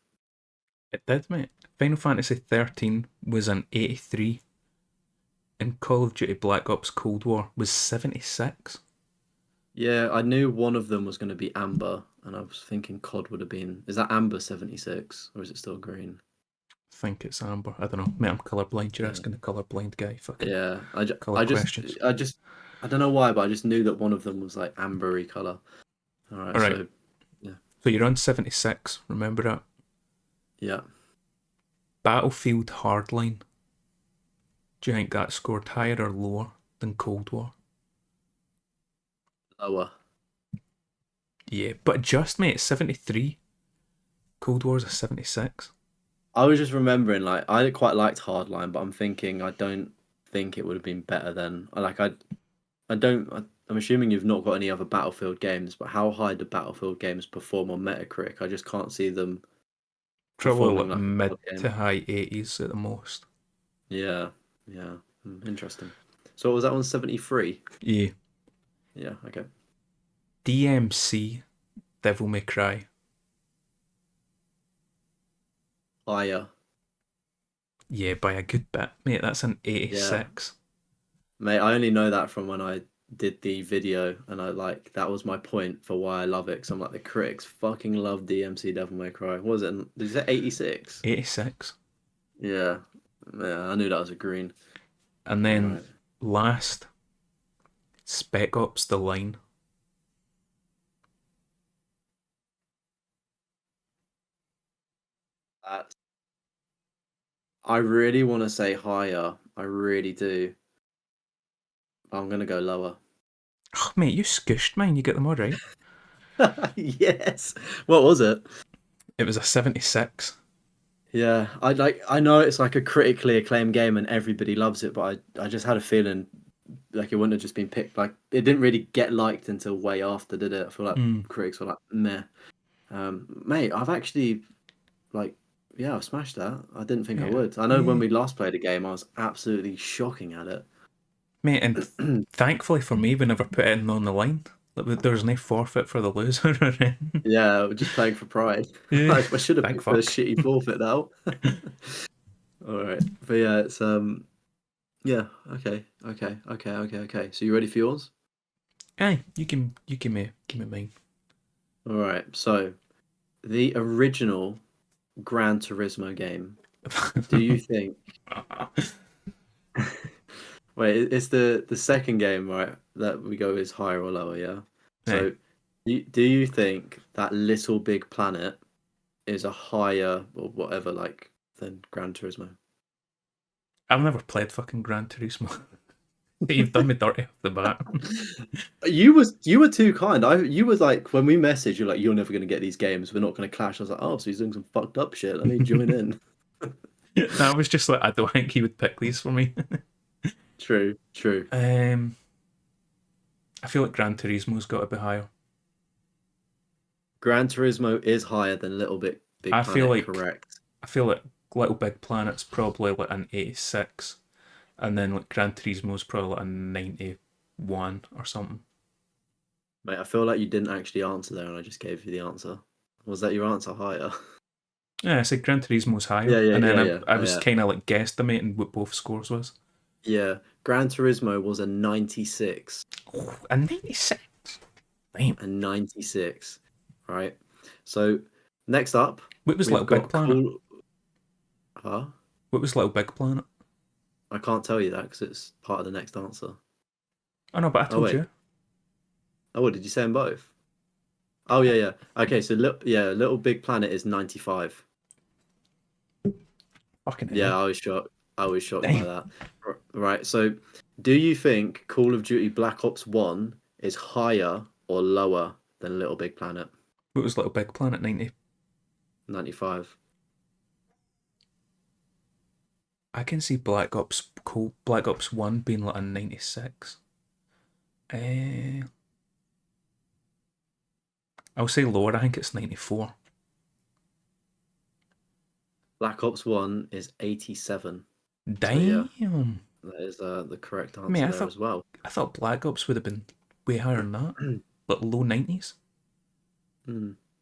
It did, mate. Final Fantasy 13 was an 83, and Call of Duty Black Ops Cold War was 76. Yeah, I knew one of them was going to be Amber, and I was thinking COD would have been. Is that Amber 76 or is it still green? I think it's Amber. I don't know. Mate, I'm colourblind. You're Yeah, asking the colourblind guy fucking yeah. colour questions. I don't know why, but I just knew that one of them was like ambery color. All right, Alright, so yeah, so you're on 76. Remember that? yeah, Battlefield Hardline. Do you think that scored higher or lower than Cold War? lower. Yeah, but just, mate, 73. Cold War's a 76. I was just remembering, like, I quite liked Hardline, but I'm thinking I don't think it would have been better than like I don't. I'm assuming you've not got any other Battlefield games, but how high do Battlefield games perform on Metacritic? I just can't see them Probably performing like like a mid COD to game. high 80s at the most. Yeah, yeah. Interesting. So what was that one? 73? Yeah. Yeah, okay. DMC, Devil May Cry. Higher. Yeah, by a good bit, mate. That's an Yeah, 86. mate. I only know that from when I did the video, and I like that was my point for why I love it. Because I'm like the critics fucking love DMC Devil May Cry. What was it? Did you say 86? 86. Yeah, yeah. I knew that was a green. And All then right. last, Spec Ops The Line. That's, I really want to say higher. I really do. I'm gonna go lower. Oh, mate, you scooshed mine. You get them all right. Yes. What was it? It was a 76. Yeah, I like. I know it's like a critically acclaimed game and everybody loves it, but I just had a feeling like it wouldn't have just been picked. Like it didn't really get liked until way after, did it? I feel like Mm, critics were like, meh. Mate, I've actually like, yeah, I've smashed that. I didn't think I yeah. would. I know when Yeah. we last played a game, I was absolutely shocking at it. Mate, and thankfully for me, we never put it on the line. Like, there was no forfeit for the loser. Yeah, we're just playing for pride. Yeah. I should have Thank picked the fuck. shitty forfeit now. All right, but yeah, it's yeah, okay. So you ready for yours? Aye, you give me mine. All right. So the original Gran Turismo game. Do you think? Wait, it's the second game, right? That we go is higher or lower, yeah. Aye. So, do you think that Little Big Planet is a higher or whatever like than Gran Turismo? I've never played fucking Gran Turismo. You've done me dirty off the bat. You were too kind. You was like when we messaged, you're like, you're never gonna get these games. We're not gonna clash. I was like, oh, so he's doing some fucked up shit. Let me join in. No, I was just like, I don't think he would pick these for me. True, true. um, I feel like Gran Turismo's got to be higher. Gran Turismo is higher than Big I feel Planet, like correct? I feel like Little Big Planet's probably like an 86, and then like Gran Turismo's probably like a 91 or something. Mate, I feel like you didn't actually answer there, and I just gave you the answer. Was that your answer higher? Yeah, I said Gran Turismo's higher, Yeah, yeah, and then yeah, I, yeah, I was yeah, kind of like guesstimating what both scores was. yeah. Gran Turismo was a 96 Oh, a 96. Damn. and 96, right? So next up, What was we've Little Big got Planet? cool. Huh? What was Little Big Planet? I can't tell you that because it's part of the next answer. Oh no, but I Oh told wait. you. Oh, what did you say them both? Oh yeah, yeah. Okay, so Little Big Planet is 95. Fucking Yeah, hell. I was shocked by Damn. that. Right. So, do you think Call of Duty Black Ops 1 is higher or lower than Little Big Planet? What was Little Big Planet 90? 95. I can see Black Ops 1 being like a 96. I'll say lower, I think it's 94. Black Ops 1 is 87. So yeah, Damn. that is the correct I mean, answer there as well. I thought Black Ops would have been way higher than that. Like low 90s.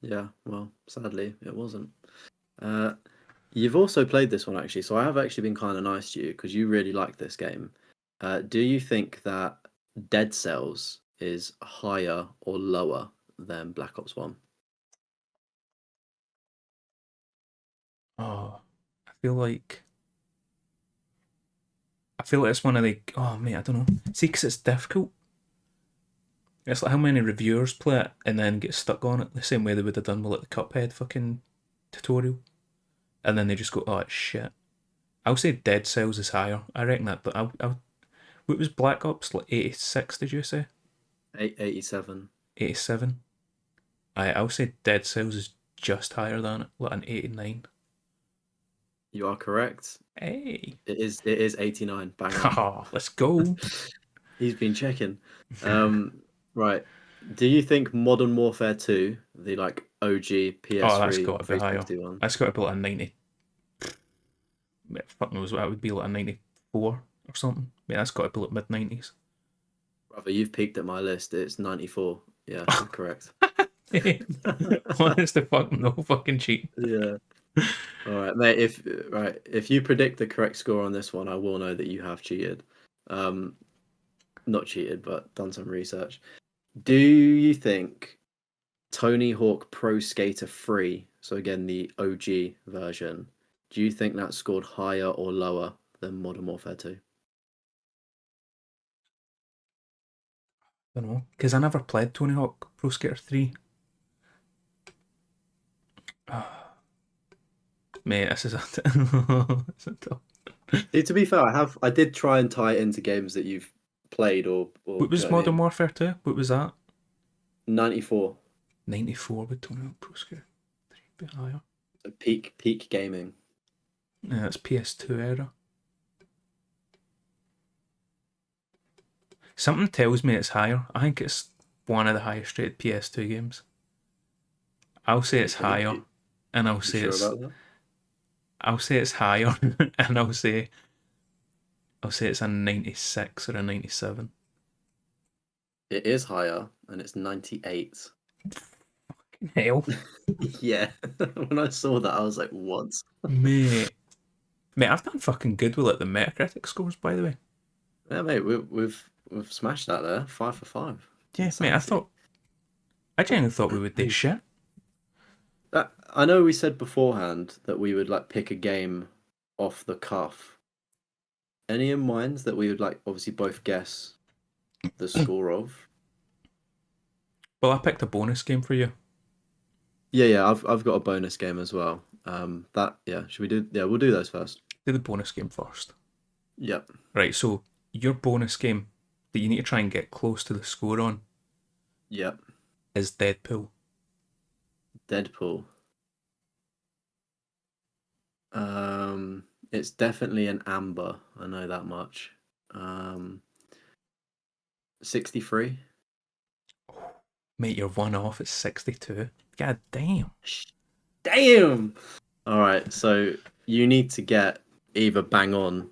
Yeah, well, sadly it wasn't. Uh, you've also played this one actually, so I have actually been kind of nice to you because you really like this game. Do you think that Dead Cells is higher or lower than Black Ops 1? Oh, I feel like I feel like it's one of the. Oh mate, I don't know. See, because it's difficult. It's like how many reviewers play it and then get stuck on it the same way they would have done with like the Cuphead fucking tutorial, and then they just go, "Oh, it's shit." I'll say Dead Cells is higher. I reckon that. But what was Black Ops like 86? Did you say 87. 87? I'll say Dead Cells is just higher than it, like an 89. You are correct. Hey, It is 89. Bang on. oh, let's go. He's been checking. Right. Do you think Modern Warfare 2, the like OG Oh, that's PS3 got to be higher. 360 one? That's got to be like a 90. Fuck knows what that would be, like a 94 or something. Yeah, that's got to be like mid 90s. Brother, you've peaked at my list. It's 94. Yeah, you're correct. Honest to fuck, no fucking cheat. Yeah. All right, mate. If you predict the correct score on this one, I will know that you have cheated. Um, Not cheated, but done some research. Do you think Tony Hawk Pro Skater 3, so again the OG version, do you think that scored higher or lower than Modern Warfare 2? I don't know, because I never played Tony Hawk Pro Skater 3. Mate, this is a, this is a tough. See, to be fair, I did try and tie it into games that you've played or What do you was know what I Modern mean? Warfare 2? What was that? 94, 94 with Tony Hawk Pro Skater 3, a bit higher. so peak gaming. Yeah, that's PS2 era. Something tells me it's higher. I think it's one of the highest rated PS2 games. I'll say it's Are you, higher, and you sure about that? I'll say it's higher, and I'll say it's a 96 or a 97. It is higher, and it's 98. Hell, Yeah, when I saw that, I was like, what? mate, mate, I've done fucking good with like the Metacritic scores, by the way. Yeah, mate, we've smashed that there. 5 for 5. Yeah, mate, Insanity. I genuinely thought we would do shit. I know we said beforehand that we would like pick a game off the cuff. Any in mind that we would like obviously both guess the score of? Well, I picked a bonus game for you. Yeah, I've got a bonus game as well. Should we do? Yeah, we'll do those first. Do the bonus game first. Yep, Right, so your bonus game that you need to try and get close to the score on yep. is Deadpool. Deadpool. It's definitely an amber. I know that much. 63. Mate, you're one off. It's 62. God damn. Damn. All right, so you need to get either bang on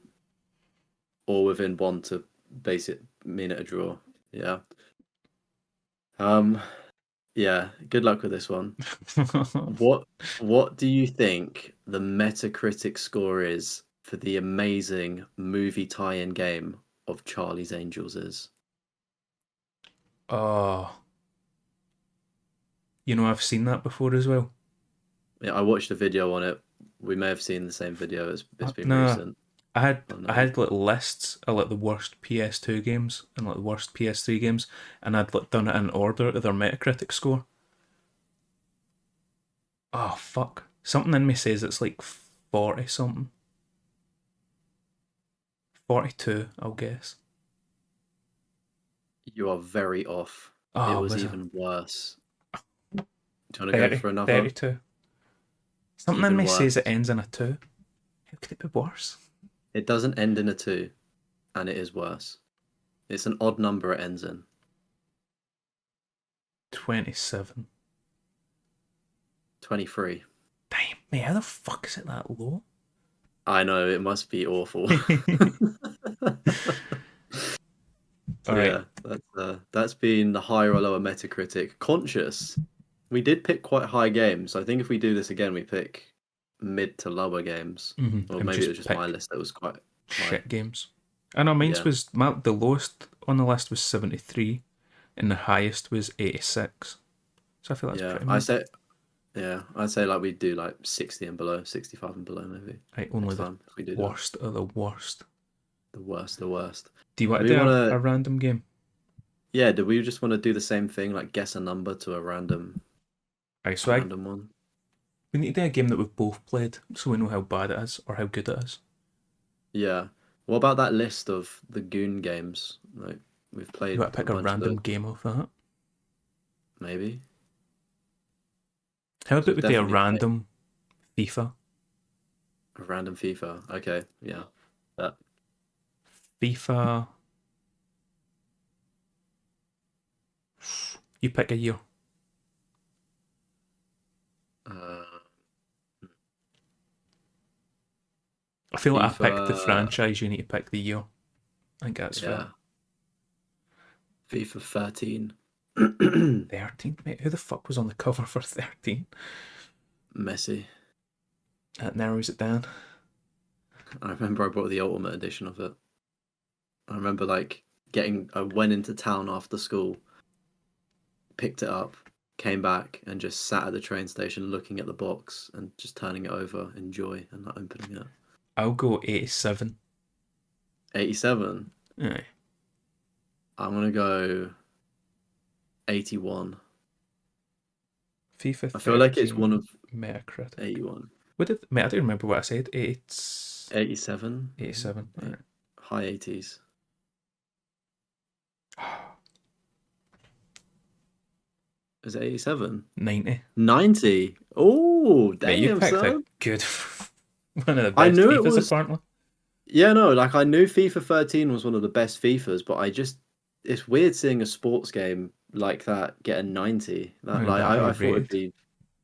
or within one to base it mean it a draw. Yeah. Um. Yeah. Good luck with this one. What What do you think the Metacritic score is for the amazing movie tie-in game of Charlie's Angels is? Oh, you know, I've seen that before as well. Yeah, I watched a video on it. We may have seen the same video. It's been No, recent. I had like lists of like the worst PS2 games and like the worst PS3 games, and I'd like done it in order of their Metacritic score. Oh fuck! Something in me says it's like 40 something. 42, I'll guess. You are very off. It Oh, was was it even worse. Do you want to go 30, for another? 32? Something in Even me says it worse. ends in a 2. How could it be worse? It doesn't end in a 2, and it is worse. It's an odd number it ends in. 27. 23. Damn, mate, how the fuck is it that low? I know, it must be awful. So Alright, yeah, that's been the higher or lower Metacritic. Conscious. We did pick quite high games. So I think if we do this again, we pick mid to lower games. Or and maybe it just was just my pick list that was quite high. shit games. I know mine's Yeah. was, the lowest on the list was 73, and the highest was 86. So I feel that's Yeah. pretty mid. I'd say like we'd do like 60 and below, 65 and below maybe. Right, only Next the time if we do that. worst of the worst. The worst, the worst. Do you want Do to we do wanna a random game? Yeah, do we just want to do the same thing, like guess a number to Right, a so random one? we need to do a game that we've both played so we know how bad it is or how good it is. Yeah. What about that list of the Goon games? Like we've You played want to a pick a bunch of random those, game off that? maybe. How 'Cause about we've we do a definitely played random FIFA? a random FIFA. Okay, yeah. That FIFA. You pick a year. uh, I feel like I picked the FIFA. franchise. You need to pick the year. I think that's fair. Yeah, FIFA 13. 13, mate. Who the fuck was on the cover for 13? Messi. That narrows it down. I remember I bought the Ultimate Edition of it. I remember like I went into town after school, picked it up, came back, and just sat at the train station looking at the box and just turning it over in joy and not opening it. I'll go 87. 87. Aye. I'm gonna go 81. FIFA 13. I feel like it's one of Metacritic. 81. I don't remember what I said. 87. 87. Right. High 80s. Is it 87? 90. 90. Oh, Mate, you damn, picked a son. good one of the I best knew it FIFAs was. apparently. Yeah, no, like I knew FIFA 13 was one of the best FIFAs, but it's weird seeing a sports game like that get a 90. That That like high I thought it'd rated. be,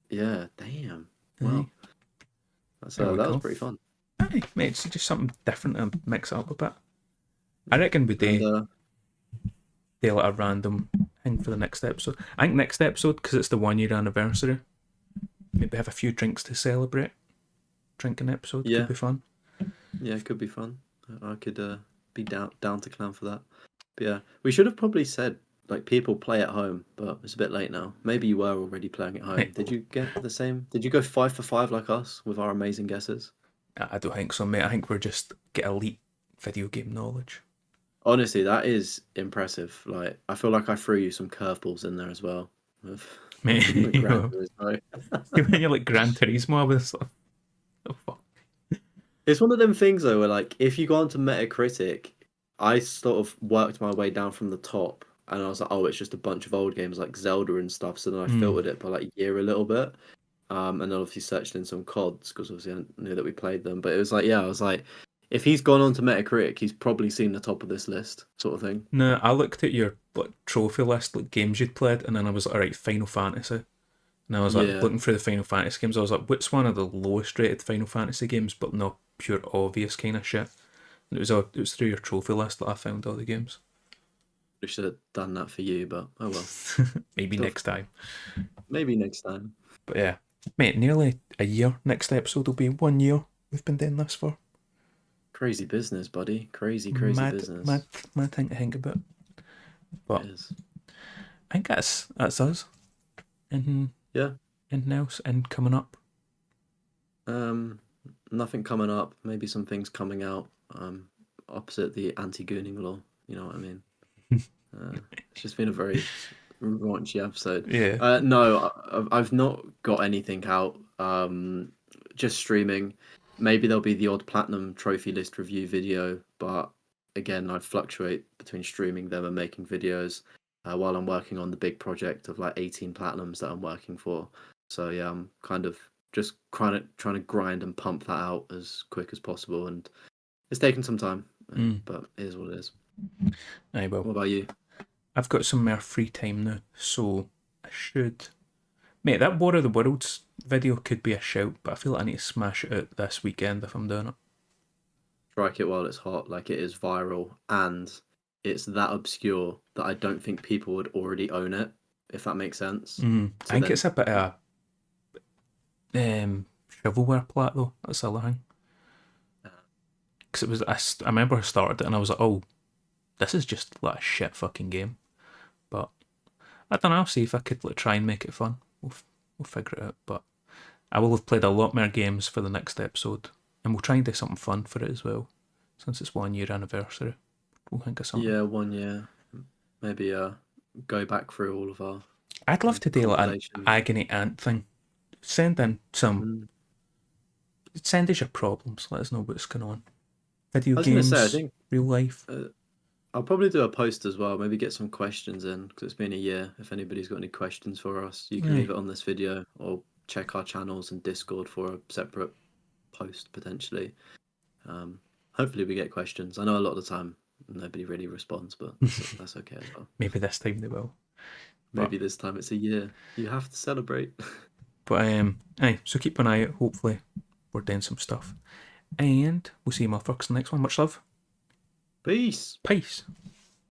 yeah, damn. Aye. Wow. There we That go. was pretty fun. Aye, mate, it's just something different and mix it up a bit. I reckon we do like a random thing for the next episode. I think next episode, because it's the 1 year anniversary, maybe have a few drinks to celebrate. Drinking episode Yeah. could be fun. Yeah, it could be fun. I could be down to clown for that. But yeah, we should have probably said like people play at home, but it's a bit late now. Maybe you were already playing at home. Hey. Did you get the same? Did you go 5 for 5 like us with our amazing guesses? I don't think so, mate. I think we're just get elite video game knowledge. Honestly, that is impressive. Like, I feel like I threw you some curveballs in there as well. Mate, Gran when you're like Gran Turismo, I was like, oh, fuck. It's one of them things though, where like if you go onto Metacritic, I sort of worked my way down from the top, and I was like, oh, it's just a bunch of old games like Zelda and stuff. So then I filtered it by like year a little bit, and then obviously searched in some CODs because obviously I knew that we played them. But it was like, yeah, I was like, if he's gone onto Metacritic, he's probably seen the top of this list, sort of thing. No, I looked at your like trophy list, like games you'd played, and then I was like, all right, Final Fantasy. And I was like Yeah. looking through the Final Fantasy games. I was like, what's one of the lowest rated Final Fantasy games, but not pure obvious kind of shit. And it was through your trophy list that I found all the games. We should have done that for you, but oh well. Maybe next time. Maybe next time. But yeah, mate, nearly a year. Next episode will be 1 year. We've been doing this for. Crazy business, buddy. Crazy business. Mad thing to think about. But it is. I think that's us. And yeah. Anything else? And coming up? Nothing coming up. Maybe some things coming out. Opposite the anti-gooning law. You know what I mean? It's just been a very raunchy episode. Yeah. No, I've not got anything out. Just streaming. Maybe there'll be the odd platinum trophy list review video, but again, I fluctuate between streaming them and making videos while I'm working on the big project of like 18 platinums that I'm working for. So yeah, I'm kind of just trying to grind and pump that out as quick as possible, and it's taken some time, but it is what it is. Aye, well. What about you? I've got some more free time now, so I should. Mate, that War of the Worlds video could be a shout, but I feel like I need to smash it out this weekend if I'm doing it. Strike it while it's hot, like it is viral, and it's that obscure that I don't think people would already own it, if that makes sense. I think it's a bit of shovelware plat though. That's the other thing. Because it was, I remember I started it and I was like, oh, this is just like a shit fucking game. But I don't know. I'll see if I could like try and make it fun. We'll figure it out. But I will have played a lot more games for the next episode, and we'll try and do something fun for it as well, since it's 1 year anniversary. We'll think of something. Yeah, 1 year. Maybe go back through all of our. I'd love to do like an agony aunt thing. Send in some. Send us your problems. Let us know what's going on. Video games, I think, real life. I'll probably do a post as well. Maybe get some questions in because it's been a year. If anybody's got any questions for us, you can leave it on this video or check our channels and Discord for a separate post potentially. Hopefully we get questions. I know a lot of the time nobody really responds, but that's okay as well. Maybe this time they will. Maybe this time it's a year. You have to celebrate. But aye, so keep an eye out. Hopefully we're doing some stuff. And we'll see you motherfuckers in the next one. Much love. Peace. Peace.